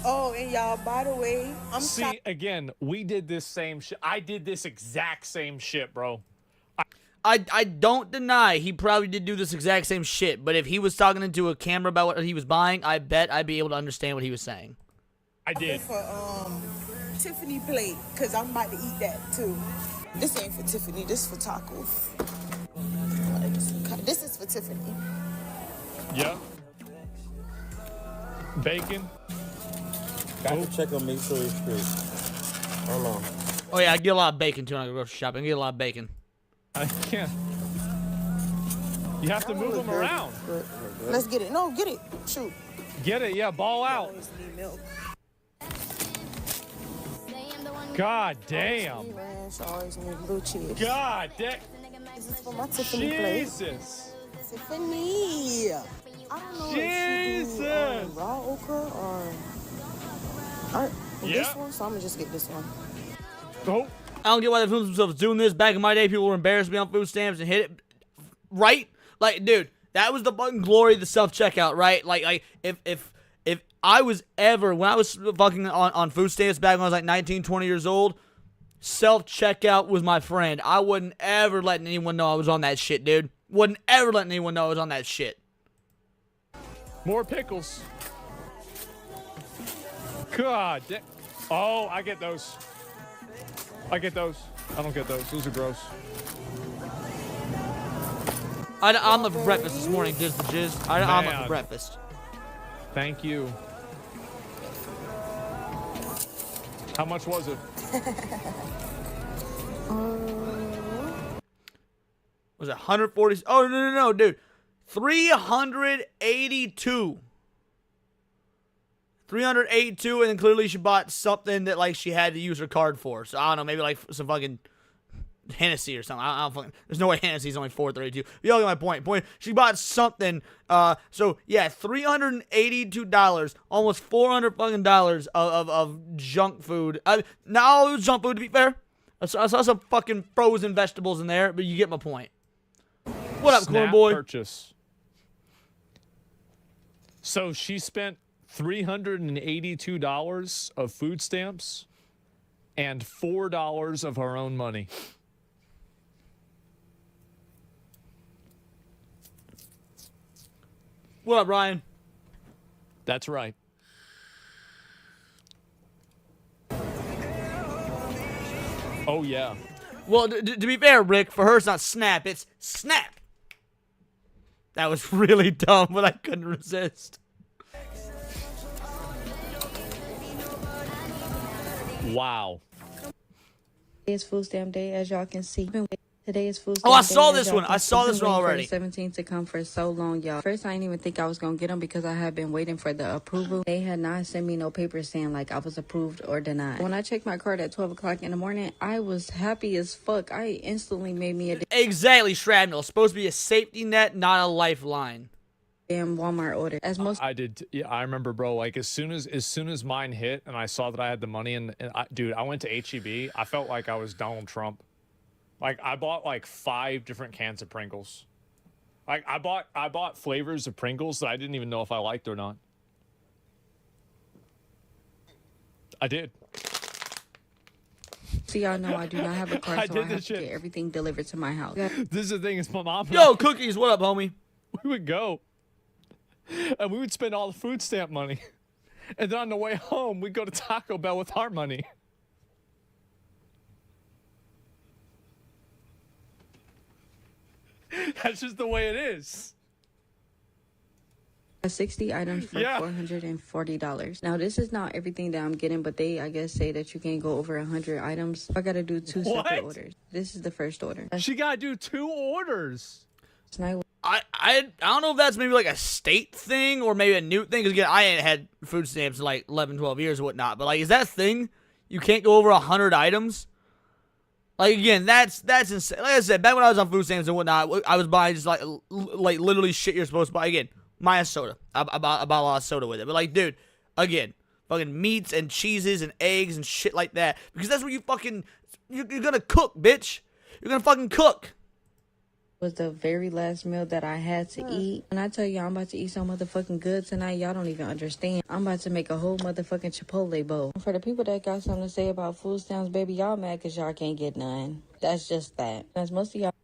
Oh, and y'all, by the way, See, again, we did this same shit. I did this exact same shit, bro. I don't deny he probably did do this exact same shit, but if he was talking into a camera about what he was buying, I bet I'd be able to understand what he was saying. I did. For Tiffany plate, because I'm about to eat that too. This ain't for Tiffany, this for tacos. This is for Tiffany. Yep. Bacon. Got to check on me so he's straight. Hold on. Oh yeah, I get a lot of bacon too when I go grocery shopping. I get a lot of bacon. I can't. You have to move them around. Let's get it. No, get it. Shoot. Get it, yeah, ball out. God damn. God damn. This is for my Tiffany plate. Jesus. Tiffany. I don't know if you do raw okra or this one, so I'm gonna just get this one. Oh. I don't get why they filmed themselves doing this. Back in my day, people were embarrassed to be on food stamps and hit it. Right? Like, dude, that was the fucking glory of the self-checkout, right? Like if I was ever, when I was fucking on food stamps back when I was like 19, 20 years old, self-checkout was my friend. I wasn't ever letting anyone know I was on that shit, dude. Wasn't ever letting anyone know I was on that shit. More pickles. God damn. Oh, I get those. I get those. I don't get those. Those are gross. I'm up for breakfast this morning, Diz the Jizz. I'm up for breakfast. Thank you. How much was it? Was it 140? Oh, no, dude. 382. 382, and then clearly she bought something that, like, she had to use her card for. So, I don't know, maybe, like, some fucking Hennessy or something. I don't fucking, there's no way Hennessy's only $4.32. You all get my point. She bought something, so, yeah, $382, almost $400 fucking dollars of junk food. Not all it was junk food, to be fair. I saw some fucking frozen vegetables in there, but you get my point. What up, corn boy? Purchase. So she spent $382 of food stamps and $4 of her own money. What up, Ryan? That's right. Oh, yeah. Well, to be fair, Rick, for her it's not snap, it's snap. That was really dumb, but I couldn't resist. Wow. Today is food stamp day, as y'all can see. Today is food stamp Oh, I day, saw as this y'all one. can I see. saw this Been one waiting for already. the 17th to come for so long, y'all. First, I didn't even think I was gonna get them because I had been waiting for the approval. They had not sent me no paper saying like I was approved or denied. When I checked my card at 12 o'clock in the morning, I was happy as fuck. I instantly made me a. Exactly, shrapnel. It's supposed to be a safety net, not a lifeline. damn Walmart order. As most I did. Yeah, I remember, bro. Like as soon as mine hit and I saw that I had the money dude, I went to HEB. I felt like I was Donald Trump. Like I bought like 5 different cans of Pringles. Like I bought flavors of Pringles that I didn't even know if I liked or not. I did. So y'all know I do not have a car, I so did I this have to shit. get everything delivered to my house. This is the thing, is my mom. Yo, Cookies, what up, homie? We would go, and we would spend all the food stamp money, and then on the way home, we'd go to Taco Bell with our money. That's just the way it is. 60 items for $440. Now, this is not everything that I'm getting, but they, I guess, say that you can't go over 100 items. I got to do 2 separate orders. This is the first order. She got to do 2 orders. I don't know if that's maybe like a state thing or maybe a new thing. Because again, I ain't had food stamps in like 11, 12 years or whatnot. But like, is that a thing? You can't go over 100 items? Like, again, that's insane. Like I said, back when I was on food stamps and whatnot, I was buying just like literally shit you're supposed to buy. Again, minus soda. I bought a lot of soda with it. But like, dude, again, fucking meats and cheeses and eggs and shit like that. Because that's what you're gonna cook, bitch. You're gonna fucking cook. Was the very last meal that I had to eat. And I tell you, I'm about to eat so motherfucking good tonight, y'all don't even understand. I'm about to make a whole motherfucking Chipotle bowl. For the people that got something to say about food stamps, baby, y'all mad because y'all can't get none. That's just that. That's most of y'all.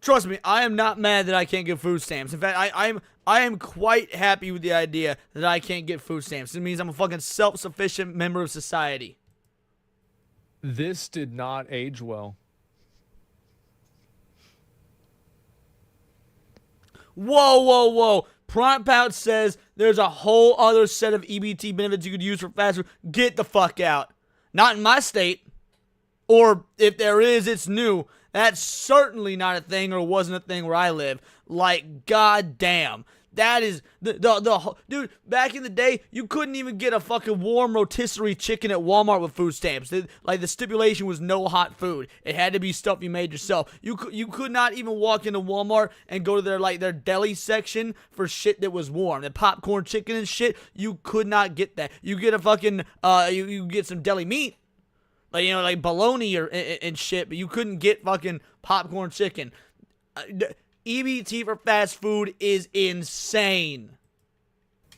Trust me, I am not mad that I can't get food stamps. In fact, I am quite happy with the idea that I can't get food stamps. It means I'm a fucking self-sufficient member of society. This did not age well. Whoa, whoa, whoa. Prime Pouch says there's a whole other set of EBT benefits you could use for fast food. Get the fuck out. Not in my state. Or if there is, it's new. That's certainly not a thing or wasn't a thing where I live. Like, goddamn. That is, dude, back in the day, you couldn't even get a fucking warm rotisserie chicken at Walmart with food stamps. Like, the stipulation was no hot food. It had to be stuff you made yourself. You could not even walk into Walmart and go to their deli section for shit that was warm. The popcorn chicken and shit, you could not get that. You get a fucking, you get some deli meat. Like, you know, like bologna and shit, but you couldn't get fucking popcorn chicken. EBT for fast food is insane.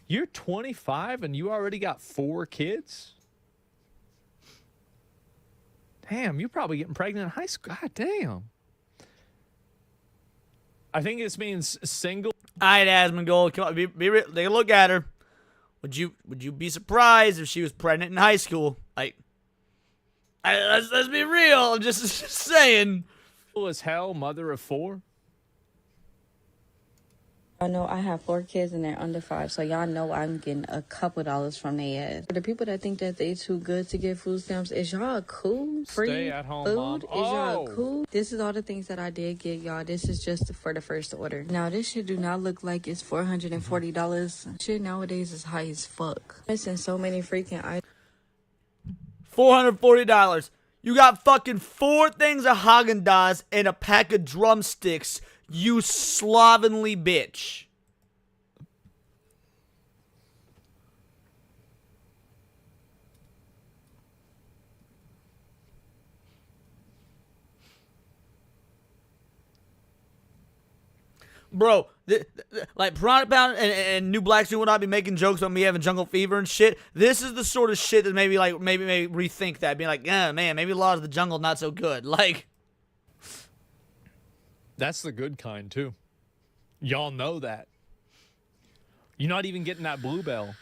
You're 25 and you already got 4 kids? Damn, you're probably getting pregnant in high school. God damn. I think this means single. All right, Asmongold, come on, be real. Take a look at her. Would you be surprised if she was pregnant in high school? Like, let's be real. I'm just saying. As hell, mother of 4. I know I have 4 kids and they're under 5, so y'all know I'm getting a couple dollars from their ass. For the people that think that they too good to get food stamps, is y'all cool? Free Stay at home, food? Mom. Is y'all cool? This is all the things that I did get, y'all. This is just for the first order. Now, this shit do not look like it's $440. Shit nowadays is high as fuck. Missing so many freaking items. $440. You got fucking 4 things of Haagen-Dazs and a pack of drumsticks. You slovenly bitch. Bro, like Piranha Pound and New Black Suit will not be making jokes about me having jungle fever and shit. This is the sort of shit that maybe rethink that, being like, yeah, man, maybe Laws of the Jungle not so good. Like, that's the good kind too. Y'all know that. You're not even getting that Bluebell.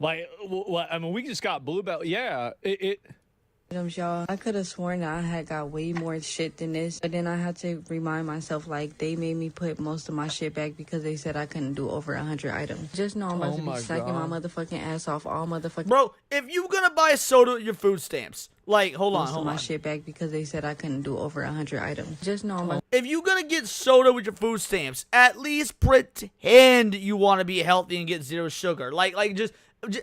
Like, I mean, we just got Bluebell. Yeah, y'all. I could have sworn that I had got way more shit than this, but then I had to remind myself, like, they made me put most of my shit back because they said I couldn't do over 100 items. Just know I'm about to be sucking my motherfucking ass off all motherfucking. Bro, if you gonna buy a soda with your food stamps, like, hold on. My shit back because they said I couldn't do over 100 items. Just know I'm. If you gonna get soda with your food stamps, at least pretend you want to be healthy and get 0 sugar. Like just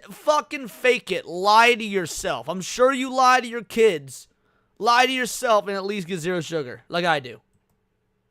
fucking fake it. Lie to yourself. I'm sure you lie to your kids. Lie to yourself and at least get 0 sugar, like I do.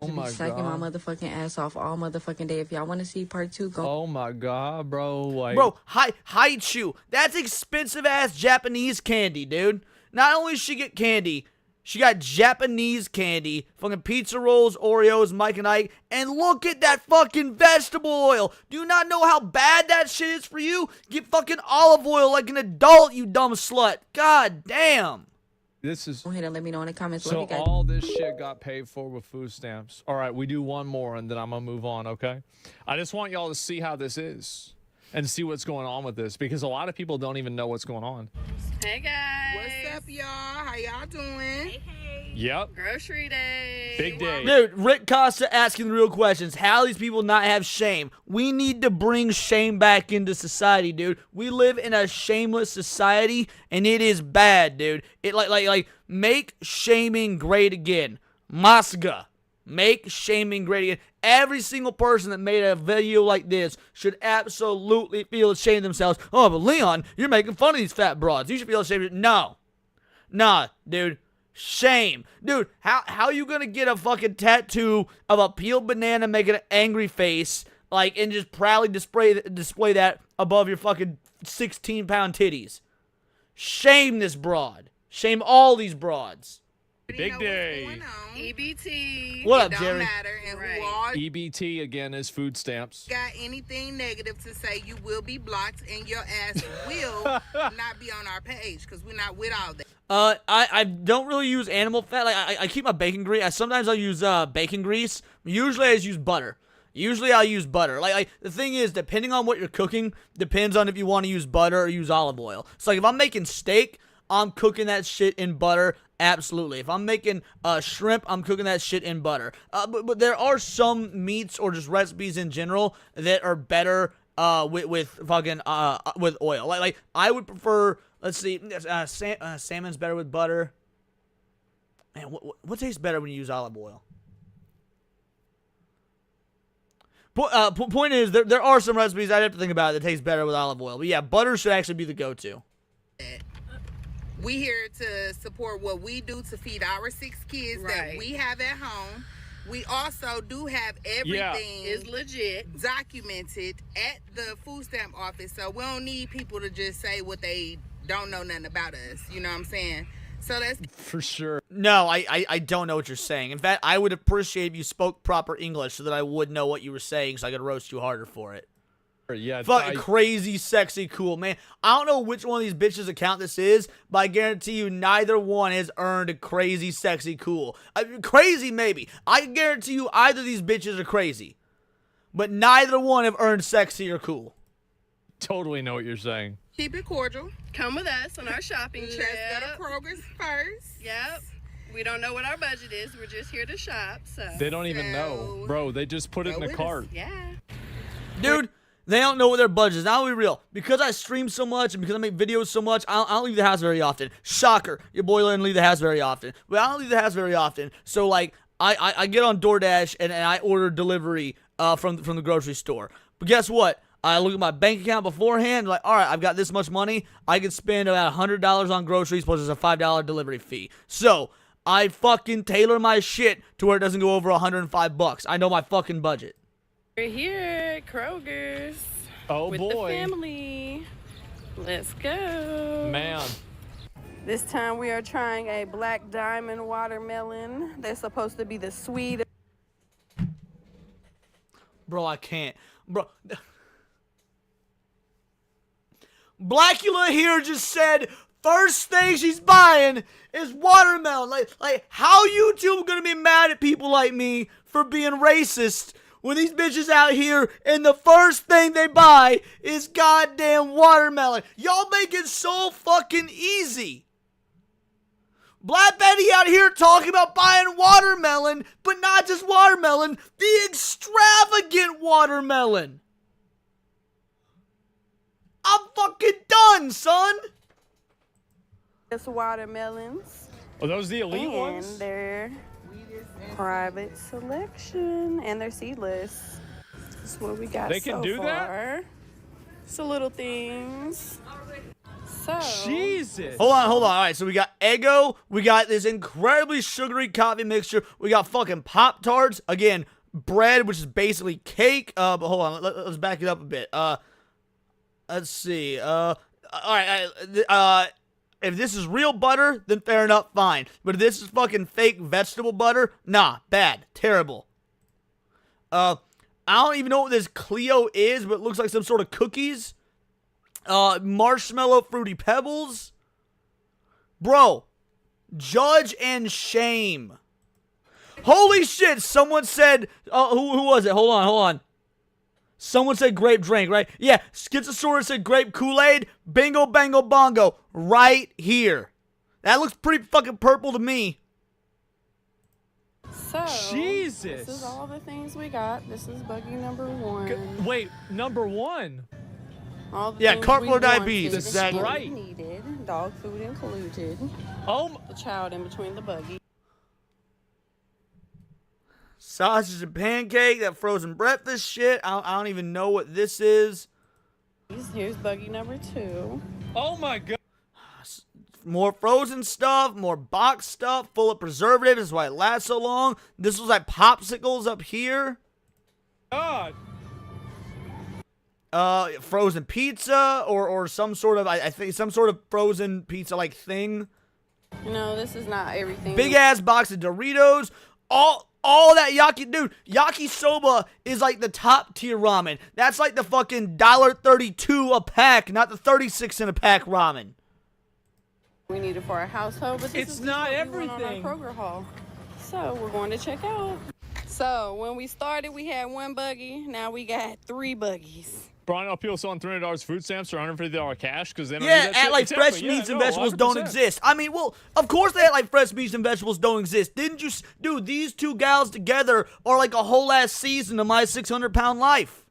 To be sucking my motherfucking ass off all motherfucking day. If y'all want to see part 2, go. Oh my god, bro. Like, Bro, Haichu. That's expensive ass Japanese candy, dude. Not only did she get candy, she got Japanese candy, fucking pizza rolls, Oreos, Mike and Ike, and look at that fucking vegetable oil. Do you not know how bad that shit is for you? Get fucking olive oil like an adult, you dumb slut. God damn. this is Go ahead and let me know in the comments. Love so you guys. all this shit got paid for with food stamps. All right, we do one more and then I'm gonna move on, okay? I just want y'all to see how this is and see what's going on with this because a lot of people don't even know what's going on. Hey guys. What's up, y'all? How y'all doing? Hey. Yep. Grocery day. Big day. Dude, Rick Costa asking the real questions. How do these people not have shame? We need to bring shame back into society, dude. We live in a shameless society, and it is bad, dude. It like make shaming great again. Masga. Make shaming great again. Every single person that made a video like this should absolutely feel ashamed of themselves. Oh, but Leon, you're making fun of these fat broads. You should feel ashamed. No. Nah, dude. Shame. Dude, how you gonna get a fucking tattoo of a peeled banana making an angry face, like, and just proudly display that above your fucking 16-pound titties? Shame this broad. Shame all these broads. Big day. EBT. What up, it Jerry? Don't matter. And who all EBT again is food stamps. got anything negative to say, you will be blocked and your ass will not be on our page because we're not with all that. I don't really use animal fat. Like, I keep my bacon grease. Sometimes I'll use bacon grease. Usually I just use butter. Usually I'll use butter. Like the thing is, depending on what you're cooking, depends on if you want to use butter or use olive oil. So like if I'm making steak, I'm cooking that shit in butter. Absolutely. If I'm making shrimp, I'm cooking that shit in butter. But there are some meats or just recipes in general that are better with fucking with oil. Like I would prefer. Let's see. Salmon's better with butter. Man, what tastes better when you use olive oil? Point is, there are some recipes I'd have to think about that taste better with olive oil. But yeah, butter should actually be the go-to. We here to support what we do to feed our 6 kids that we have at home. We also do have everything is legit documented at the food stamp office, so we don't need people to just say what they don't know nothing about us. You know what I'm saying? So that's for sure. No, I don't know what you're saying. In fact, I would appreciate if you spoke proper English so that I would know what you were saying, so I could roast you harder for it. Yeah, fucking crazy, sexy, cool, man. I don't know which one of these bitches' account this is, but I guarantee you neither one has earned a crazy, sexy, cool. Crazy, maybe. I can guarantee you either of these bitches are crazy, but neither one have earned sexy or cool. Totally know what you're saying. keep it cordial. Come with us on our shopping trip. Let's go to Kroger's first. Yep. We don't know what our budget is. We're just here to shop. So They don't even know. Bro, they just put it in the cart. Yeah. Dude, they don't know what their budget is. I'll be real. Because I stream so much and because I make videos so much, I don't leave the house very often. Shocker. Your boy doesn't leave the house very often. But I don't leave the house very often. So, like, I get on DoorDash and I order delivery from the grocery store. But guess what? I look at my bank account beforehand, like, all right, I've got this much money. I can spend about $100 on groceries, plus there's a $5 delivery fee. So, I fucking tailor my shit to where it doesn't go over $105. I know my fucking budget. We're here at Kroger's. Oh, with boy. the family. Let's go. Man. This time we are trying a black diamond watermelon. They're supposed to be the sweetest. Bro, I can't. Bro. Blackula here just said first thing she's buying is watermelon. Like how YouTube gonna be mad at people like me for being racist when these bitches out here and the first thing they buy is goddamn watermelon? Y'all make it so fucking easy. Black Betty out here talking about buying watermelon, but not just watermelon, the extravagant watermelon. I'm fucking done, son. It's watermelons. Are those the elite and ones? And they're private selection. And they're seedless. That's what we got They can so do far. that? It's the little things. So Jesus. Hold on. All right, so we got Eggo. We got this incredibly sugary coffee mixture. We got fucking Pop-Tarts. Again, bread, which is basically cake. But hold on. Let's back it up a bit. Let's see. All right. If this is real butter, then fair enough, fine. But if this is fucking fake vegetable butter, nah, bad. Terrible. I don't even know what this Clio is, but it looks like some sort of cookies. Marshmallow Fruity Pebbles. Bro, judge and shame. Holy shit, someone said, who was it? Hold on. Someone said grape drink, right? Yeah, Schizosaurus said grape Kool-Aid. Bingo, bango, bongo. Right here. That looks pretty fucking purple to me. So, Jesus. This is all the things we got. This is buggy number 1. Wait, number 1? All the Yeah, things carpal we diabetes. wanted, Exactly. Right. Needed, dog food included. The child in between the buggy. Sausage and pancake, that frozen breakfast shit. I don't even know what this is. Here's buggy number 2. Oh my god. More frozen stuff, more box stuff, full of preservatives. That's why it lasts so long. This was like popsicles up here. God. Frozen pizza or some sort of, I think some sort of frozen pizza like thing. You know, this is not everything. Big ass box of Doritos. All that yakisoba is like the top tier ramen. That's like the fucking $1.32 a pack, not the 36 in a pack ramen. We need it for our household, but this It's is not what we want everything. on our Kroger haul. So we're going to check out. So when we started, we had 1 buggy. Now we got 3 buggies. Brian, are people selling $300 food stamps or $150 cash because they don't Yeah, need that act shit? like Exactly, fresh yeah, meats and no, vegetables don't 100%. exist. I mean, well, of course they act like fresh meats and vegetables don't exist. Didn't you, dude? These 2 gals together are like a whole ass season of my 600-pound life.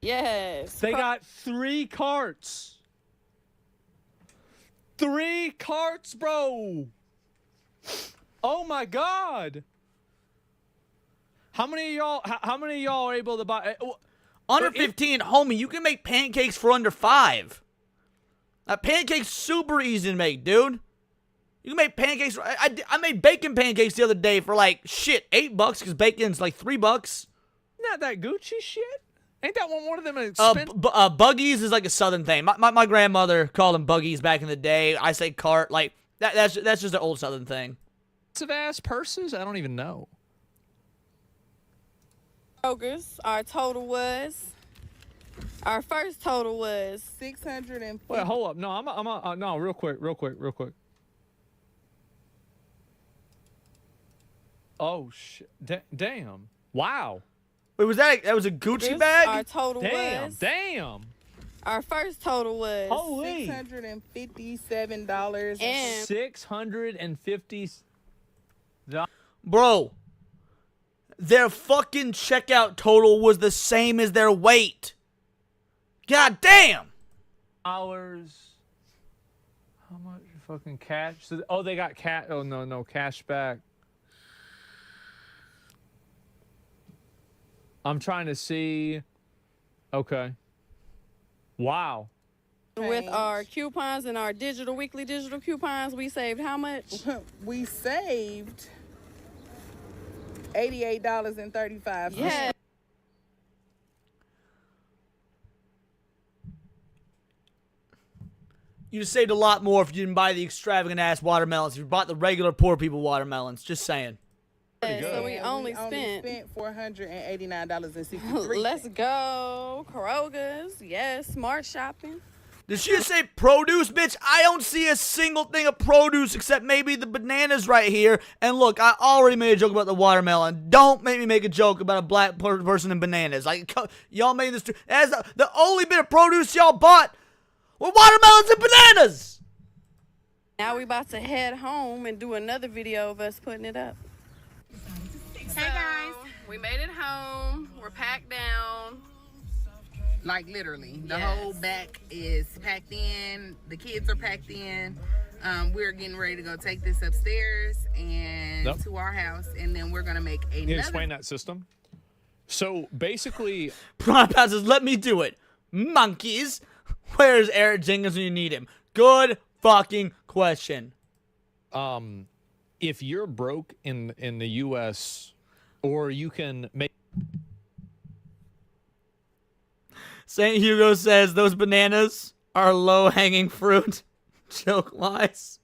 Yes. They got 3 carts. 3 carts, bro. Oh my god. How many of y'all are able to buy? Under 15, homie, you can make pancakes for under 5. Pancakes super easy to make, dude. You can make pancakes. I made bacon pancakes the other day for like shit $8 because bacon's like $3. Not that Gucci shit. Ain't that one of them expensive? Buggies is like a southern thing. My grandmother called them buggies back in the day. I say cart. Like that's just an old southern thing. Ass purses? I don't even know. Our first total was 650. Wait, hold up. No, no, real quick. Oh shit! Damn! Wow! Wait, was that was a Gucci bag? Our total damn! was. Damn! Our first total was Holy. $657 and $650. Bro, their fucking checkout total was the same as their weight. God damn! Dollars. How much fucking cash? Oh, they got cash. Oh no, cash back. I'm trying to see. Okay. Wow. With our coupons and our weekly digital coupons, we saved how much? We saved $88.35. Yeah. You'd have saved a lot more if you didn't buy the extravagant ass watermelons. If you bought the regular poor people watermelons. Just saying. So we only spent $489.63. Let's go. Kroger's. Yes. Smart shopping. Did she just say produce, bitch? I don't see a single thing of produce except maybe the bananas right here. And look, I already made a joke about the watermelon. Don't make me make a joke about a black person and bananas. Like, y'all made this. As the only bit of produce y'all bought were watermelons and bananas. Now we about to head home and do another video of us putting it up. Hey guys, we made it home. We're packed down. Like literally, the whole back is packed in. The kids are packed in. We're getting ready to go take this upstairs and to our house, and then we're gonna make another. Can you explain that system? So basically, Prime passes, let me do it. Monkeys. Where's Eric Jenkins when you need him? Good fucking question. If you're broke in the U.S., or you can make... St. Hugo says those bananas are low-hanging fruit. Joke lies.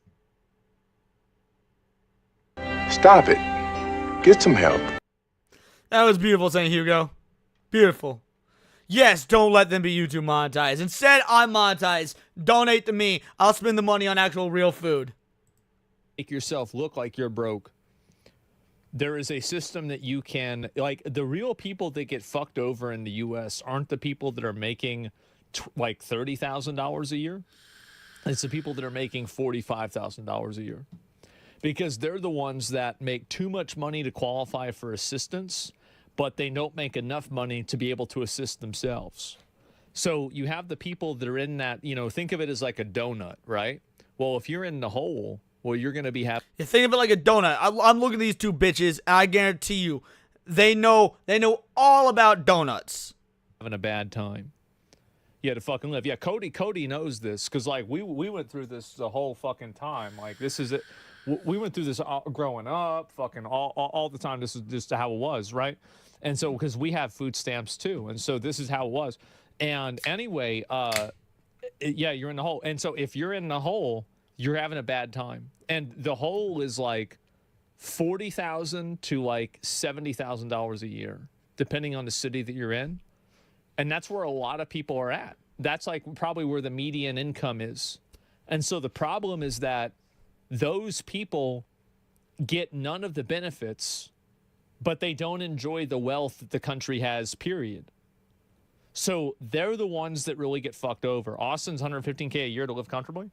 Stop it. Get some help. That was beautiful, St. Hugo. Beautiful. Yes, don't let them be YouTube monetized. Instead, I'm monetized. Donate to me. I'll spend the money on actual real food. Make yourself look like you're broke. There is a system that you can, like, the real people that get fucked over in the U.S. aren't the people that are making like $30,000 a year. It's the people that are making $45,000 a year, because they're the ones that make too much money to qualify for assistance, but they don't make enough money to be able to assist themselves. So you have the people that are in that, you know, think of it as like a donut, right? Well, if you're in the hole, well, you're going to be happy. You think of it like a donut. I'm looking at these two bitches, and I guarantee you, they know all about donuts. Having a bad time. You had to fucking live. Yeah, Cody knows this, because like we went through this the whole fucking time. Like, this is it. We went through this growing up, fucking all the time. This is just how it was, right? And so, because we have food stamps too, and so this is how it was. And anyway, yeah, you're in the hole. And so if you're in the hole, you're having a bad time. And the hole is like $40,000 to like $70,000 a year, depending on the city that you're in. And that's where a lot of people are at. That's like probably where the median income is. And so the problem is that those people get none of the benefits, but they don't enjoy the wealth that the country has, period. So they're the ones that really get fucked over. Austin's $115K a year to live comfortably.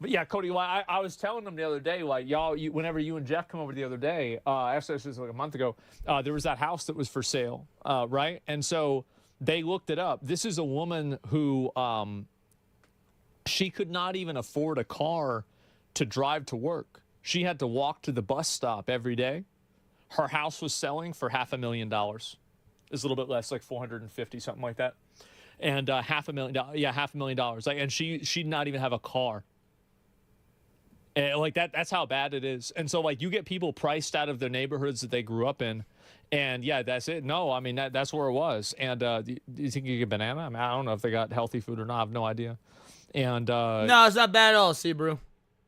But yeah, Cody, I was telling them the other day, like, y'all, whenever you and Jeff come over the other day, actually this was like a month ago, there was that house that was for sale, right? And so they looked it up. This is a woman who, she could not even afford a car to drive to work. She had to walk to the bus stop every day. Her house was selling for $500,000. It's a little bit less, like 450, something like that. And $500,000, yeah, $500,000. Like, and she did not even have a car. And like that's how bad it is. And so like you get people priced out of their neighborhoods that they grew up in, and yeah, that's it. No, I mean that's where it was. And do you think you get banana? I mean, I don't know if they got healthy food or not. I have no idea. And no, it's not bad at all, Sebrew.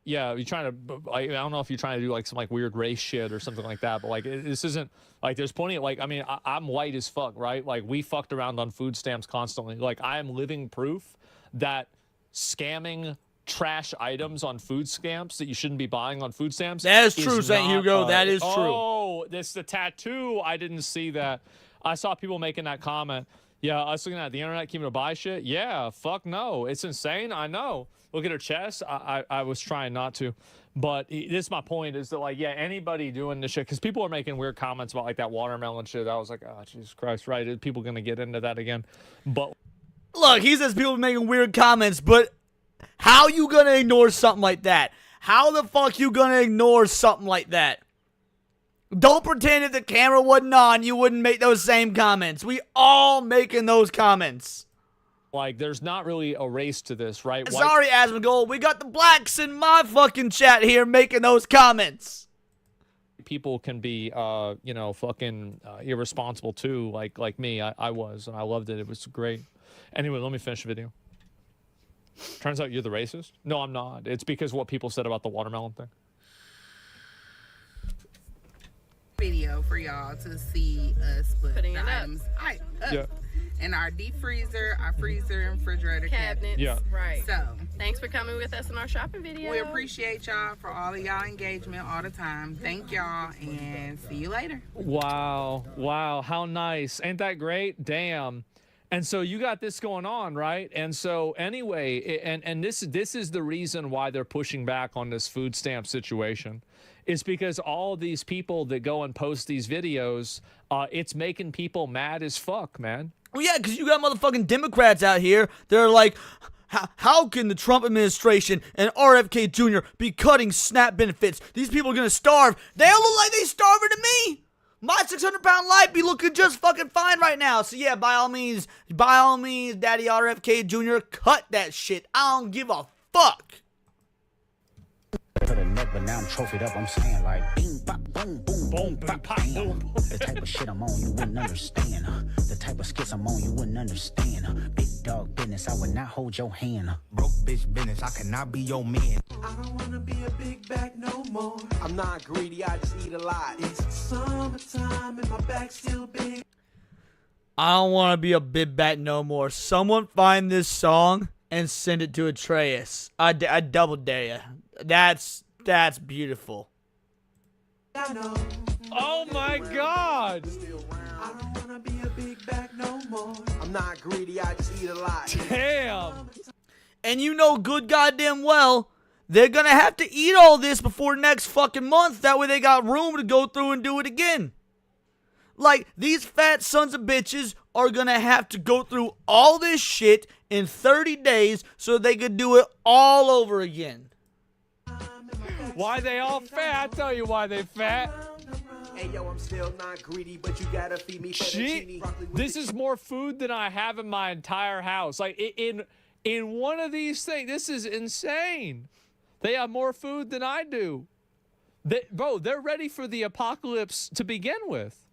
Yeah, you're trying to. I don't know if you're trying to do like some like weird race shit or something like that, but like this isn't like there's plenty of like. I mean, I'm white as fuck, right? Like we fucked around on food stamps constantly. Like I am living proof that scamming trash items on food stamps that you shouldn't be buying on food stamps. That is true, St. Hugo. That is true. Oh, this the tattoo. I didn't see that. I saw people making that comment. Yeah, us looking at the internet, keeping to buy shit. Yeah, fuck no. It's insane. I know. Look at her chest. I was trying not to. But this is my point is that, like, yeah, anybody doing this shit, because people are making weird comments about, like, that watermelon shit. I was like, oh, Jesus Christ, right? Are people going to get into that again? But look, he says people are making weird comments, but how you going to ignore something like that? How the fuck you going to ignore something like that? Don't pretend if the camera wasn't on, you wouldn't make those same comments. We all making those comments. Like, there's not really a race to this, right? Sorry, Asmongold. We got the blacks in my fucking chat here making those comments. People can be, you know, fucking irresponsible too, like me. I was, and I loved it. It was great. Anyway, let me finish the video. Turns out you're the racist? No, I'm not. It's because what people said about the watermelon thing. Video for y'all to see us put Putting the it up. items up in our deep freezer, our freezer, and refrigerator cabinets. Yeah. Right. So thanks for coming with us in our shopping video. we appreciate y'all for all of y'all engagement all the time. Thank y'all, and see you later. Wow. Wow. How nice. Ain't that great? Damn. And so you got this going on, right? And so anyway, and this is the reason why they're pushing back on this food stamp situation. Is because all these people that go and post these videos, it's making people mad as fuck, man. Well, yeah, because you got motherfucking Democrats out here. They're like, how can the Trump administration and RFK Jr. be cutting SNAP benefits? These people are going to starve. They don't look like they starving to me. my 600-pound life be looking just fucking fine right now. So yeah, by all means, Daddy RFK Jr., cut that shit. I don't give a fuck. To the neck, but now I'm trophied up. I'm saying like, bing, bop, boom, boom, boom, bop, bam. The type of shit I'm on, you wouldn't understand. The type of skits I'm on, you wouldn't understand. Big dog business, I would not hold your hand. Broke bitch business, I cannot be your man. I don't wanna be a big bag no more. I'm not greedy, I just eat a lot. It's summertime and my bag's still big. I don't want to be a big bat no more. Someone find this song and send it to Atreus. I double dare you. That's beautiful. Oh my God! I don't wanna be a big bag no more. I'm not greedy, I just eat a lot. Damn. And you know good goddamn well they're gonna have to eat all this before next fucking month. That way they got room to go through and do it again. Like, these fat sons of bitches are gonna have to go through all this shit in 30 days so they could do it all over again. Why they all fat? I tell you why they fat. Hey yo, I'm still not greedy, but you gotta feed me fettuccine. This is more food than I have in my entire house. Like in one of these things, this is insane. They have more food than I do. Bro, they're ready for the apocalypse to begin with.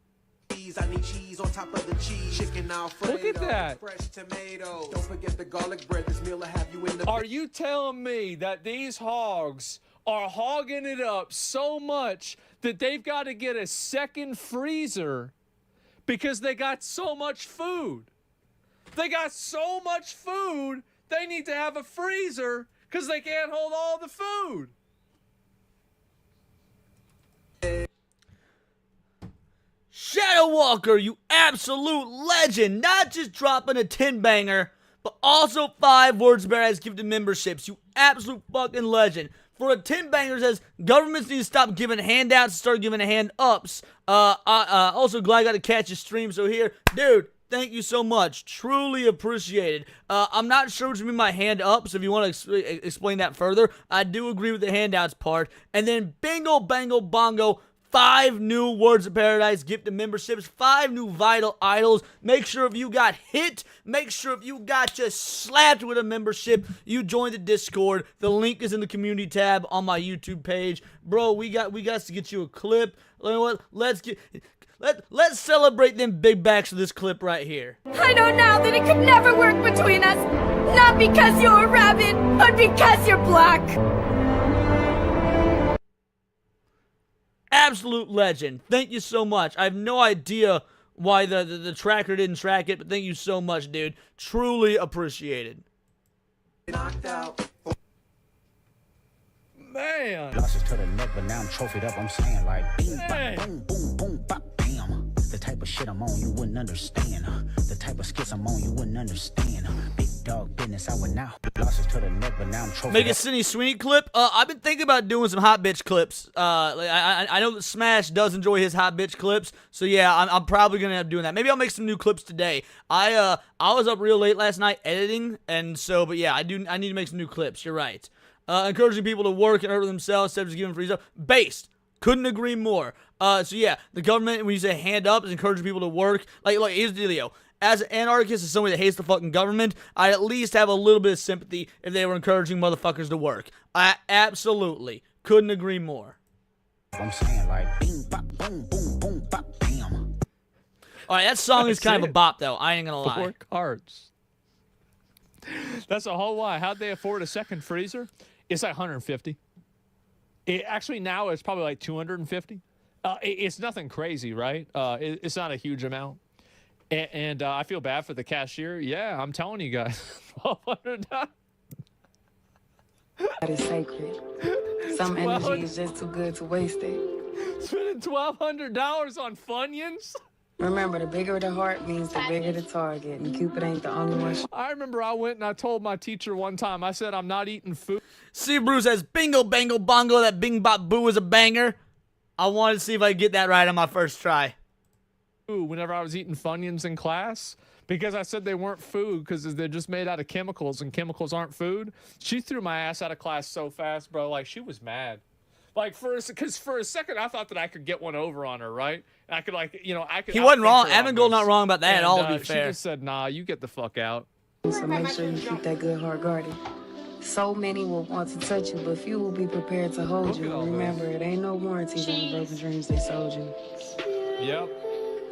I need cheese on top of the cheese. Chicken Alfredo. Look at that. Fresh tomatoes. Don't forget the garlic bread. This meal will have you in the. Are you telling me that these hogs are hogging it up so much that they've got to get a second freezer because they got so much food? They got so much food, they need to have a freezer because they can't hold all the food. Shadow Walker, you absolute legend. Not just dropping a 10-banger, but also 5 Words of Paradise gifted memberships. You absolute fucking legend. For a 10-banger says, governments need to stop giving handouts and start giving hand-ups. Also glad I got to catch a stream, so here, dude, thank you so much. Truly appreciated. I'm not sure which would be my hand-ups, if you want to explain that further. I do agree with the handouts part. And then bingo, bango, bongo, 5 new Words of Paradise gifted memberships, 5 new Vital Idols. Make sure if you got hit, make sure if you got just slapped with a membership, you join the Discord. The link is in the community tab on my YouTube page. Bro, we got to get you a clip. You know what? Let's celebrate them big backs of this clip right here. I know now that it could never work between us. Not because you're a rabbit, but because you're black. Absolute legend. Thank you so much. I have no idea why the tracker didn't track it, but thank you so much, dude. Truly appreciated. Knocked out. Man. Losses to the neck, but now I'm trophied up. I'm saying like, bing, bop, boom, boom, boom, bop, bam. The type of shit I'm on, you wouldn't understand. The type of skits I'm on, you wouldn't understand. Big dog business, I would now. Losses to the neck, but now I'm trophied Make a up. Cindy Sweeney clip. I've been thinking about doing some hot bitch clips. I know that Smash does enjoy his hot bitch clips, so yeah, I'm probably gonna end up doing that. Maybe I'll make some new clips today. I was up real late last night editing, and so, but yeah, I need to make some new clips. You're right. Encouraging people to work and hurt themselves instead of just giving free stuff. Based. Couldn't agree more. So yeah, the government, when you say hand up, is encouraging people to work. Like, here's the dealio. As an anarchist, as somebody that hates the fucking government, I at least have a little bit of sympathy if they were encouraging motherfuckers to work. I absolutely couldn't agree more. I'm saying like, bing, bop, boom, boom, boom, bop, bam. Alright, that song is kind of a bop, though. I ain't gonna lie. 4 cards. That's a whole lot. How'd they afford a second freezer? It's like 150. Actually, now it's probably like 250. It's nothing crazy, right? It's not a huge amount. And I feel bad for the cashier. Yeah, I'm telling you guys. $1,200. That is sacred. Some energy is just too good to waste it. Spending $1,200 on Funyuns? Remember, the bigger the heart means the bigger the target, and Cupid ain't the only one. I remember I went and I told my teacher one time, I said, I'm not eating food. See, Bruce says, bingo, bango, bongo, that bing, bop, boo is a banger. I wanted to see if I could get that right on my first try. Whenever I was eating Funyuns in class, because I said they weren't food because they're just made out of chemicals, and chemicals aren't food. She threw my ass out of class so fast, bro. Like, she was mad. Like because for a second I thought that I could get one over on her, right? I could I could. He wasn't wrong. outthink her on Evan not this. wrong about that at And, all, to be She fair. just said, "Nah, you get the fuck out." So make sure you keep that good heart guarded. So many will want to touch you, but few will be prepared to hold you. Remember, it ain't no warranties on the broken dreams they sold you. Yep.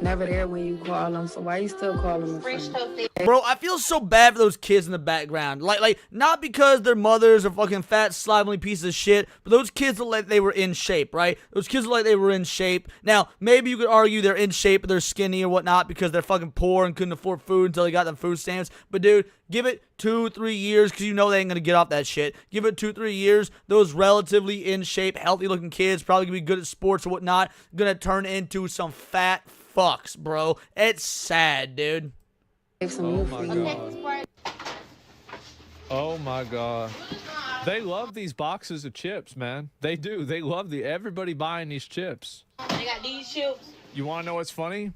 Never there when you call them, so why you still call them a friend? Bro, I feel so bad for those kids in the background. Like, not because their mothers are fucking fat, slovenly pieces of shit, but those kids look like they were in shape, right? Those kids look like they were in shape. Now, maybe you could argue they're in shape, but they're skinny or whatnot because they're fucking poor and couldn't afford food until they got them food stamps. But dude, give it 2-3 years, because you know they ain't gonna get off that shit. Give it 2-3 years, those relatively in shape, healthy looking kids, probably gonna be good at sports or whatnot, gonna turn into some fat fucks, bro. It's sad, dude. Oh my god. Oh my god. They love these boxes of chips, man. They do. They love everybody buying these chips. They got these chips. You want to know what's funny?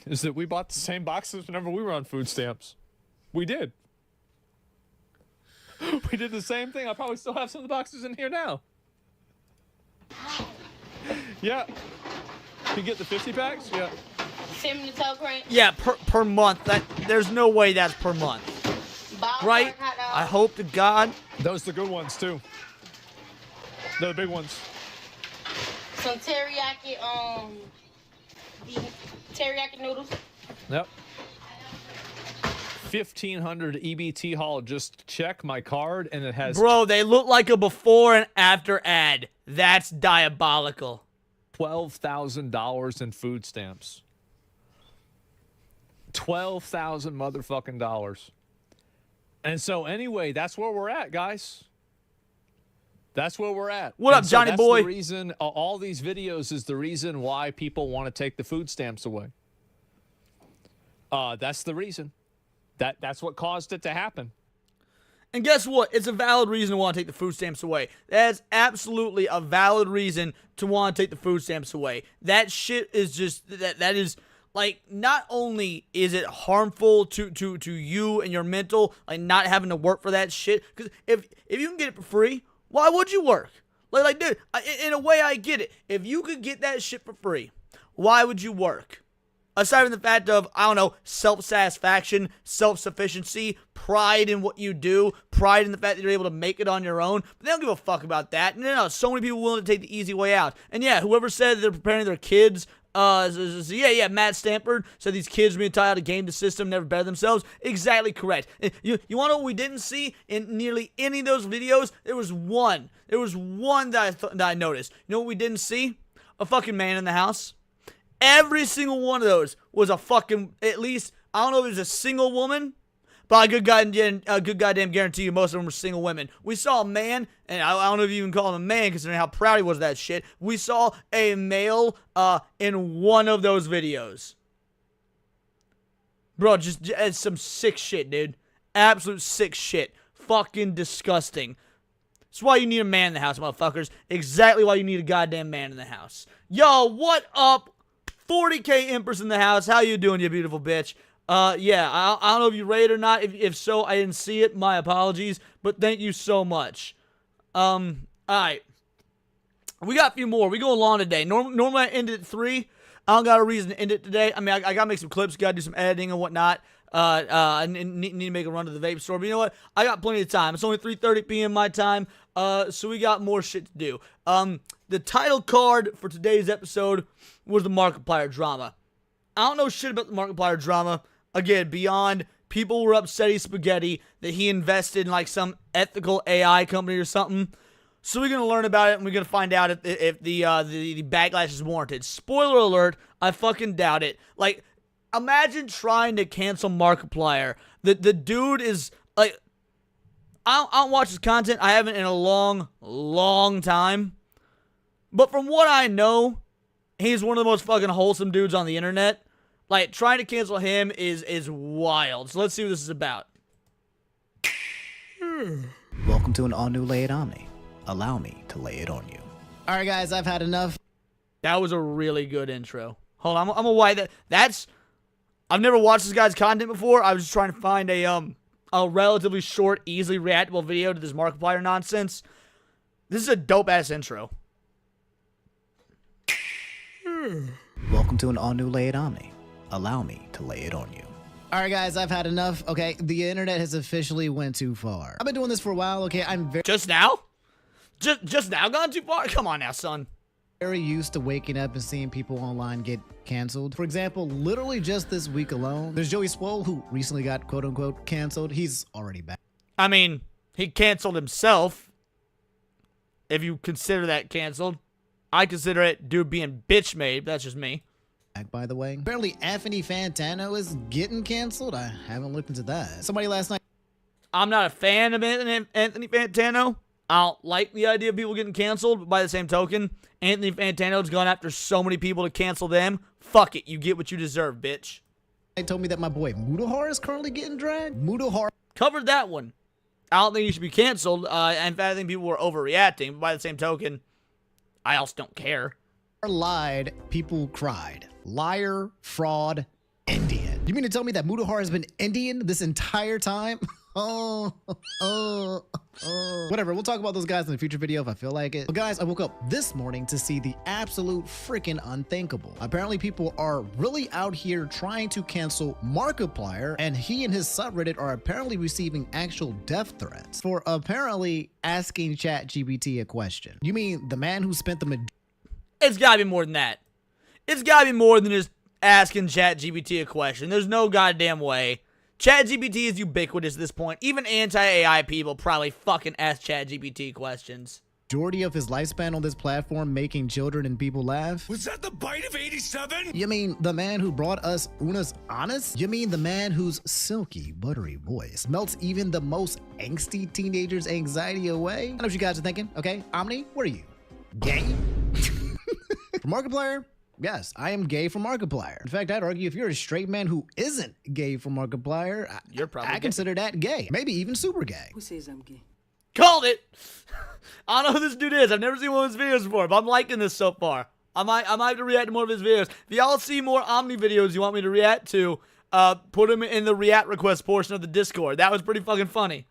Is that we bought the same boxes whenever we were on food stamps. We did. We did the same thing. I probably still have some of the boxes in here now. Yeah. You get the 50 packs? Yeah. Cinnamon toe cream. Yeah, per month. There's no way that's per month. Right? I hope to God. Those are the good ones, too. They're the big ones. Some teriyaki, teriyaki noodles. Yep. 1,500 EBT haul. Just check my card, and it has... Bro, they look like a before and after ad. That's diabolical. $12,000 in food stamps. 12,000 motherfucking dollars. And so anyway, that's where we're at, guys. That's where we're at. What up, Johnny boy? The reason all these videos is the reason why people want to take the food stamps away. That's the reason. That's what caused it to happen. And guess what? It's a valid reason to want to take the food stamps away. That's absolutely a valid reason to want to take the food stamps away. That shit is just that is like, not only is it harmful to you and your mental, like not having to work for that shit, because if you can get it for free, why would you work? Like dude, in a way I get it. If you could get that shit for free, why would you work? Aside from the fact of, I don't know, self-satisfaction, self-sufficiency, pride in what you do, pride in the fact that you're able to make it on your own. But they don't give a fuck about that. No, so many people willing to take the easy way out. And yeah, whoever said they're preparing their kids, Matt Stanford said these kids are being taught how to game the system, never better themselves. Exactly correct. You want to know what we didn't see in nearly any of those videos? There was one that I noticed. You know what we didn't see? A fucking man in the house. Every single one of those was a fucking, at least, I don't know if there's a single woman, but I good goddamn guarantee you most of them were single women. We saw a man, and I don't know if you even call him a man considering how proud he was of that shit. We saw a male in one of those videos. Bro, just some sick shit, dude. Absolute sick shit. Fucking disgusting. That's why you need a man in the house, motherfuckers. Exactly why you need a goddamn man in the house. Yo, what up? 40K Empress in the house. How you doing, you beautiful bitch? Yeah, I don't know if you rated or not. If so, I didn't see it. My apologies. But thank you so much. Alright. We got a few more. We go long today. Normally I end it at 3. I don't got a reason to end it today. I mean, I gotta make some clips. Gotta do some editing and whatnot. I need to make a run to the vape store. But you know what? I got plenty of time. It's only 3:30 p.m. my time. So we got more shit to do. The title card for today's episode was the Markiplier drama. I don't know shit about the Markiplier drama. Again, beyond people were upsetting spaghetti that he invested in like some ethical AI company or something. So we're going to learn about it, and we're going to find out if the backlash is warranted. Spoiler alert, I fucking doubt it. Like, imagine trying to cancel Markiplier. The dude is, like, I don't watch his content. I haven't in a long time. But from what I know, he's one of the most fucking wholesome dudes on the internet. Like, trying to cancel him is wild. So let's see what this is about. Welcome to an all-new Lay It On Me. Allow me to lay it on you. All right, guys, I've had enough. That was a really good intro. Hold on, I'm gonna why that's. I've never watched this guy's content before. I was just trying to find a relatively short, easily reactable video to this Markiplier nonsense. This is a dope ass intro. Welcome to an all-new Lay It On Me. Allow me to lay it on you. All right, guys, I've had enough. Okay, the internet has officially went too far. I've been doing this for a while. Okay, I'm very just now gone too far. Come on now, son. Very used to waking up and seeing people online get canceled. For example, literally just this week alone, there's Joey Swole, who recently got quote-unquote canceled. He's already back. I mean, he canceled himself. If you consider that canceled, I consider it dude being bitch made. That's just me. By the way, apparently Anthony Fantano is getting canceled. I haven't looked into that. Somebody last night. I'm not a fan of Anthony Fantano. I don't like the idea of people getting canceled, but by the same token, Anthony Fantano's gone after so many people to cancel them. Fuck it, you get what you deserve, bitch. They told me that my boy Mudahar is currently getting dragged. Mudahar covered that one. I don't think he should be canceled. In fact, I think people were overreacting. But by the same token, I also don't care. Lied, people cried. Liar, fraud, Indian. You mean to tell me that Mudahar has been Indian this entire time? Whatever, we'll talk about those guys in a future video if I feel like it. But guys, I woke up this morning to see the absolute freaking unthinkable. Apparently people are really out here trying to cancel Markiplier, and he and his subreddit are apparently receiving actual death threats for apparently asking ChatGPT a question. You mean the man who spent the It's gotta be more than that. It's gotta be more than just asking ChatGPT a question. There's no goddamn way. ChatGPT is ubiquitous at this point. Even anti-AI people probably fucking ask ChatGPT questions. Majority of his lifespan on this platform making children and people laugh. Was that the bite of 87? You mean the man who brought us Unas Anas? You mean the man whose silky, buttery voice melts even the most angsty teenager's anxiety away? I know what you guys are thinking. Okay, Omni, what are you? Gay? For Markiplier? Yes, I am gay for Markiplier. In fact, I'd argue if you're a straight man who isn't gay for Markiplier, you're probably I consider that gay. Maybe even super gay. Who says I'm gay? Called it! I don't know who this dude is. I've never seen one of his videos before, but I'm liking this so far. I might have to react to more of his videos. If y'all see more Omni videos you want me to react to, put them in the react request portion of the Discord. That was pretty fucking funny.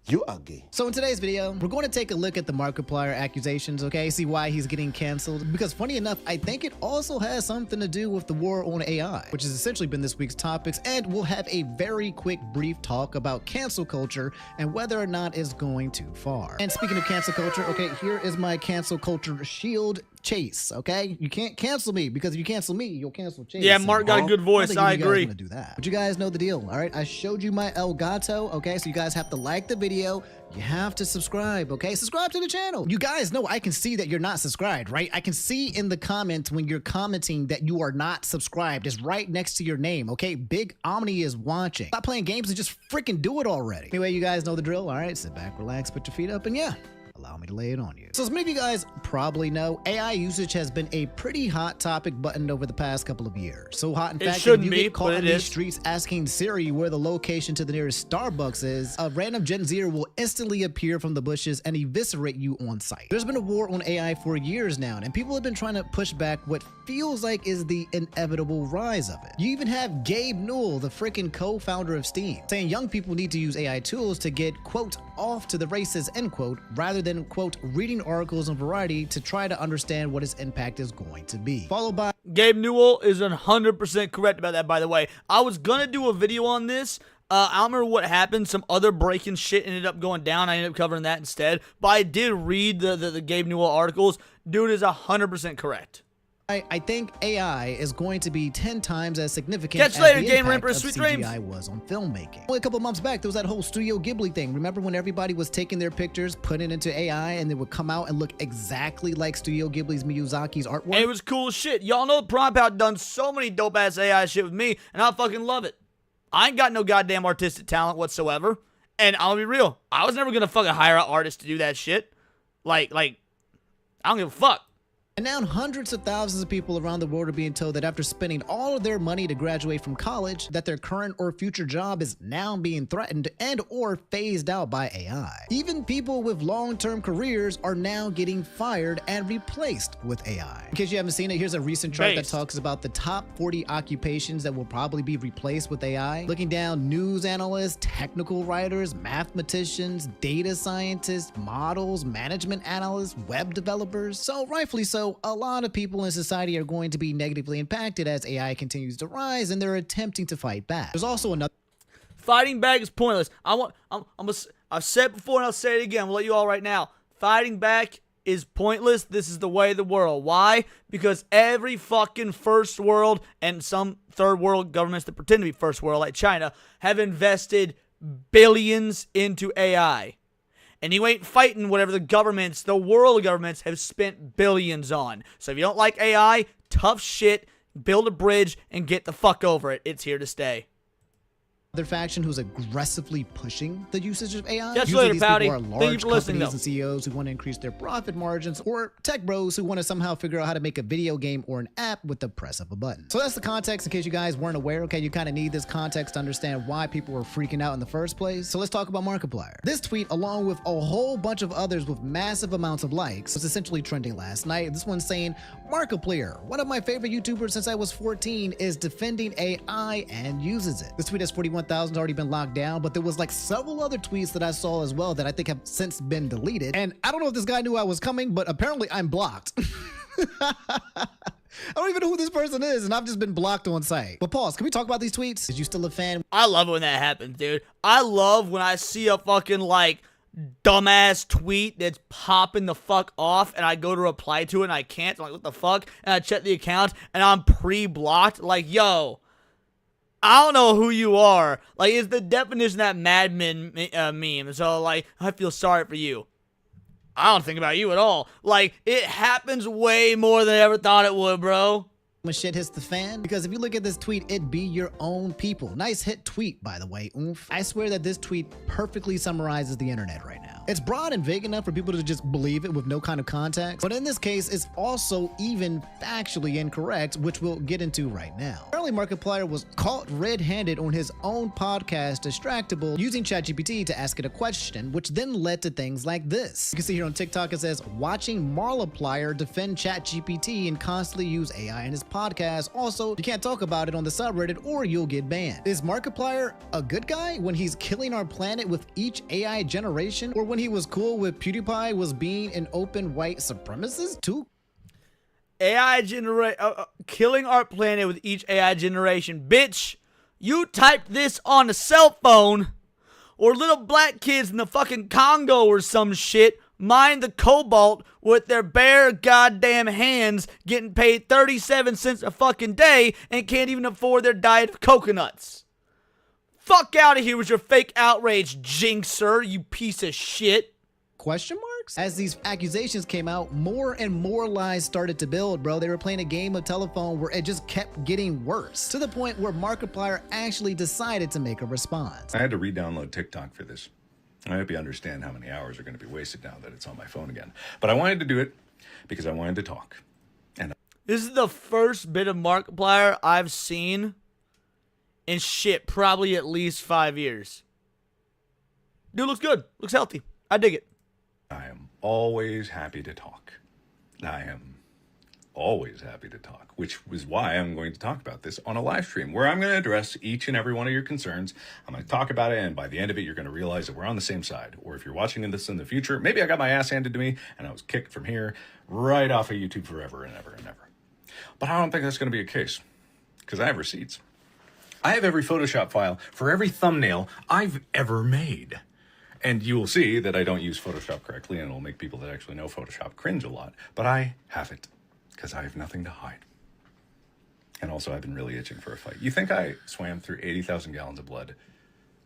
You are gay. So in today's video, we're going to take a look at the Markiplier accusations, okay? See why he's getting canceled. Because funny enough, I think it also has something to do with the war on AI, which has essentially been this week's topics. And we'll have a very quick, brief talk about cancel culture and whether or not it's going too far. And speaking of cancel culture, okay, here is my cancel culture shield. Chase, okay? You can't cancel me, because if you cancel me, you'll cancel Chase. Yeah, Mark got a good voice. I agree. Do that. But you guys know the deal, all right? I showed you my El Gato, okay? So you guys have to like the video. You have to subscribe, okay? Subscribe to the channel. You guys know I can see that you're not subscribed, right? I can see in the comments when you're commenting that you are not subscribed. It's right next to your name, okay? Big Omni is watching. Stop playing games and just freaking do it already. Anyway, you guys know the drill, all right? Sit back, relax, put your feet up, and yeah. Allow me to lay it on you. So as many of you guys probably know, AI usage has been a pretty hot topic buttoned over the past couple of years. So hot, in fact, if you get caught on these streets asking Siri where the location to the nearest Starbucks is, a random Gen Zer will instantly appear from the bushes and eviscerate you on sight. There's been a war on AI for years now, and people have been trying to push back what feels like is the inevitable rise of it. You even have Gabe Newell, the freaking co-founder of Steam, saying young people need to use AI tools to get, quote, off to the races, end quote, rather than, quote, reading articles on Variety to try to understand what its impact is going to be. Followed by Gabe Newell is 100% correct about that, by the way. I was gonna do a video on this. I don't remember what happened. Some other breaking shit ended up going down. I ended up covering that instead. But I did read the Gabe Newell articles. Dude is 100% correct. I think AI is going to be 10 times as significant as the impact Ramper, of sweet CGI dreams. was on filmmaking. Only a couple months back, there was that whole Studio Ghibli thing. Remember when everybody was taking their pictures, putting it into AI, and they would come out and look exactly like Studio Ghibli's Miyazaki's artwork? And it was cool as shit. Y'all know Prompout done so many dope-ass AI shit with me, and I fucking love it. I ain't got no goddamn artistic talent whatsoever. And I'll be real, I was never gonna fucking hire an artist to do that shit. Like, I don't give a fuck. And now hundreds of thousands of people around the world are being told that after spending all of their money to graduate from college, that their current or future job is now being threatened and or phased out by AI. Even people with long-term careers are now getting fired and replaced with AI. In case you haven't seen it, here's a recent chart that talks about the top 40 occupations that will probably be replaced with AI. Looking down, news analysts, technical writers, mathematicians, data scientists, models, management analysts, web developers. So rightfully so, know, a lot of people in society are going to be negatively impacted as AI continues to rise, and they're attempting to fight back. There's also another... Fighting back is pointless. I've said it before and I'll say it again. We'll let you all right now. Fighting back is pointless. This is the way of the world. Why? Because every fucking first world and some third world governments that pretend to be first world, like China, have invested billions into AI. And you ain't fighting whatever the world governments have spent billions on. So if you don't like AI, tough shit, build a bridge and get the fuck over it. It's here to stay. Other faction who's aggressively pushing the usage of AI. Catch you Usually later, these Pouty. people are Thank you large for listening, companies and CEOs who want to increase their profit margins, or tech bros who want to somehow figure out how to make a video game or an app with the press of a button. So that's the context in case you guys weren't aware. Okay, you kind of need this context to understand why people were freaking out in the first place. So let's talk about Markiplier. This tweet, along with a whole bunch of others with massive amounts of likes, was essentially trending last night. This one saying, Markiplier, one of my favorite YouTubers since I was 14, is defending AI and uses it. This tweet has 41,000 already been locked down, but there was like several other tweets that I saw as well that I think have since been deleted. And I don't know if this guy knew I was coming, but apparently I'm blocked. I don't even know who this person is, and I've just been blocked on site. But pause, can we talk about these tweets? Is you still a fan? I love when that happens, dude. I love when I see a fucking like dumbass tweet that's popping the fuck off and I go to reply to it and I can't. I'm like, what the fuck? And I check the account and I'm pre-blocked. Like, yo, I don't know who you are. Like, it's the definition of that Mad Men meme. So, like, I feel sorry for you. I don't think about you at all. Like, it happens way more than I ever thought it would, bro. When shit hits the fan, because if you look at this tweet, it be your own people. Nice hit tweet, by the way. Oomph. I swear that this tweet perfectly summarizes the internet right now. It's broad and vague enough for people to just believe it with no kind of context, but in this case, it's also even factually incorrect, which we'll get into right now. Apparently, Markiplier was caught red-handed on his own podcast, Distractable, using ChatGPT to ask it a question, which then led to things like this. You can see here on TikTok, it says, watching Markiplier defend ChatGPT and constantly use AI in his podcast. Also, you can't talk about it on the subreddit or you'll get banned. Is Markiplier a good guy when he's killing our planet with each AI generation, or when he was cool with PewDiePie was being an open white supremacist too? AI killing our planet with each AI generation. Bitch, you typed this on a cell phone, or little black kids in the fucking Congo or some shit mine the cobalt with their bare goddamn hands, getting paid 37 cents a fucking day and can't even afford their diet of coconuts. Fuck out of here with your fake outrage, Jinxer, you piece of shit. Question marks? As these accusations came out, more and more lies started to build, bro. They were playing a game of telephone where it just kept getting worse, to the point where Markiplier actually decided to make a response. I had to re-download TikTok for this. I hope you understand how many hours are going to be wasted now that it's on my phone again. But I wanted to do it because I wanted to talk. And this is the first bit of Markiplier I've seen in shit, probably at least 5 years. Dude looks good. Looks healthy. I dig it. I am always happy to talk. I am always happy to talk, which is why I'm going to talk about this on a live stream where I'm going to address each and every one of your concerns. I'm going to talk about it, and by the end of it, you're going to realize that we're on the same side. Or if you're watching this in the future, maybe I got my ass handed to me and I was kicked from here right off of YouTube forever and ever and ever. But I don't think that's going to be a case because I have receipts. I have every Photoshop file for every thumbnail I've ever made. And you will see that I don't use Photoshop correctly, and it'll make people that actually know Photoshop cringe a lot. But I have it because I have nothing to hide. And also, I've been really itching for a fight. You think I swam through 80,000 gallons of blood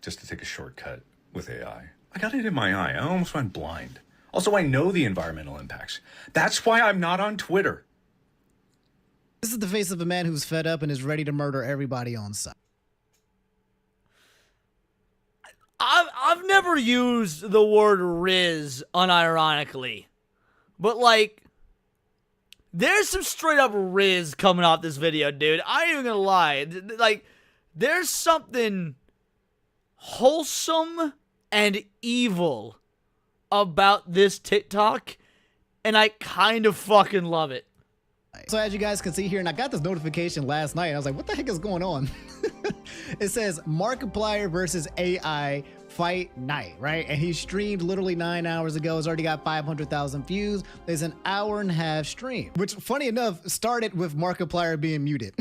just to take a shortcut with AI? I got it in my eye. I almost went blind. Also, I know the environmental impacts. That's why I'm not on Twitter. This is the face of a man who's fed up and is ready to murder everybody on sight. I've never used the word Riz unironically, but like, there's some straight up Riz coming off this video, dude. I ain't even gonna lie. Like, there's something wholesome and evil about this TikTok, and I kind of fucking love it. So as you guys can see here, and I got this notification last night, and I was like, what the heck is going on? It says Markiplier versus AI fight night, right? And he streamed literally 9 hours ago. It's already got 500,000 views. It's an hour and a half stream, which funny enough started with Markiplier being muted.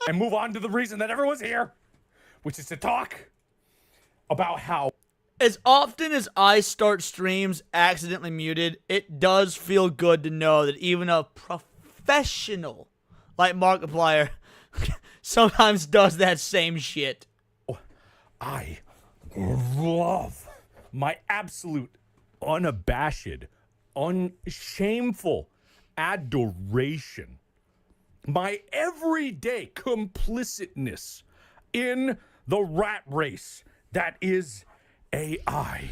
And move on to the reason that everyone's here, which is to talk about how as often as I start streams accidentally muted, it does feel good to know that even a professional like Markiplier sometimes does that same shit. I love my absolute unabashed, unshameful adoration, my everyday complicitness in the rat race that is AI.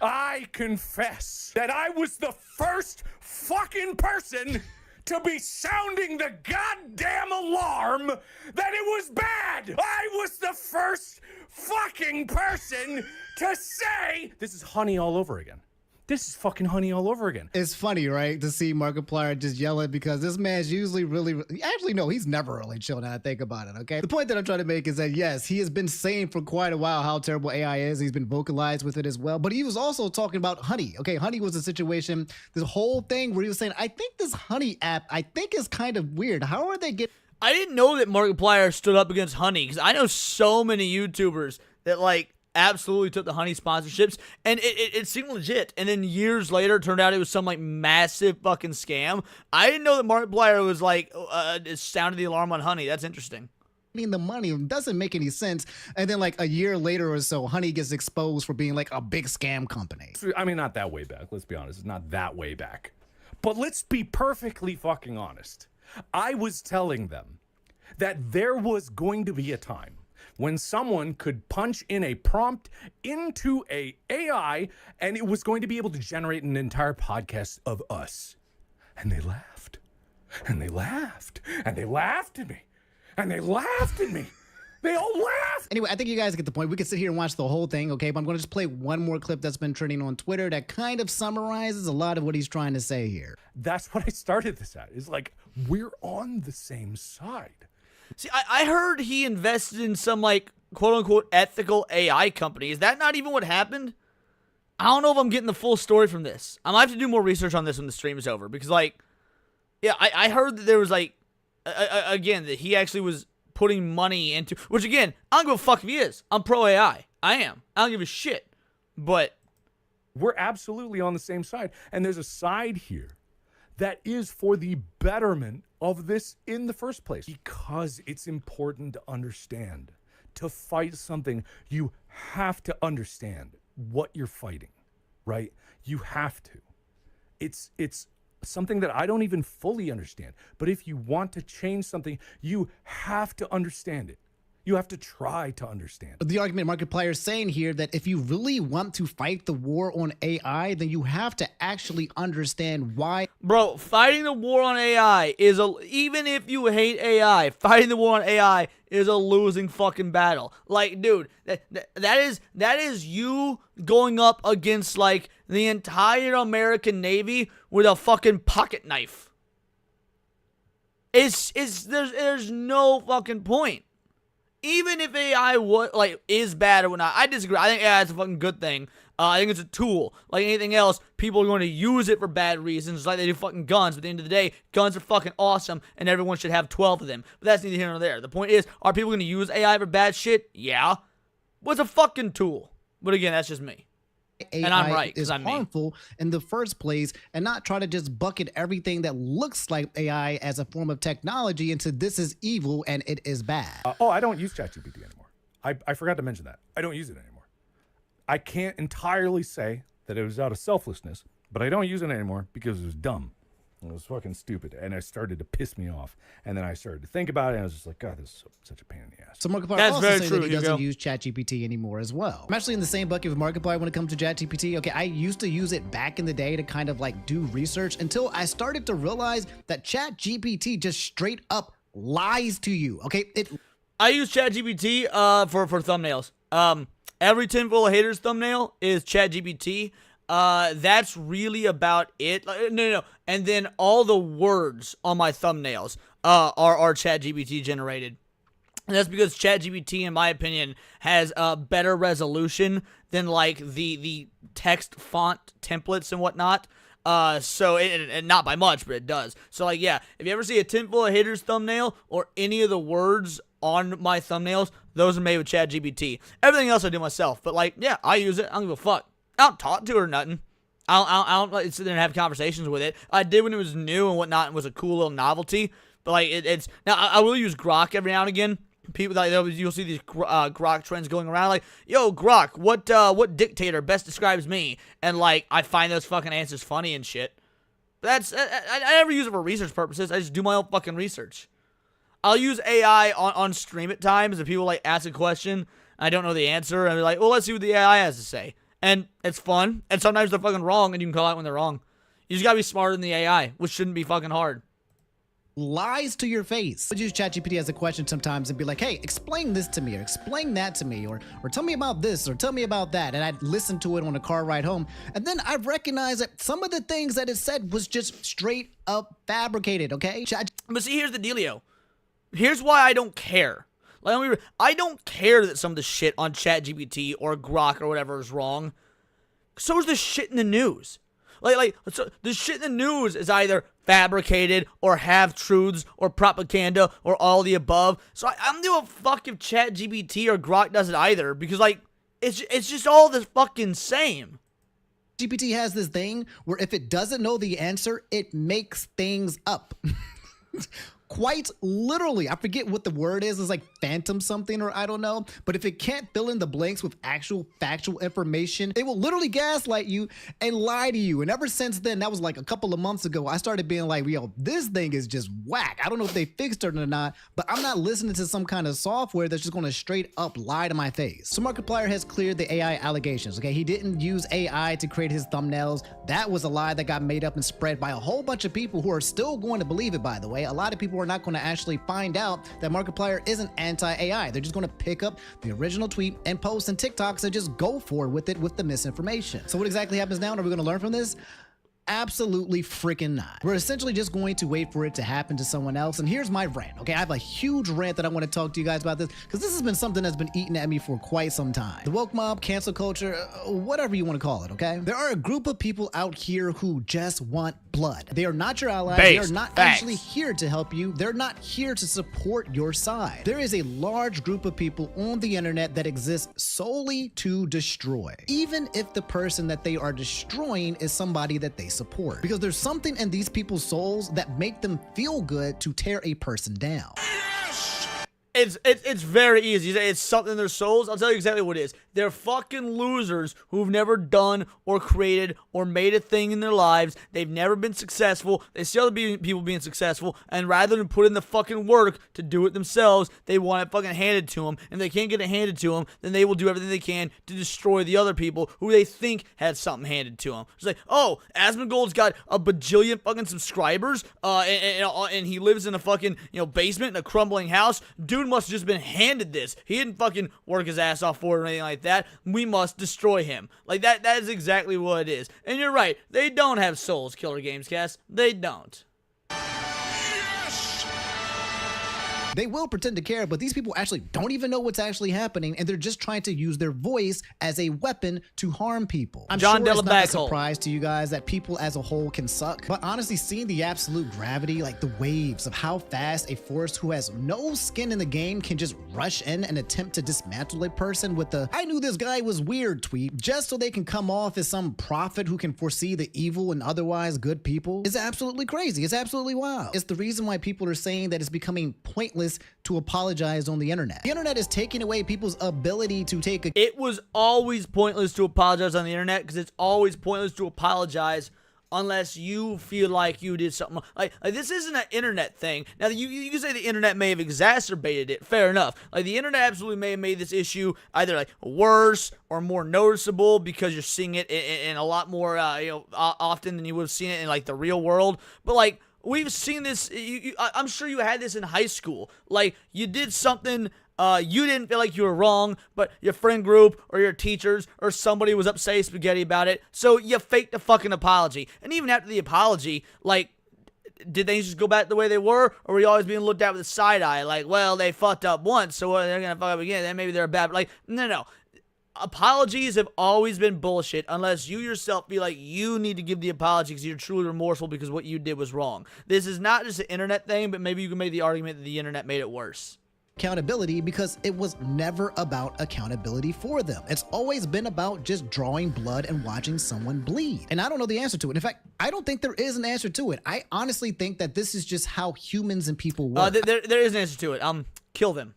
I confess that I was the first fucking person to be sounding the goddamn alarm that it was bad. I was the first fucking person to say, this is honey all over again. This is fucking honey all over again. It's funny, right, to see Markiplier just yelling because this man's usually actually, no, he's never really chill now I think about it, okay? The point that I'm trying to make is that, yes, he has been saying for quite a while how terrible AI is. He's been vocalized with it as well, but he was also talking about Honey, okay? Honey was a situation, this whole thing where he was saying, I think this Honey app, I think is kind of weird. How are they getting... I didn't know that Markiplier stood up against Honey, because I know so many YouTubers that, like, absolutely took the Honey sponsorships, and it seemed legit. And then years later, it turned out it was some like massive fucking scam. I didn't know that Markiplier was like sounded the alarm on Honey. That's interesting. The money doesn't make any sense. And then like a year later or so, Honey gets exposed for being like a big scam company. I mean, not that way back. Let's be honest. It's not that way back. But let's be perfectly fucking honest. I was telling them that there was going to be a time when someone could punch in a prompt into a AI and it was going to be able to generate an entire podcast of us. And they laughed. And they laughed. And they laughed at me. And they laughed at me. They all laughed. Anyway, I think you guys get the point. We could sit here and watch the whole thing, okay? But I'm going to just play one more clip that's been trending on Twitter that kind of summarizes a lot of what he's trying to say here. That's what I started this at. Is like, we're on the same side. See, I heard he invested in some, like, quote-unquote ethical AI company. Is that not even what happened? I don't know if I'm getting the full story from this. I might have to do more research on this when the stream is over. Because, like, yeah, I heard that there was, like, again, that he actually was putting money into... Which, again, I don't give a fuck if he is. I'm pro-AI. I am. I don't give a shit. But... we're absolutely on the same side. And there's a side here that is for the betterment of this in the first place. Because it's important to understand. To fight something, you have to understand what you're fighting, right? You have to. It's something that I don't even fully understand. But if you want to change something, you have to understand it. You have to try to understand. The argument Markiplier is saying here that if you really want to fight the war on AI, then you have to actually understand why. Bro, fighting the war on AI is even if you hate AI, fighting the war on AI is a losing fucking battle. Like, dude, that is you going up against like the entire American Navy with a fucking pocket knife. There's no fucking point. Even if AI is bad or whatnot, I disagree. I think AI is a fucking good thing. I think it's a tool. Like anything else, people are going to use it for bad reasons, like they do fucking guns. But at the end of the day, guns are fucking awesome, and everyone should have 12 of them. But that's neither here nor there. The point is, are people going to use AI for bad shit? Yeah. Well, it's a fucking tool. But again, that's just me. AI and I'm right, is harmful in the first place, and not try to just bucket everything that looks like AI as a form of technology into this is evil and it is bad. I don't use ChatGPT anymore. I forgot to mention that. I don't use it anymore. I can't entirely say that it was out of selflessness, but I don't use it anymore because it was dumb. It was fucking stupid, and it started to piss me off. And then I started to think about it, and I was just like, God, this is such a pain in the ass. So Markiplier also saying that he doesn't use ChatGPT anymore as well. I'm actually in the same bucket with Markiplier when it comes to ChatGPT. Okay, I used to use it back in the day to kind of like do research until I started to realize that ChatGPT just straight up lies to you. Okay, I use ChatGPT for thumbnails. Every Tinfoil Haters thumbnail is ChatGPT. That's really about it. No. And then all the words on my thumbnails are ChatGPT generated. And that's because ChatGPT, in my opinion, has a better resolution than like the text font templates and whatnot. So and not by much, but it does. So like, yeah, if you ever see a tinfoil of haters thumbnail or any of the words on my thumbnails, those are made with ChatGPT. Everything else I do myself. But like, yeah, I use it. I don't give a fuck. I don't talk to it or nothing. I don't like sit there and have conversations with it. I did when it was new and whatnot, and was a cool little novelty. But like, it's now I will use Grok every now and again. People like you'll see these Grok trends going around like, yo, Grok, what dictator best describes me? And like, I find those fucking answers funny and shit. But that's I never use it for research purposes. I just do my own fucking research. I'll use AI on stream at times if people like ask a question and I don't know the answer, and they're like, well, let's see what the AI has to say. And it's fun. And sometimes they're fucking wrong, and you can call out when they're wrong. You just gotta be smarter than the AI, which shouldn't be fucking hard. Lies to your face. I would use ChatGPT as a question sometimes and be like, hey, explain this to me, or explain that to me, or tell me about this, or tell me about that. And I'd listen to it on a car ride home. And then I recognized that some of the things that it said was just straight up fabricated, okay? But see, here's the dealio. Here's why I don't care. Like, I don't care that some of the shit on ChatGPT or Grok or whatever is wrong. So is the shit in the news. So the shit in the news is either fabricated or half-truths or propaganda or all the above. So I don't give a fuck if ChatGPT or Grok does it either, because like it's just all the fucking same. GPT has this thing where if it doesn't know the answer, it makes things up. Quite literally. I forget what the word is. It's like phantom something, or I don't know. But if it can't fill in the blanks with actual factual information, it will literally gaslight you and lie to you. And ever since then, that was like a couple of months ago, I started being like, yo, this thing is just whack. I don't know if they fixed it or not, but I'm not listening to some kind of software that's just going to straight up lie to my face. So Markiplier has cleared the AI allegations, okay? He didn't use AI to create his thumbnails. That was a lie that got made up and spread by a whole bunch of people who are still going to believe it, by the way. A lot of people are not going to actually find out that Markiplier isn't anti-AI. They're just going to pick up the original tweet and post in TikToks and just go for it with the misinformation. So what exactly happens now? Are we going to learn from this? Absolutely freaking not. We're essentially just going to wait for it to happen to someone else. And here's my rant, okay? I have a huge rant that I want to talk to you guys about this, because this has been something that's been eating at me for quite some time. The woke mob, cancel culture, whatever you want to call it, okay? There are a group of people out here who just want blood. They are not your allies. They are not actually here to help you. They're not here to support your side. There is a large group of people on the internet that exist solely to destroy, even if the person that they are destroying is somebody that they support, because there's something in these people's souls that make them feel good to tear a person down. It's very easy. You say it's something in their souls. I'll tell you exactly what it is. They're fucking losers who've never done or created or made a thing in their lives. They've never been successful. They see other people being successful, and rather than put in the fucking work to do it themselves, they want it fucking handed to them. And if they can't get it handed to them, then they will do everything they can to destroy the other people who they think had something handed to them. It's like, oh, Asmongold's got a bajillion fucking subscribers, and he lives in a fucking basement in a crumbling house. Dude must have just been handed this. He didn't fucking work his ass off for it or anything like that. We must destroy him. Like that is exactly what it is. And you're right, they don't have souls, Killer Gamescast. They don't. They will pretend to care, but these people actually don't even know what's actually happening, and they're just trying to use their voice as a weapon to harm people. I'm sure it's not a surprise to you guys that people as a whole can suck, but honestly, seeing the absolute gravity, like the waves of how fast a force who has no skin in the game can just rush in and attempt to dismantle a person with the "I knew this guy was weird" tweet, just so they can come off as some prophet who can foresee the evil and otherwise good people, is absolutely crazy. It's absolutely wild. It's the reason why people are saying that it's becoming pointless to apologize on the internet. The internet is taking away people's ability to take a— It was always pointless to apologize on the internet, because it's always pointless to apologize unless you feel like you did something like this isn't an internet thing. Now you can say the internet may have exacerbated it, fair enough. Like the internet absolutely may have made this issue either like worse or more noticeable, because you're seeing it in a lot more often than you would have seen it in like the real world. But like, we've seen this, I'm sure you had this in high school. Like, you did something, you didn't feel like you were wrong, but your friend group or your teachers or somebody was upset spaghetti about it, so you faked a fucking apology. And even after the apology, like, did things just go back the way they were, or were you always being looked at with a side eye? Like, well, they fucked up once, so they're gonna fuck up again. Then maybe they're bad. Like, no. Apologies have always been bullshit unless you yourself feel like you need to give the apology because you're truly remorseful because what you did was wrong. This is not just an internet thing, but maybe you can make the argument that the internet made it worse. Accountability, because it was never about accountability for them. It's always been about just drawing blood and watching someone bleed. And I don't know the answer to it. In fact, I don't think there is an answer to it. I honestly think that this is just how humans and people work. There is an answer to it. Kill them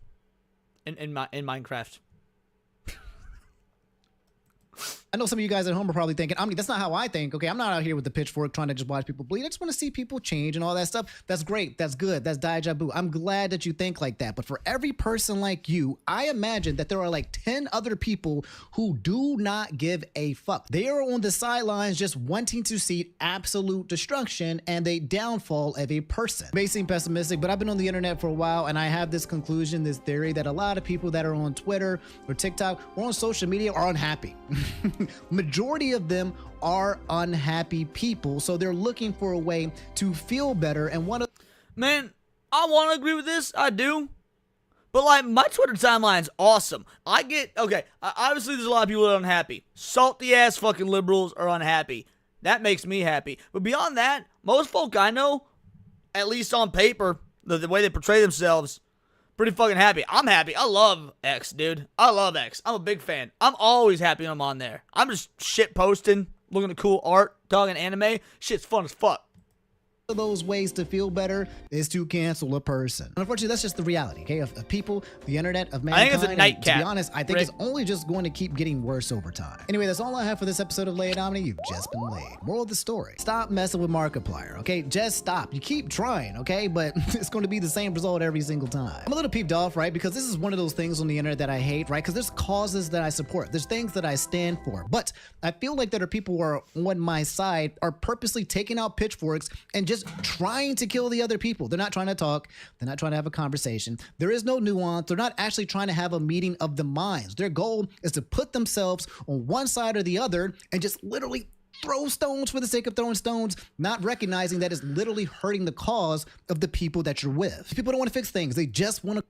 in Minecraft. I know some of you guys at home are probably thinking, that's not how I think. Okay, I'm not out here with the pitchfork trying to just watch people bleed. I just want to see people change and all that stuff. That's great. That's good. That's Daijabu. I'm glad that you think like that. But for every person like you, I imagine that there are like 10 other people who do not give a fuck. They are on the sidelines just wanting to see absolute destruction and the downfall of a person. It may seem pessimistic, but I've been on the internet for a while and I have this conclusion, this theory that a lot of people that are on Twitter or TikTok or on social media are unhappy. Majority of them are unhappy people, so they're looking for a way to feel better. And man, I want to agree with this. I do. But like, my Twitter timeline's awesome. Obviously there's a lot of people that are unhappy. Salty ass fucking liberals are unhappy. That makes me happy. But beyond that, most folk I know, at least on paper, the way they portray themselves, pretty fucking happy. I'm happy. I love X, dude. I love X. I'm a big fan. I'm always happy when I'm on there. I'm just shit posting, looking at cool art, talking anime. Shit's fun as fuck. Of those ways to feel better is to cancel a person. Unfortunately, that's just the reality, okay, of people, the internet, of mankind. I think it's a nightcap. To be honest, I think it's only just going to keep getting worse over time. Anyway, that's all I have for this episode of Lay It On Me. You've just been laid. Moral of the story: stop messing with Markiplier, okay? Just stop. You keep trying, okay? But it's going to be the same result every single time. I'm a little peeved off, right? Because this is one of those things on the internet that I hate, right? Because there's causes that I support. There's things that I stand for. But I feel like there are people who are on my side are purposely taking out pitchforks and just trying to kill the other people. They're not trying to talk. They're not trying to have a conversation. There is no nuance. They're not actually trying to have a meeting of the minds. Their goal is to put themselves on one side or the other and just literally throw stones for the sake of throwing stones, not recognizing that it's literally hurting the cause of the people that you're with. People don't want to fix things. They just want to.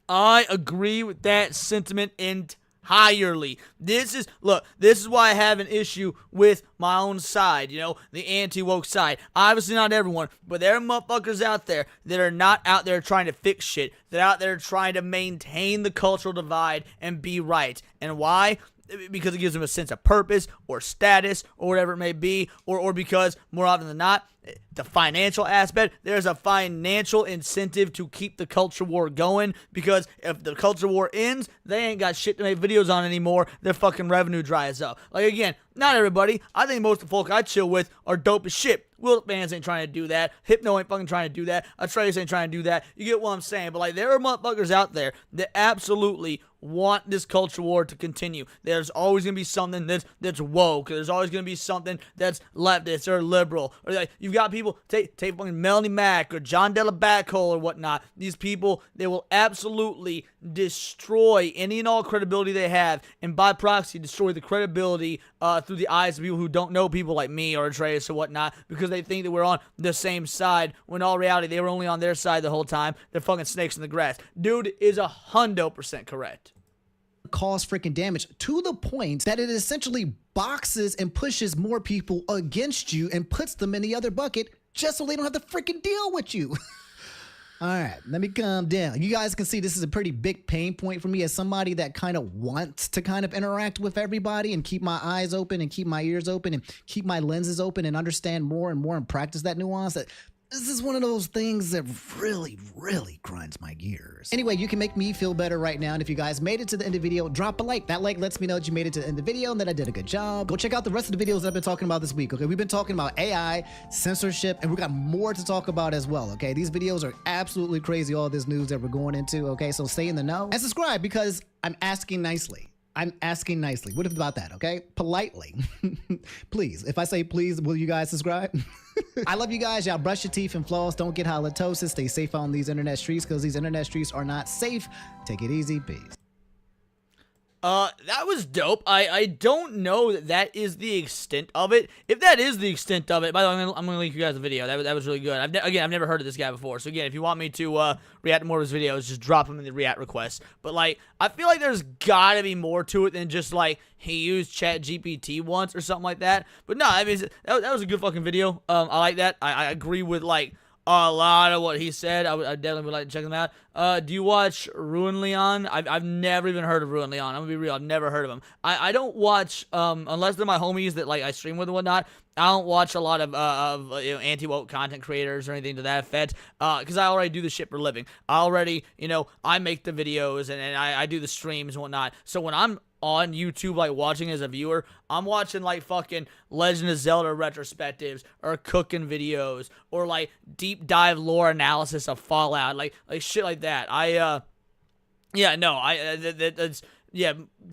I agree with that sentiment entirely. This is why I have an issue with my own side, the anti-woke side. Obviously not everyone, but there are motherfuckers out there that are not out there trying to fix shit. They're out there trying to maintain the cultural divide and be right. And why? Because it gives them a sense of purpose or status or whatever it may be, or because more often than not, the financial aspect, there's a financial incentive to keep the culture war going, because if the culture war ends, they ain't got shit to make videos on anymore. Their fucking revenue dries up. Like, again, not everybody. I think most of the folk I chill with are dope as shit. Will Fans ain't trying to do that. Hypno ain't fucking trying to do that. Atreus ain't trying to do that. You get what I'm saying? But like, there are motherfuckers out there that absolutely want this culture war to continue. There's always gonna be something that's woke. There's always gonna be something that's leftist or liberal. Or like, you've got people take fucking Melanie Mack or John Della Backhole or whatnot. These people, they will absolutely destroy any and all credibility they have, and by proxy destroy the credibility through the eyes of people who don't know people like me or Atreus or whatnot, because they think that we're on the same side, when in all reality they were only on their side the whole time. They're fucking snakes in the grass. Dude is 100% correct. Cause freaking damage to the point that it essentially boxes and pushes more people against you and puts them in the other bucket just so they don't have to freaking deal with you. All right, let me calm down. You guys can see this is a pretty big pain point for me as somebody that kind of wants to kind of interact with everybody and keep my eyes open and keep my ears open and keep my lenses open and understand more and more and practice that nuance. That this is one of those things that really, really grinds my gears. Anyway, you can make me feel better right now. And if you guys made it to the end of the video, drop a like. That like lets me know that you made it to the end of the video and that I did a good job. Go check out the rest of the videos that I've been talking about this week, okay? We've been talking about AI, censorship, and we've got more to talk about as well, okay? These videos are absolutely crazy, all this news that we're going into, okay? So stay in the know and subscribe, because I'm asking nicely. I'm asking nicely. What about that, okay? Politely. Please. If I say please, will you guys subscribe? I love you guys. Y'all brush your teeth and floss. Don't get halitosis. Stay safe on these internet streets, because these internet streets are not safe. Take it easy. Peace. That was dope. I don't know that is the extent of it. If that is the extent of it, by the way, I'm gonna link you guys the video. That was really good. I've never heard of this guy before. So again, if you want me to react to more of his videos, just drop him in the react requests. But like, I feel like there's gotta be more to it than just like he used ChatGPT once or something like that. But no, I mean that was a good fucking video. I like that. I agree with like a lot of what he said. I definitely would like to check them out. Do you watch Ruin Leon? I've never even heard of Ruin Leon. I'm gonna be real. I've never heard of him. I don't watch unless they're my homies that like I stream with and whatnot. I don't watch a lot of you know, anti-woke content creators or anything to that effect because I already do the shit for a living. I make the videos and I do the streams and whatnot. So when I'm on YouTube, like watching as a viewer, I'm watching like fucking Legend of Zelda retrospectives or cooking videos or like deep dive lore analysis of Fallout, like shit like that.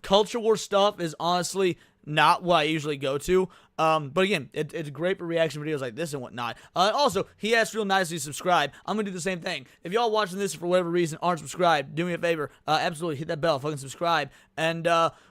Culture war stuff is honestly not what I usually go to. But again, it's great for reaction videos like this and whatnot. Also, he asked real nicely to subscribe. I'm gonna do the same thing. If y'all watching this for whatever reason aren't subscribed, do me a favor. Absolutely hit that bell, fucking subscribe. And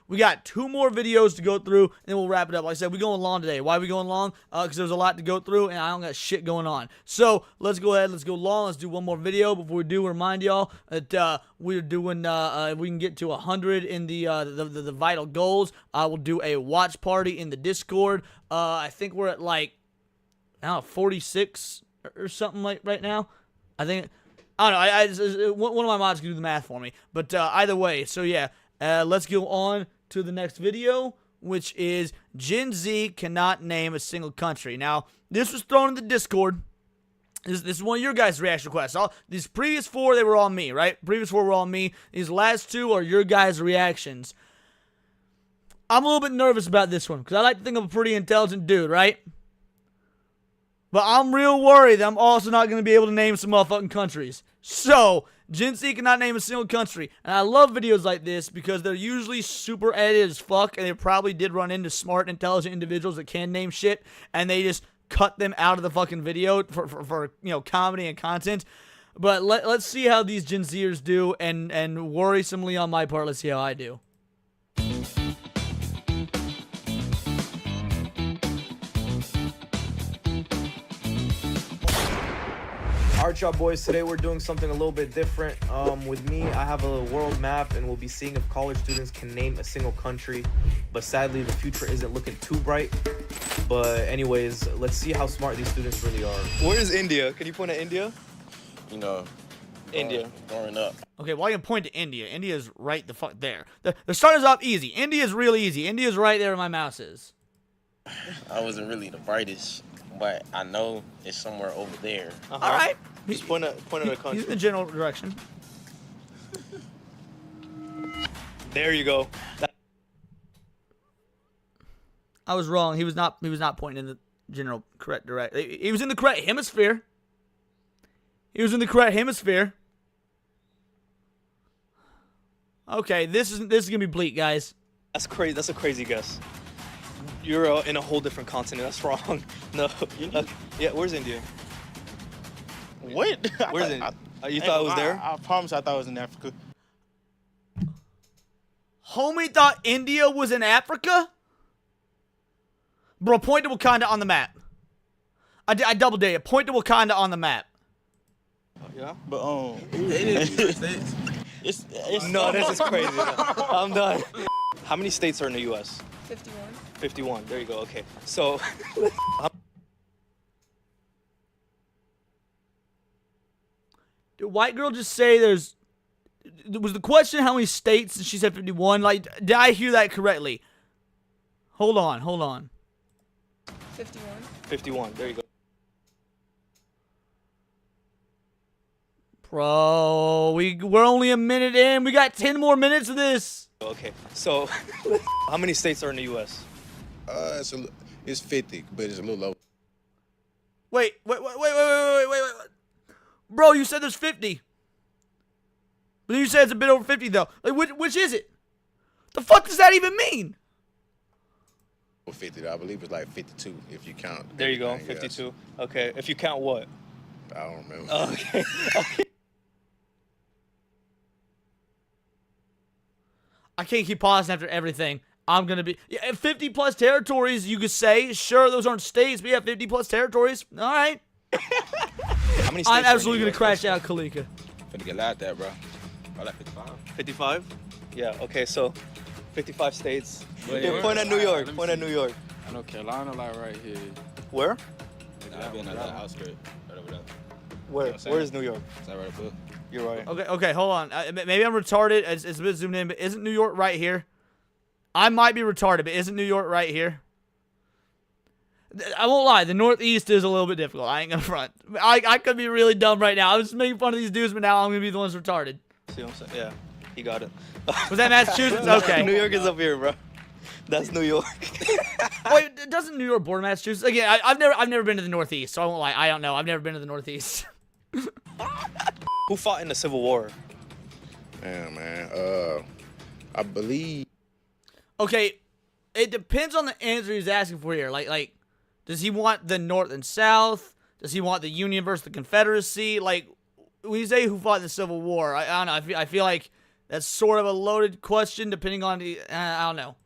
we got 2 more videos to go through, and then we'll wrap it up. Like I said, we're going long today. Why are we going long? Because there's a lot to go through, and I don't got shit going on. So let's go ahead. Let's go long. Let's do one more video before we do. Remind y'all that we're doing. If we can get to 100 in the vital goals, I will do a watch party in the Discord. I think we're at like, I don't know, 46 or something like right now. I think, I don't know. One of my mods can do the math for me. But either way, so yeah, let's go on to the next video, which is Gen Z cannot name a single country. Now, this was thrown in the Discord. This is one of your guys' reaction requests. These previous 4, they were all me, right? Previous 4 were all me. These last 2 are your guys' reactions. I'm a little bit nervous about this one because I like to think I'm a pretty intelligent dude, right? But I'm real worried that I'm also not going to be able to name some motherfucking countries. So, Gen Z cannot name a single country. And I love videos like this because they're usually super edited as fuck, and they probably did run into smart, intelligent individuals that can name shit, and they just cut them out of the fucking video for you know, comedy and content. But let's see how these Gen Zers do, and worrisomely on my part, let's see how I do. Alright, y'all boys, today we're doing something a little bit different. With me, I have a world map, and we'll be seeing if college students can name a single country. But sadly, the future isn't looking too bright. But anyways, let's see how smart these students really are. Where is India? Can you point at India? You know, India. Growing up. Okay, well, I can point to India. India's right the fuck there. They're starting us off easy. India's real easy. India's right there where my mouse is. I wasn't really the brightest, but I know it's somewhere over there. All right. Just point at a country. He's in the general direction. There you go. I was wrong. He was not pointing in the general correct direction. He was in the correct hemisphere. He was in the correct hemisphere. Okay, this is gonna be bleak, guys. That's crazy. That's a crazy guess. You're in a whole different continent. That's wrong. No. Yeah. Where's India? What? Where's India? You thought it was there? I promise I thought it was in Africa. Homie thought India was in Africa? Bro, point to Wakanda on the map. I double dare you. Point to Wakanda on the map. Yeah? But no, this is crazy. I'm done. How many states are in the U.S.? 51. 51. There you go. Okay. So. Did white girl just say there's... Was the question how many states? She said 51. Like, did I hear that correctly? Hold on. 51. 51. There you go. Bro, we're only a minute in. We got 10 more minutes of this. Okay. So, how many states are in the U.S.? It's 50, but it's a little low. Wait. Bro, you said there's 50. But you said it's a bit over 50, though. Like, which is it? The fuck does that even mean? 50, I believe it's like 52 if you count. There you go, 52. Yes. Okay, if you count what? I don't remember. Okay. I can't keep pausing after everything. I'm gonna be 50 plus territories. You could say, sure, those aren't states, but yeah, 50 plus territories. All right. How many states I'm are in absolutely the gonna US? crash out, Kalika. Finna get loud at that, bro. I like 55. 55? Yeah. Okay. So, 55 states. Wait, Here, where? point at New Alright, York. let me Point at see. New York. I know Carolina, like right here. Where? I've been on the outskirts, right over there. Where? You know what I'm saying? Where is New York? Is that right above? You're right. Okay, hold on. Maybe I'm retarded. It's a bit zoomed in, but isn't New York right here? I might be retarded, but isn't New York right here? I won't lie. The Northeast is a little bit difficult. I ain't gonna front. I could be really dumb right now. I was just making fun of these dudes, but now I'm gonna be the ones retarded. See what I'm saying? Yeah. He got it. Was that Massachusetts? Okay. New York is up here, bro. That's New York. Wait, doesn't New York border Massachusetts? Again, I've never been to the Northeast, so I won't lie. I don't know. I've never been to the Northeast. Who fought in the Civil War? Yeah, man. I believe. Okay, it depends on the answer he's asking for here. Like, does he want the North and South? Does he want the Union versus the Confederacy? Like, when you say who fought in the Civil War, I don't know. I feel like that's sort of a loaded question, depending on the. I don't know.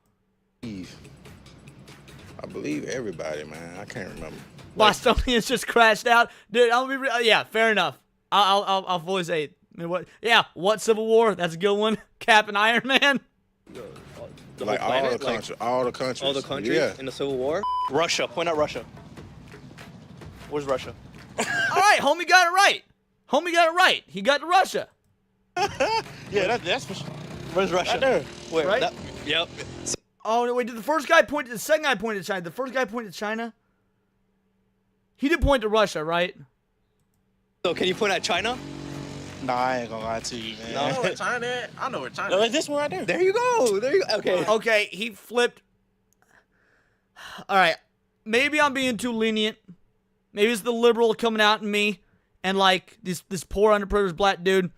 I believe everybody, man. I can't remember. Bostonians just crashed out, dude. I'm gonna be yeah, fair enough. I'll fully say it. I mean, what? Yeah, what Civil War? That's a good one. Cap and Iron Man. The Like whole all planet? the countries, all the countries. All the countries Yeah. in the Civil War? Russia. Point at Russia. Where's Russia? All right, homie got it right. Homie got it right. He got to Russia. Yeah, that's for sure. Where's Russia? Right there. Wait, Right? Yep. Oh no, wait. Did the first guy point to the second guy point to China? The first guy pointed to China. He did point to Russia, right? So can you point at China? Nah, I ain't gonna lie to you, man. No. I know where China at. I know where China is. This one right there. There you go. There you go. Okay. Okay, he flipped. All right, maybe I'm being too lenient. Maybe it's the liberal coming out in me, and like this poor underprivileged black dude.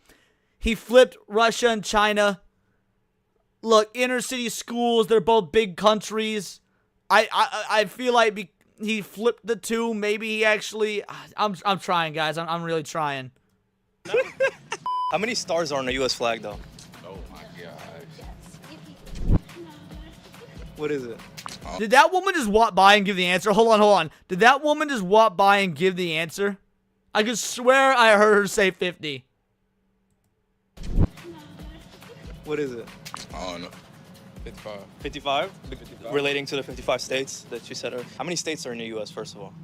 He flipped Russia and China. Look, inner city schools, they're both big countries. I feel like he flipped the two. Maybe he actually. I'm trying, guys. I'm really trying. How many stars are on the U.S. flag, though? Oh my gosh. What is it? Did that woman just walk by and give the answer? Hold on. Did that woman just walk by and give the answer? I could swear I heard her say 50. What is it? I don't know. 55. 55? Relating to the 55 states that you said. How many states are in the U.S. First of all?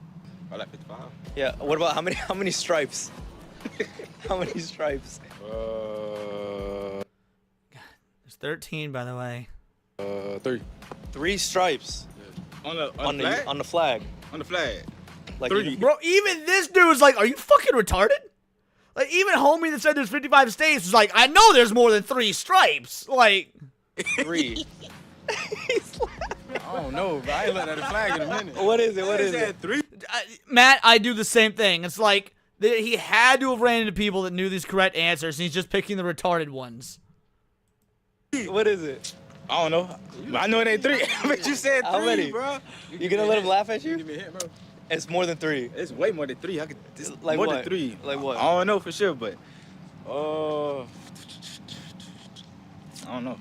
I like 55. Yeah. What about how many stripes? How many stripes? There's 13, by the way. 3. 3 stripes. On the flag? On the flag. On the flag. Like 3. Bro, even this dude was like, are you fucking retarded? Like, even homie that said there's 55 states was like, I know there's more than 3 stripes. Like... 3. I don't know, but I ain't looked at the flag in a minute. What is it? What is it? 3. Matt, I do the same thing. It's like, he had to have ran into people that knew these correct answers, and he's just picking the retarded ones. What is it? I don't know. I know it ain't 3. But you said 3, How many? bro. You gonna let him laugh at you? Give me a hint, bro. It's more than 3. It's way more than 3. Like more what? than 3. Like what? I don't know for sure, but I don't know.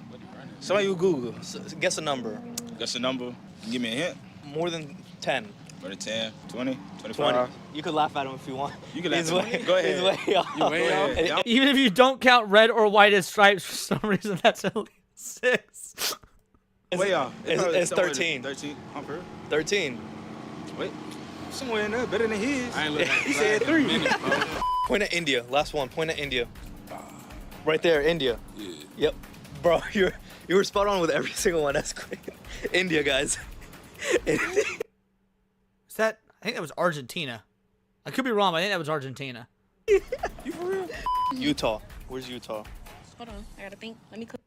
Somebody you Google. Guess a number. Guess a number. Give me a hint. More than 10. More than 10, 20, 25. 20. You could laugh at him if you want. You can laugh He's at way, me. Go ahead. He's way off. You way off. And- Even if you don't count red or white as stripes, for some reason, that's only 6. Way off. It's 13. 13. I'm for real. 13. Wait. Somewhere in there better than his. I ain't looking at He said 3. Point at India. Last one. Point at India. Right there, India. Yeah. Yep. Bro, you were spot on with every single one. That's great. India, guys. Is that... I think that was Argentina. I could be wrong, but I think that was Argentina. You for real? Utah. Where's Utah? Hold on, I gotta think. Let me click.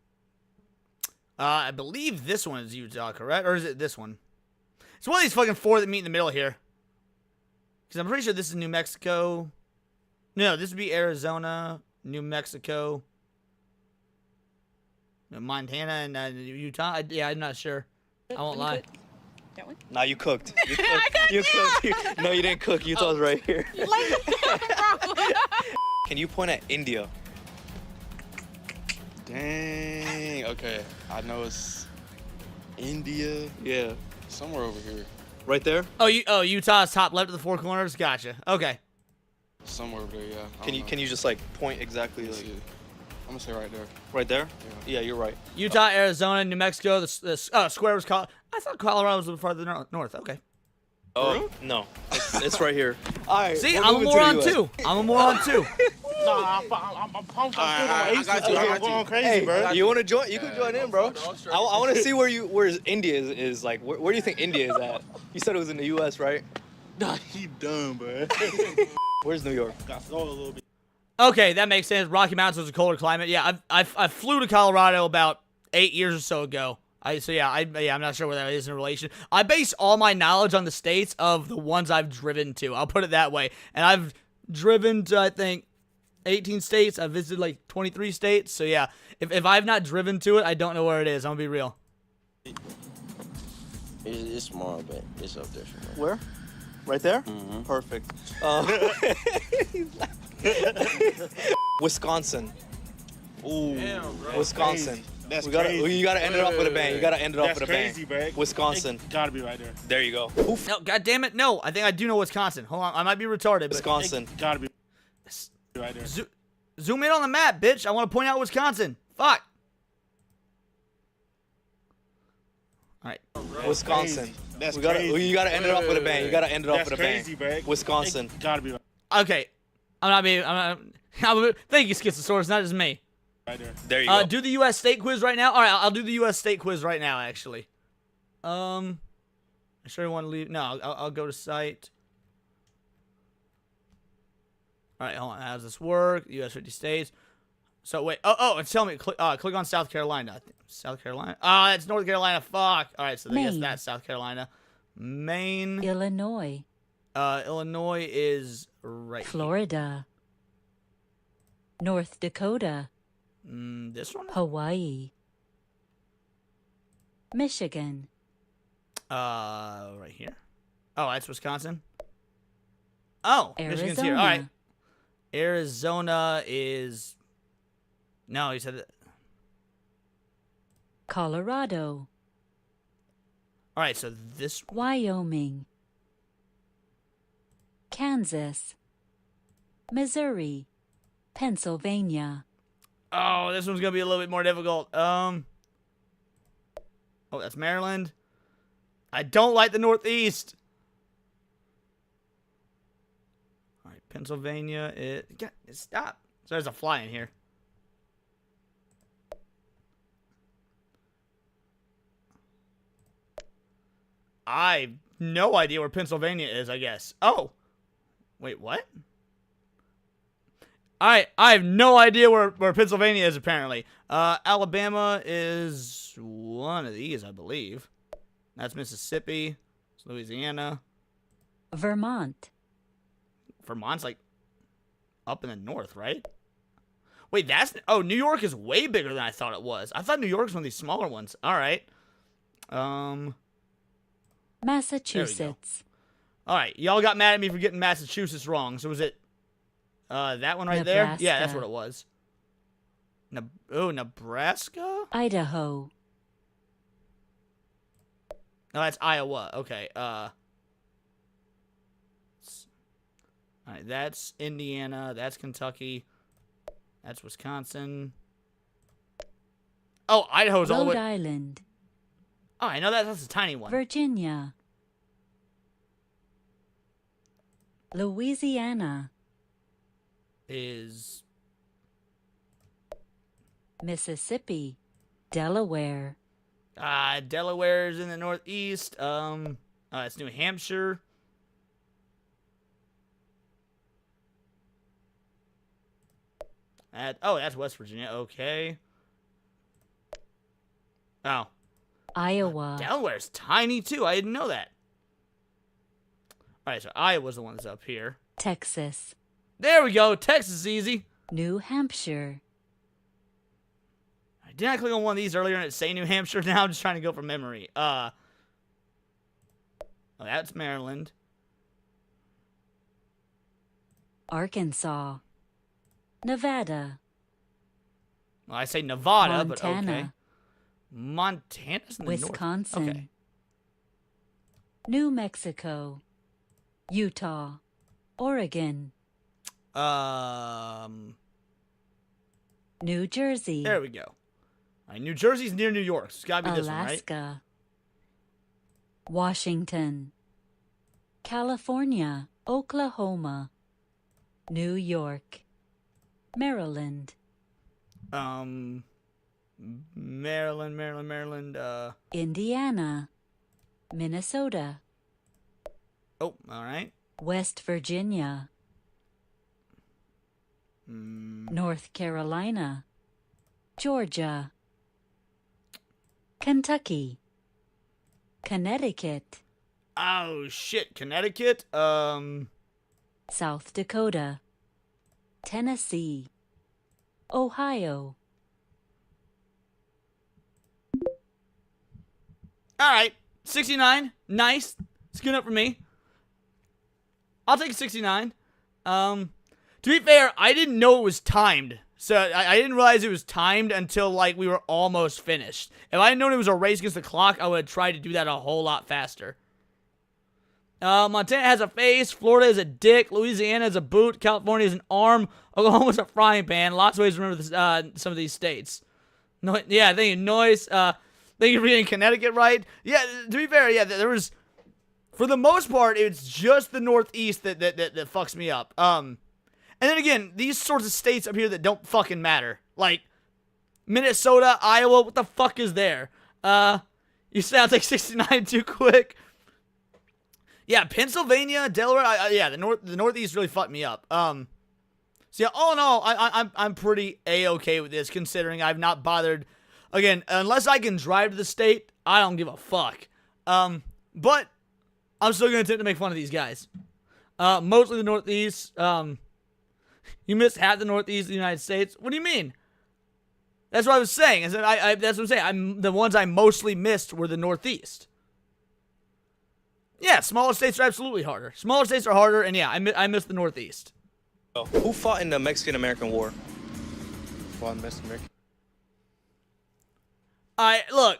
I believe this one is Utah, correct? Or is it this one? It's one of these fucking 4 that meet in the middle here. Because I'm pretty sure this is New Mexico. No, this would be Arizona, New Mexico, Montana, and Utah. Yeah, I'm not sure. I won't lie. That one? Nah, you cooked. You cooked. You cooked. No, you didn't cook. Utah's right here. Can you point at India? Dang. Okay. I know it's India. Yeah. Somewhere over here. Right there? Oh, Utah's top left of the four corners. Gotcha. Okay. Somewhere over there, yeah. Can you just like point exactly? Like, I'm gonna say right there. right there? Yeah, you're right. Utah, Arizona, New Mexico. The square was called. I thought Colorado was a little farther north. Okay. Oh no, it's right here. All right. See, we're I'm a moving to the moron US. too. I'm a moron too. I'm pumped. I'm going crazy, Hey, bro. you want to join? You can join in, bro. I want to see where India is like. Where do you think India is at? You said it was in the U.S., right? Nah, he done, bro. Where's New York? Got slow a little bit. Okay, that makes sense. Rocky Mountains was a colder climate. Yeah, I flew to Colorado about 8 years or so ago. I'm not sure where that is in relation. I base all my knowledge on the states of the ones I've driven to. I'll put it that way. And I've driven to, I think, 18 states. I've visited like 23 states. So yeah, if I've not driven to it, I don't know where it is. I'm gonna be real. It's small, but it's up there somewhere. Where? Right there? Mm-hmm. Perfect. Wisconsin. Ooh. Damn, bro. Wisconsin. Crazy. That's You crazy. gotta end it off with a bang. You gotta end it off with a bang. That's crazy, bro. Wisconsin. It gotta be right there. There you go. Oof. No, God damn it, no. I think I do know Wisconsin. Hold on, I might be retarded. But Wisconsin. It gotta be right there. Zoom in on the map, bitch. I want to point out Wisconsin. Fuck. All right. Wisconsin. That's You crazy. gotta end it off with a bang. You gotta end it off That's with a bang. crazy, bro. Wisconsin. It gotta be right Okay. I'm not. Thank you, Schizosaurus. Not just me. there. There you go. Do the U.S. state quiz right now. All right, I'll do the U.S. state quiz right now. Actually. I sure want to leave. No, I'll go to site. All right, hold on. How does this work? U.S. 50 states. So wait. Oh, and tell me. Click on South Carolina. South Carolina. It's North Carolina. Fuck. All right, so I guess Maine. that's South Carolina. Maine. Illinois, Illinois is right. Florida, North Dakota, This one. Hawaii, Michigan, Right here. Oh, that's Wisconsin. Oh, Michigan's here. All right. Arizona is. No, you said that. Colorado, All right, so this. Wyoming, Kansas, Missouri, Pennsylvania. Oh, this one's gonna be a little bit more difficult. Oh, that's Maryland. I don't like the Northeast. All right, Pennsylvania. Stop. So there's a fly in here. I have no idea where Pennsylvania is, I guess. Oh. Wait, what? I have no idea where Pennsylvania is, apparently. Alabama is one of these, I believe. That's Mississippi. It's Louisiana. Vermont, Vermont's like up in the north, right? Wait, that's... Oh, New York is way bigger than I thought it was. I thought New York was one of these smaller ones. All right. Massachusetts, All right, y'all got mad at me for getting Massachusetts wrong. So was it that one right there? Yeah, that's what it was. Nebraska? Idaho, No, that's Iowa. Okay. All right, that's Indiana. That's Kentucky. That's Wisconsin. Oh, Idaho's all the Rhode way. Island, Oh, I know that's a tiny one. Virginia, Louisiana, Is Mississippi, Delaware, Delaware's in the northeast. It's New Hampshire. That's West Virginia. Okay. Oh, Iowa, Delaware's tiny too. I didn't know that. All right, so Iowa's the one that's up here. Texas, There we go. Texas is easy. New Hampshire, Didn't I click on one of these earlier and it say New Hampshire? Now I'm just trying to go from memory. That's Maryland. Arkansas, Nevada, Well, I say Nevada, but okay. Montana. Montana's in the Wisconsin. north. Okay. New Mexico. Utah. Oregon. New Jersey. There we go. All right, New Jersey's near New York, so it's gotta be this one, right? Alaska. Washington. California. Oklahoma. New York. Maryland. Maryland, Indiana. Minnesota. Oh, all right. West Virginia. North Carolina. Georgia. Kentucky. Connecticut. Oh, shit. Connecticut? South Dakota. Tennessee. Ohio. All right. 69. Nice. It's good enough for me. I'll take 69. To be fair, I didn't know it was timed. So I didn't realize it was timed until, like, we were almost finished. If I had known it was a race against the clock, I would have tried to do that a whole lot faster. Montana has a face. Florida is a dick. Louisiana is a boot. California is an arm. Oklahoma's a frying pan. Lots of ways to remember this, some of these states. No, yeah, thank you. Noise. Thank you for getting Connecticut right. Yeah, to be fair, yeah, there was... For the most part, it's just the Northeast that fucks me up. And then again, these sorts of states up here that don't fucking matter. Like, Minnesota, Iowa, what the fuck is there? You say I'll take 69 too quick? Yeah, Pennsylvania, Delaware, yeah, the Northeast really fucked me up. So yeah, all in all, I'm pretty A-okay with this, considering I've not bothered. Again, unless I can drive to the state, I don't give a fuck. But I'm still going to attempt to make fun of these guys. Mostly the Northeast. You missed half the Northeast of the United States. What do you mean? That's what I was saying. That's what I'm saying. The ones I mostly missed were the Northeast. Yeah, smaller states are absolutely harder. Smaller states are harder, and yeah, I missed the Northeast. Oh, who fought in the Mexican-American War? Fought in the Mexican-American? Look.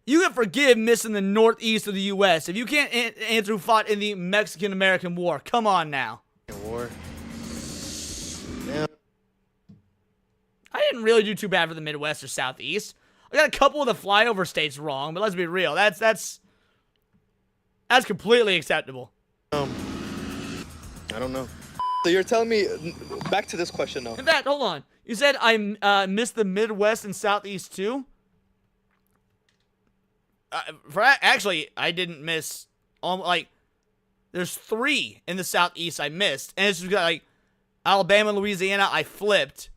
You can forgive missing the Northeast of the U.S. if you can't answer who fought in the Mexican-American War. Come on now. War. Damn. I didn't really do too bad for the Midwest or Southeast. I got a couple of the flyover states wrong, but let's be real. That's completely acceptable. I don't know. So you're telling me, back to this question though. In fact, hold on. You said I missed the Midwest and Southeast too? Actually, I didn't miss, there's 3 in the Southeast I missed. And it's just like, Alabama and Louisiana, I flipped.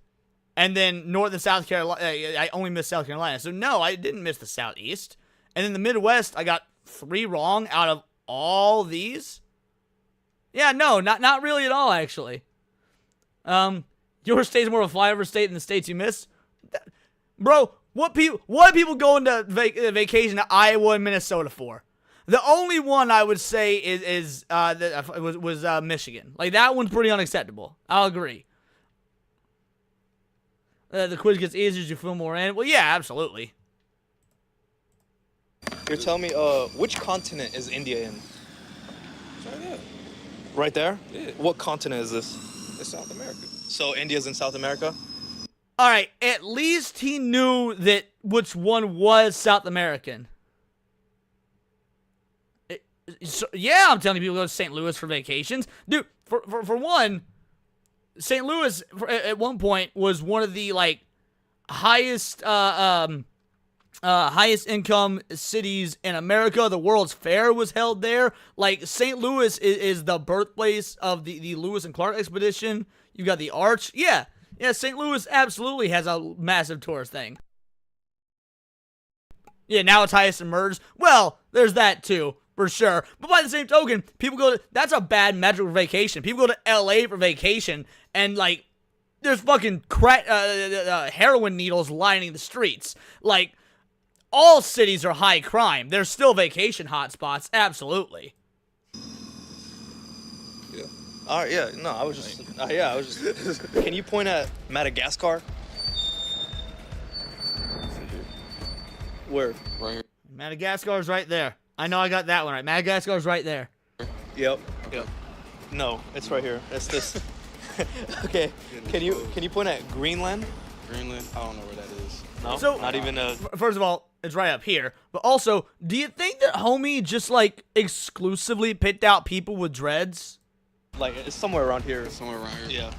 And then North and South Carolina, I only missed South Carolina. So no, I didn't miss the Southeast. And then the Midwest, I got 3 wrong out of all these. Yeah, no, not really at all, actually. Your state's more of a flyover state than the states you missed. Bro, what people going to vacation to Iowa and Minnesota for? The only one I would say was Michigan. Like, that one's pretty unacceptable. I'll agree. The quiz gets easier as you feel more in. Well, yeah, absolutely. You're telling me, which continent is India in? It's right there. Right there? Yeah. What continent is this? It's South America. So India's in South America? All right, at least he knew that which one was South American. Yeah, I'm telling you, people go to St. Louis for vacations. Dude, for one, St. Louis at one point was one of the highest highest income cities in America. The World's Fair was held there. Like, St. Louis is the birthplace of the Lewis and Clark expedition. You got the Arch. Yeah, St. Louis absolutely has a massive tourist thing. Yeah, now it's highest emerged. Well, there's that too, for sure. But by the same token, people go to, that's a bad metric for vacation. People go to LA for vacation, and there's fucking heroin needles lining the streets. Like, all cities are high crime. There's still vacation hotspots, absolutely. Yeah. All right. Yeah. No, I was just. Can you point at Madagascar? Where? Right here. Madagascar's right there. I know I got that one right. Madagascar's right there. Yep. No, it's right here. It's this. Okay. Can you point at Greenland? Greenland? I don't know where that is. No. So, not even a. First of all, it's right up here. But also, do you think that homie just like exclusively picked out people with dreads? Like it's somewhere around here. It's somewhere around here. Yeah.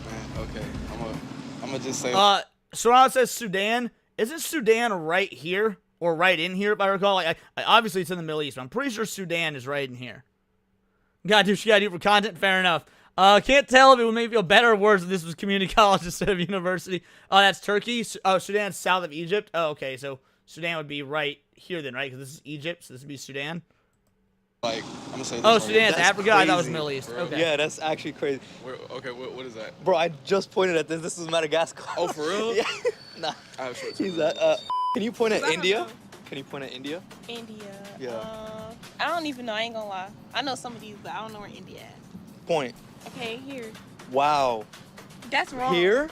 Man, okay. I'm gonna just say. Soraya says Sudan. Isn't Sudan right here or right in here? If I recall, like, obviously it's in the Middle East. But I'm pretty sure Sudan is right in here. Gotta do what you gotta do for content. Fair enough. Can't tell if it would make me feel better or worse if this was community college instead of university. Oh, that's Turkey. Oh, Sudan's south of Egypt. Oh, okay. So Sudan would be right here then, right? Because this is Egypt, so this would be Sudan. Like, I'm gonna say this. Oh, right Sudan's here. Africa. I thought it was Middle East. Bro. Okay. Yeah, that's actually crazy. Okay, what is that? Bro, I just pointed at this. This is Madagascar. Oh, for real? Yeah. Nah. I have short He's can you point at India? Can you point at India? India. Yeah. I don't even know. I ain't gonna lie. I know some of these, but I don't know where India is. Point. Okay, here. Wow. That's wrong. Here?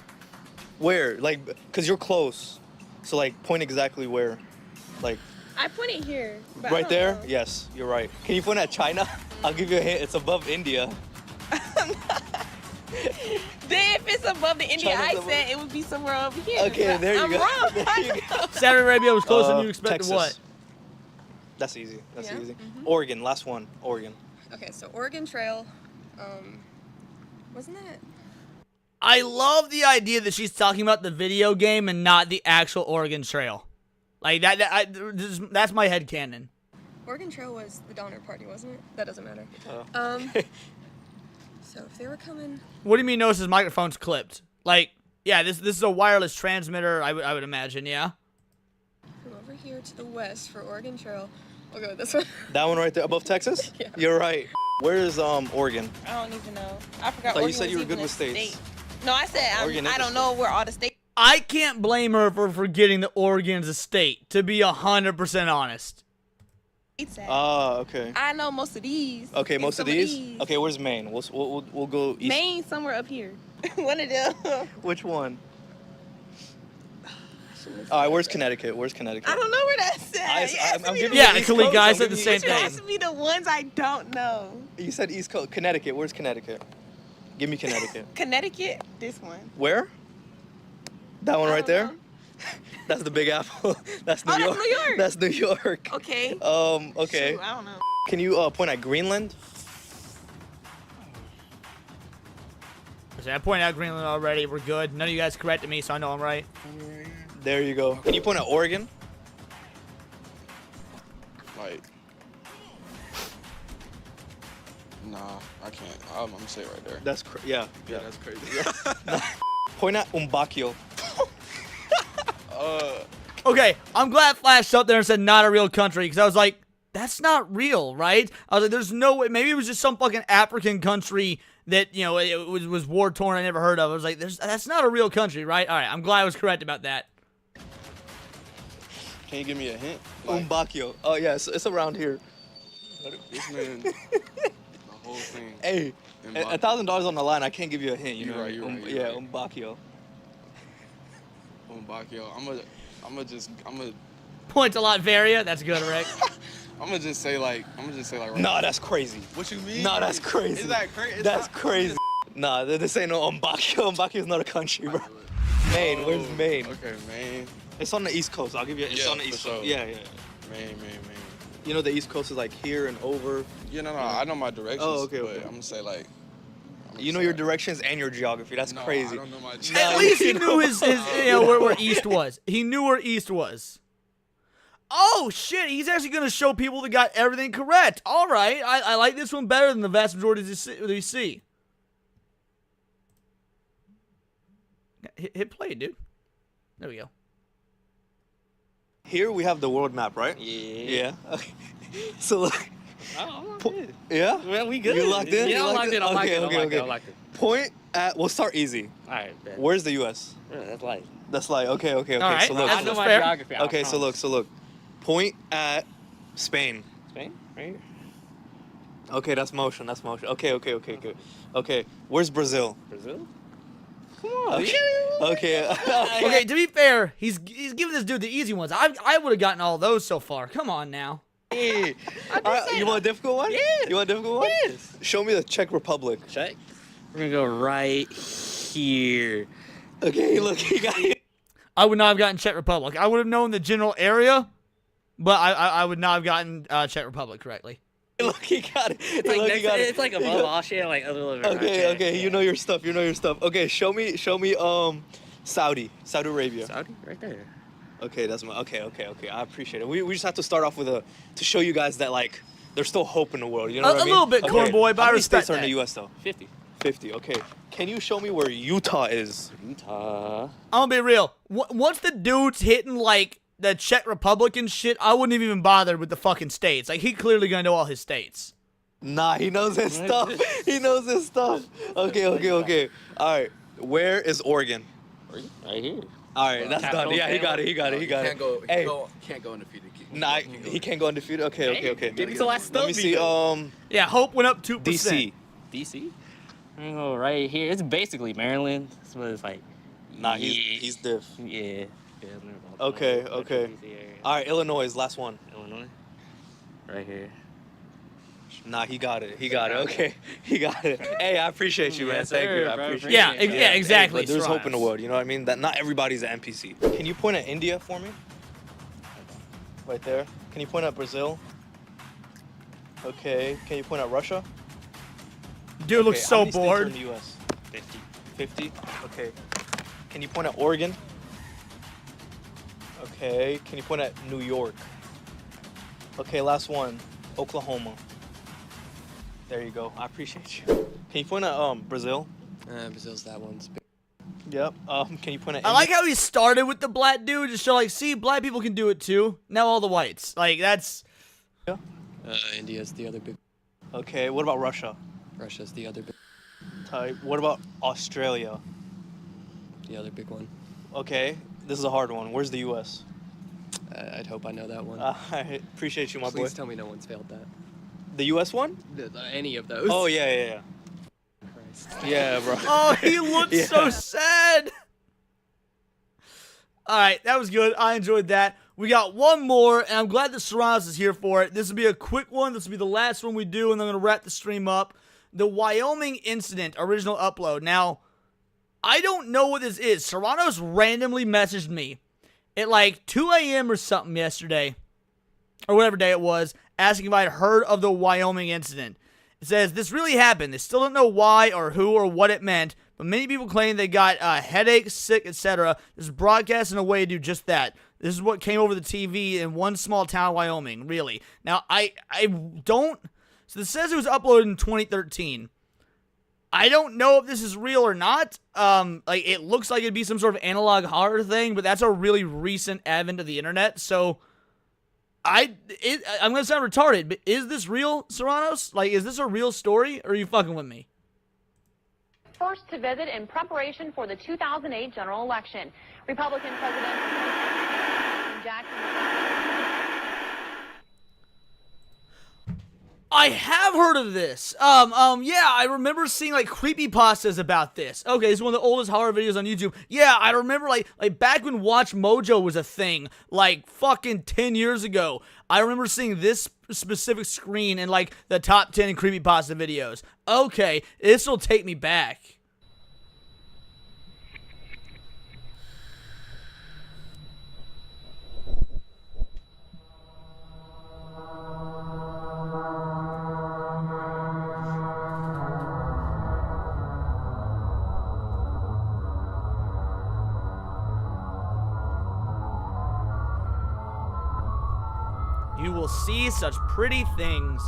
Where? Like, cause you're close. So like, point exactly where. Like. I pointed here. But Right there? Know. Yes, you're right. Can you point at China? I'll give you a hint. It's above India. Then if it's above the India China's I above- said, it would be somewhere over here. Okay, But there you I'm go. wrong. There you go. Saudi Arabia was closer than you expected. Texas. What? That's easy. That's Yeah? easy. Mhm. Oregon, last one. Oregon. Okay, so Oregon Trail. Wasn't that? I love the idea that she's talking about the video game and not the actual Oregon Trail. Like that's my headcanon. Oregon Trail was the Donner Party, wasn't it? That doesn't matter. So if they were coming. What do you mean? Notice his microphone's clipped? Like, yeah, this is a wireless transmitter. I would imagine, yeah. From over here to the west for Oregon Trail. We'll go with this one. That one right there above Texas? Yeah. You're right. Where is Oregon? I don't even know. I forgot. Thought you Oregon said was you were even good a with states. state. No, I said Oregon is I a don't know where all the states. I can't blame her for forgetting that Oregon's a state, to be 100% honest. Okay. I know most of these. Okay, and most of some these? Okay, where's Maine? We'll go east. Maine somewhere up here. One of them. Which one? All right, where's Connecticut? Where's Connecticut? I don't know where that's at. I'm giving Yeah, you East Kalika, Coast, I I'm said the giving same you- thing. Ask me the ones I don't know. You said East Coast. Connecticut. Where's Connecticut? Give me Connecticut. Connecticut. This one. Where? That one I right don't there? know. That's the Big Apple. That's New Oh, York. that's New York. That's New York. Okay. Okay. Shoot, I don't know. Can you point at Greenland? I pointed out Greenland already. We're good. None of you guys corrected me, so I know I'm right. There you go. Can you point at Oregon? Like. Nah, I can't. I'm gonna say it right there. That's yeah. That's crazy. Point at Umbakio. Okay, I'm glad Flash up there and said not a real country, because I was like, that's not real, right? I was like, there's no way. Maybe it was just some fucking African country that, you know, it was war-torn I never heard of. I was like, that's not a real country, right? All right, I'm glad I was correct about that. Can you give me a hint? Umbakio. Oh, yeah, it's around here. This man, the whole thing. Hey, $1,000 on the line. I can't give you a hint. You're right. You're right. Yeah, Umbakio. Umbakio. I'm gonna. Point to Latveria. That's good, Rick. I'm gonna just say like. Right Nah, now. that's crazy. What you mean? Nah, that's crazy. Is that crazy? That's crazy. Nah, this ain't no Umbakio. Umbakio is not a country, bro. Maine. Where's Maine? Okay, Maine. It's on the East Coast. I'll give you. It's on the East Coast. Sure. Yeah. Maine. You know the East Coast is like here and over. Yeah, no. I know my directions. Oh, okay, But okay. I'm gonna say like. You know your directions and your geography. That's No, crazy. I don't know my At least he knew his you know, where East was. He knew where East was. Oh, shit. He's actually going to show people that got everything correct. All right. I like this one better than the vast majority that you see. Hit play, dude. There we go. Here we have the world map, right? Yeah. Yeah. Okay. So look. Good. Yeah? Well, we good. You locked in? Yeah, You I locked locked in? in. I like Okay, it. okay, okay. I like it. Point at, we'll start easy. All right, bet. Where's the U.S.? Yeah, that's light. That's like, okay. All right. So look. I know my geography. I Okay, so promise. look. Point at Spain. Spain? Right here. Okay, that's motion. Okay, good. Okay, where's Brazil? Brazil? Come on. Okay. Okay, to be fair, he's giving this dude the easy ones. I would have gotten all those so far. Come on now. Hey. You want a difficult one? Yeah. You want a difficult one? Yes. Show me the Czech Republic. Czech? We're gonna go right here. Okay, look, he got it. I would not have gotten Czech Republic. I would have known the general area, but I would not have gotten Czech Republic correctly. Look, he got it. It's like, it's like above Austria, like a little bit. Okay, you know your stuff. Okay, show me Saudi Arabia. Saudi, right there. Okay, that's my. Okay. I appreciate it. We just have to start off with to show you guys that like there's still hope in the world. You know what I mean? A little bit, corn boy, but How I many respect states are in that. the U.S. though? 50. 50. Okay. Can you show me where Utah is? Utah. I'm gonna be real. Once the dude's hitting like the Czech Republic and shit, I wouldn't have even bothered with the fucking states. Like he clearly gonna know all his states. Nah, he knows his stuff. He knows his stuff. Okay. All right. Where is Oregon? Right here. All right, that's done. Yeah, he got it. Can't go undefeated. Nah, he can't go undefeated. Okay. Give me the last Let me see. Yeah, Hope went up 2%. DC. DC. I'm gonna go right here. It's basically Maryland. So it's like. Nah, he's diff. Yeah. Okay. All right, Illinois, last one. Illinois. Right here. Nah, he got it. Okay, he got it. Hey, I appreciate you, man. Yes, Thank sir, you. I bro. appreciate Yeah, it. yeah, exactly. Hey, but there's Right. hope in the world. You know what I mean? That not everybody's an NPC. Can you point at India for me? Right there. Can you point at Brazil? Okay. Can you point at Russia? Dude looks so how many states are bored. in the US? 50. Okay. Can you point at Oregon? Okay. Can you point at New York? Okay, last one. Oklahoma. There you go. I appreciate you. Can you point at Brazil? Brazil's that one's big. Yep. Can you point at I like how he started with the black dude, just show like, see, black people can do it too. Now all the whites. Like that's. India's the other big. Okay. What about Russia? Russia's the other big. Type. What about Australia? The other big one. Okay. This is a hard one. Where's the U.S.? I'd hope I know that one. I appreciate you, my boy. Please tell me no one's failed that. The U.S. one? Any of those. Oh yeah. Yeah, bro. Oh, he looks so sad. All right, that was good. I enjoyed that. We got one more, and I'm glad that Serranos is here for it. This will be a quick one. This will be the last one we do, and I'm going to wrap the stream up. The Wyoming incident, original upload. Now, I don't know what this is. Serranos randomly messaged me at like 2 a.m. or something yesterday, or whatever day it was, asking if I had heard of the Wyoming incident. It says, this really happened. They still don't know why or who or what it meant, but many people claim they got headaches, sick, etc. This is broadcast in a way to do just that. This is what came over the TV in one small town, Wyoming, really. Now, I don't... So this says it was uploaded in 2013. I don't know if this is real or not. Like, it looks like it'd be some sort of analog horror thing, but that's a really recent advent of the internet, so... I'm gonna sound retarded, but is this real, Serranos? Like, is this a real story, or are you fucking with me? First to visit in preparation for the 2008 general election. Republican President Jackson. I have heard of this. Yeah, I remember seeing like creepypastas about this. Okay, it's one of the oldest horror videos on YouTube. Yeah, I remember like back when Watch Mojo was a thing, like fucking 10 years ago. I remember seeing this specific screen in like the top 10 creepypasta videos. Okay, this will take me back. You will see such pretty things.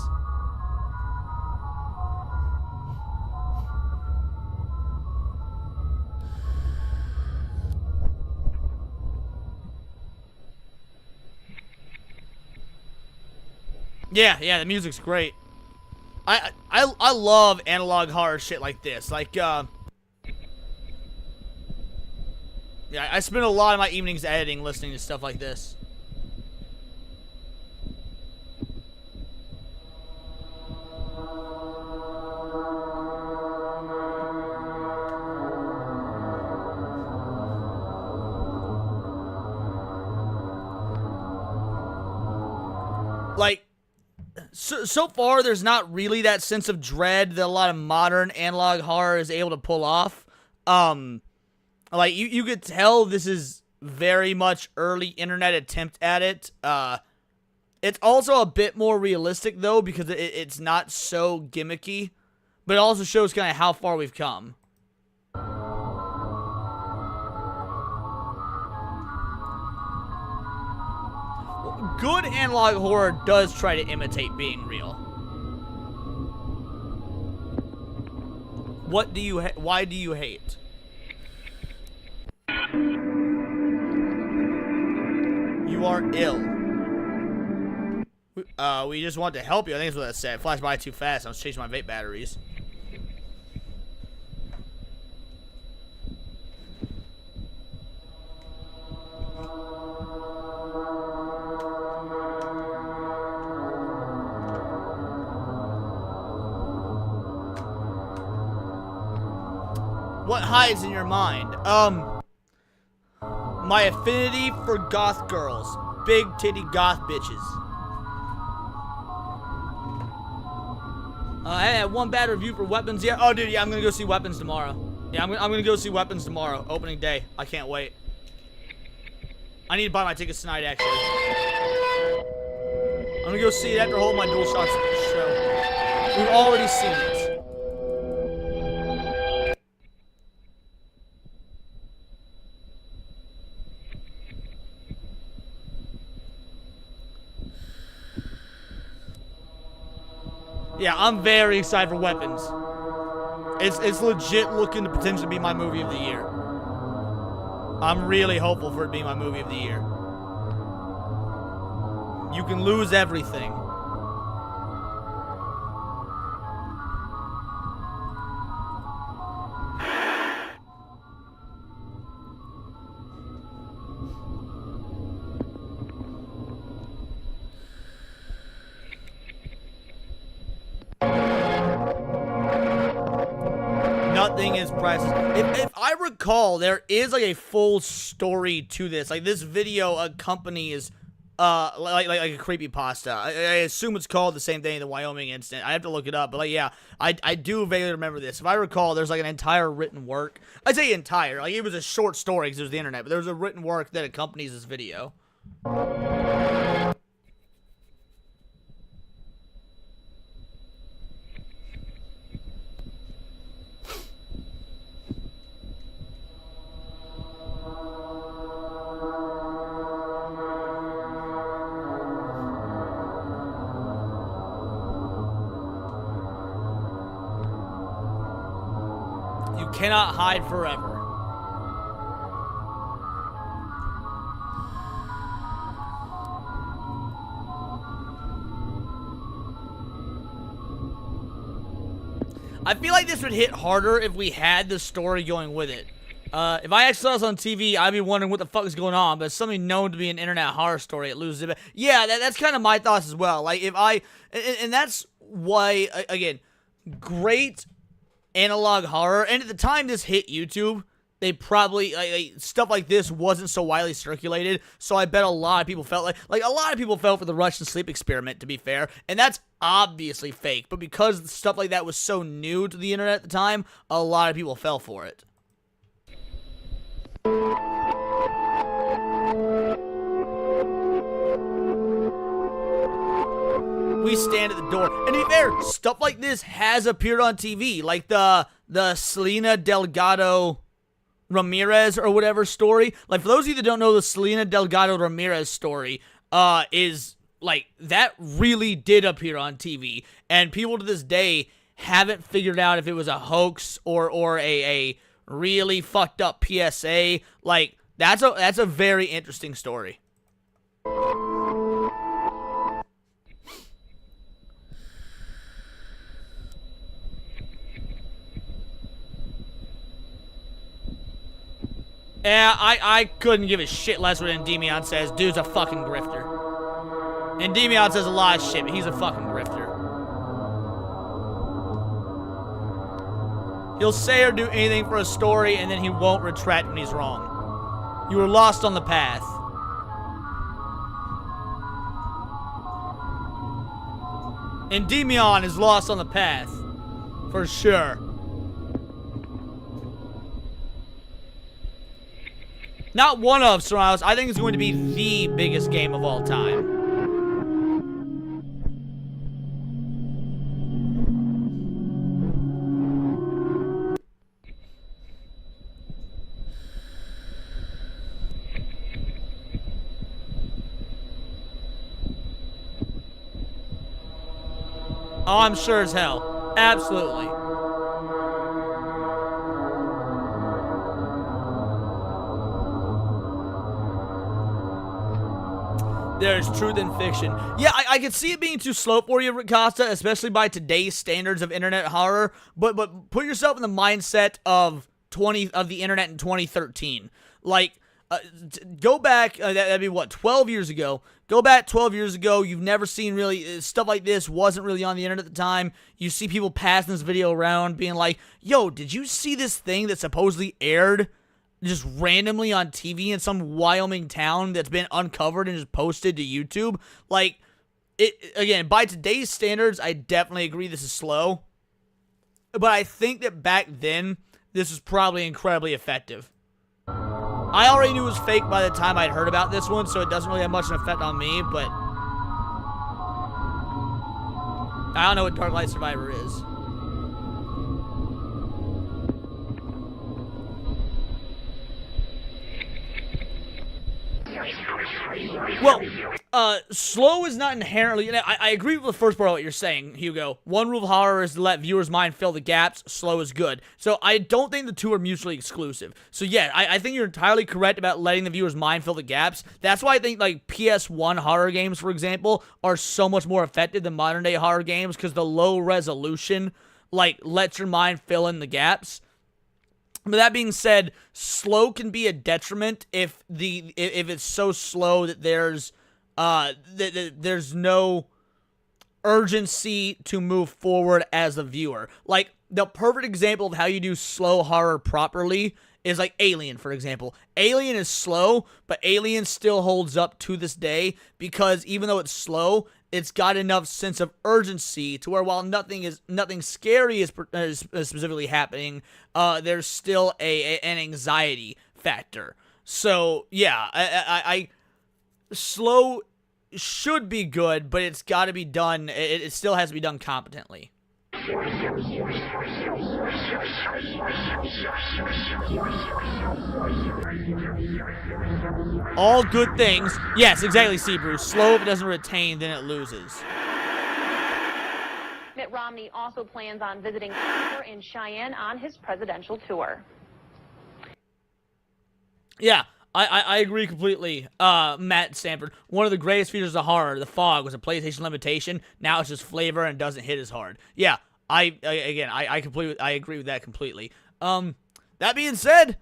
Yeah, the music's great. I love analog horror shit like this. Like, yeah, I spend a lot of my evenings editing, listening to stuff like this. so far, there's not really that sense of dread that a lot of modern analog horror is able to pull off. Like, you could tell this is very much early internet attempt at it. It's also a bit more realistic, though, because it's not so gimmicky. But it also shows kind of how far we've come. Good analog horror does try to imitate being real. Why do you hate? You are ill. We just want to help you. I think that's what that said. It flashed by too fast. I was changing my vape batteries. What hides in your mind? My affinity for goth girls. Big titty goth bitches. I had one bad review for Weapons yet. Oh, dude, yeah, I'm gonna go see Weapons tomorrow. Yeah, I'm gonna go see Weapons tomorrow. Opening day. I can't wait. I need to buy my tickets tonight, actually. I'm gonna go see it after holding my DualShock show. We've already seen it. Yeah, I'm very excited for Weapons. It's legit looking to potentially be my movie of the year. I'm really hopeful for it being my movie of the year. You can lose everything. Nothing is priceless. If I recall, there is like a full story to this. Like, this video accompanies like a creepypasta. I assume it's called the same thing in the Wyoming incident. I have to look it up, but like, yeah, I do vaguely remember this. If I recall, there's like an entire written work. I say entire, like it was a short story because it was the internet, but there was a written work that accompanies this video. Cannot hide forever. I feel like this would hit harder if we had the story going with it. If I actually saw this on TV, I'd be wondering what the fuck is going on, but it's something known to be an internet horror story. It loses it. Yeah, that's kind of my thoughts as well. Like, if I... And that's why, again, great analog horror, and at the time this hit YouTube, they probably stuff like this wasn't so widely circulated, so I bet a lot of people felt like a lot of people fell for the Russian sleep experiment, to be fair, and that's obviously fake, but because stuff like that was so new to the internet at the time, a lot of people fell for it. We stand at the door. And to be fair, stuff like this has appeared on TV. Like the Selena Delgado Ramirez or whatever story. Like, for those of you that don't know, the Selena Delgado Ramirez story is, like, that really did appear on TV. And people to this day haven't figured out if it was a hoax or a really fucked up PSA. Like, that's a very interesting story. Yeah, I couldn't give a shit less what Endymion says. Dude's a fucking grifter. Endymion says a lot of shit, but he's a fucking grifter. He'll say or do anything for a story, and then he won't retract when he's wrong. You were lost on the path. Endymion is lost on the path. For sure. Not one of, Sorrows. I think it's going to be the biggest game of all time. Oh, I'm sure as hell. Absolutely. There's truth in fiction. Yeah, I could see it being too slow for you, Rick Costa, especially by today's standards of internet horror. But put yourself in the mindset of the internet in 2013. Like, go back. That'd be what, 12 years ago. Go back 12 years ago. You've never seen really stuff like this. Wasn't really on the internet at the time. You see people passing this video around, being like, "Yo, did you see this thing that supposedly aired just randomly on TV in some Wyoming town that's been uncovered and just posted to YouTube?" Like, it again, by today's standards, I definitely agree this is slow. But I think that back then, this was probably incredibly effective. I already knew it was fake by the time I'd heard about this one, so it doesn't really have much of an effect on me, but I don't know what Dark Light Survivor is. Well, slow is not inherently... You know, I agree with the first part of what you're saying, Hugo. One rule of horror is to let viewers' mind fill the gaps. Slow is good. So I don't think the two are mutually exclusive. So yeah, I think you're entirely correct about letting the viewer's mind fill the gaps. That's why I think, like, PS1 horror games, for example, are so much more effective than modern-day horror games, because the low resolution, like, lets your mind fill in the gaps. But that being said, slow can be a detriment if it's so slow that there's no urgency to move forward as a viewer. Like, the perfect example of how you do slow horror properly is like Alien, for example. Alien is slow, but Alien still holds up to this day because even though it's slow, it's got enough sense of urgency to where while nothing scary is specifically happening, there's still an anxiety factor. So yeah, I slow should be good, but it's got to be done. It still has to be done competently. All good things. Yes, exactly, Seabrew. Slow, if it doesn't retain, then it loses. Mitt Romney also plans on visiting Denver and Cheyenne on his presidential tour. Yeah, I agree completely. Matt Stanford, one of the greatest features of horror, The Fog, was a PlayStation limitation. Now it's just flavor and doesn't hit as hard. Yeah, I agree with that completely. That being said,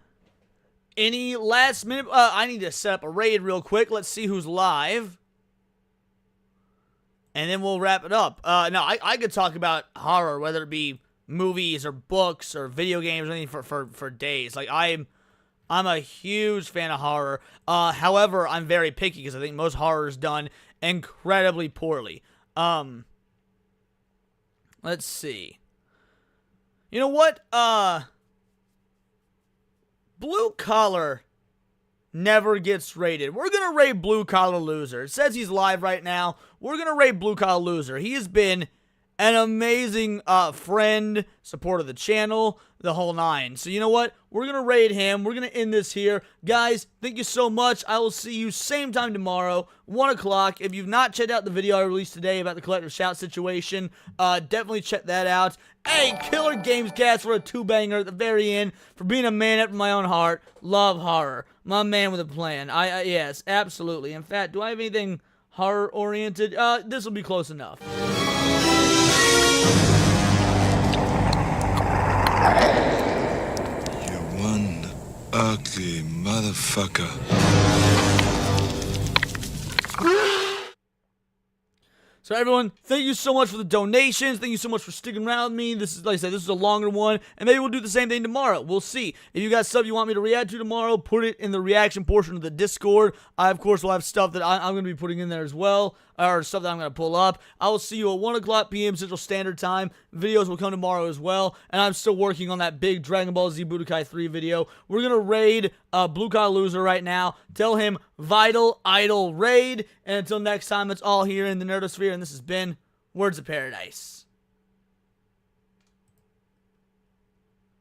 any last minute, I need to set up a raid real quick. Let's see who's live. And then we'll wrap it up. No, I could talk about horror, whether it be movies or books or video games or anything for days. Like, I'm a huge fan of horror. However, I'm very picky because I think most horror is done incredibly poorly. Let's see. You know what? Blue Collar never gets rated. We're going to rate Blue Collar Loser. It says he's live right now. We're going to rate Blue Collar Loser. He has been an amazing friend, supporter of the channel, the whole nine. So you know what? We're going to raid him. We're going to end this here. Guys, thank you so much. I will see you same time tomorrow, 1 o'clock. If you've not checked out the video I released today about the Collector Shout situation, definitely check that out. Hey, Killer Gamescast for a two-banger at the very end, for being a man after my own heart. Love horror. My man with a plan. Yes, absolutely. In fact, do I have anything horror-oriented? This will be close enough. One ugly motherfucker. So everyone, thank you so much for the donations. Thank you so much for sticking around with me. This is, like I said, this is a longer one, and maybe we'll do the same thing tomorrow. We'll see. If you got stuff you want me to react to tomorrow, put it in the reaction portion of the Discord. I, of course, will have stuff that I'm going to be putting in there as well, or stuff that I'm going to pull up. I will see you at 1 o'clock p.m. Central Standard Time. Videos will come tomorrow as well, and I'm still working on that big Dragon Ball Z Budokai 3 video. We're going to raid Blue Collar Loser right now. Tell him Vital Idol raid, and until next time, it's all here in the Nerdosphere, and this has been Words of Paradise.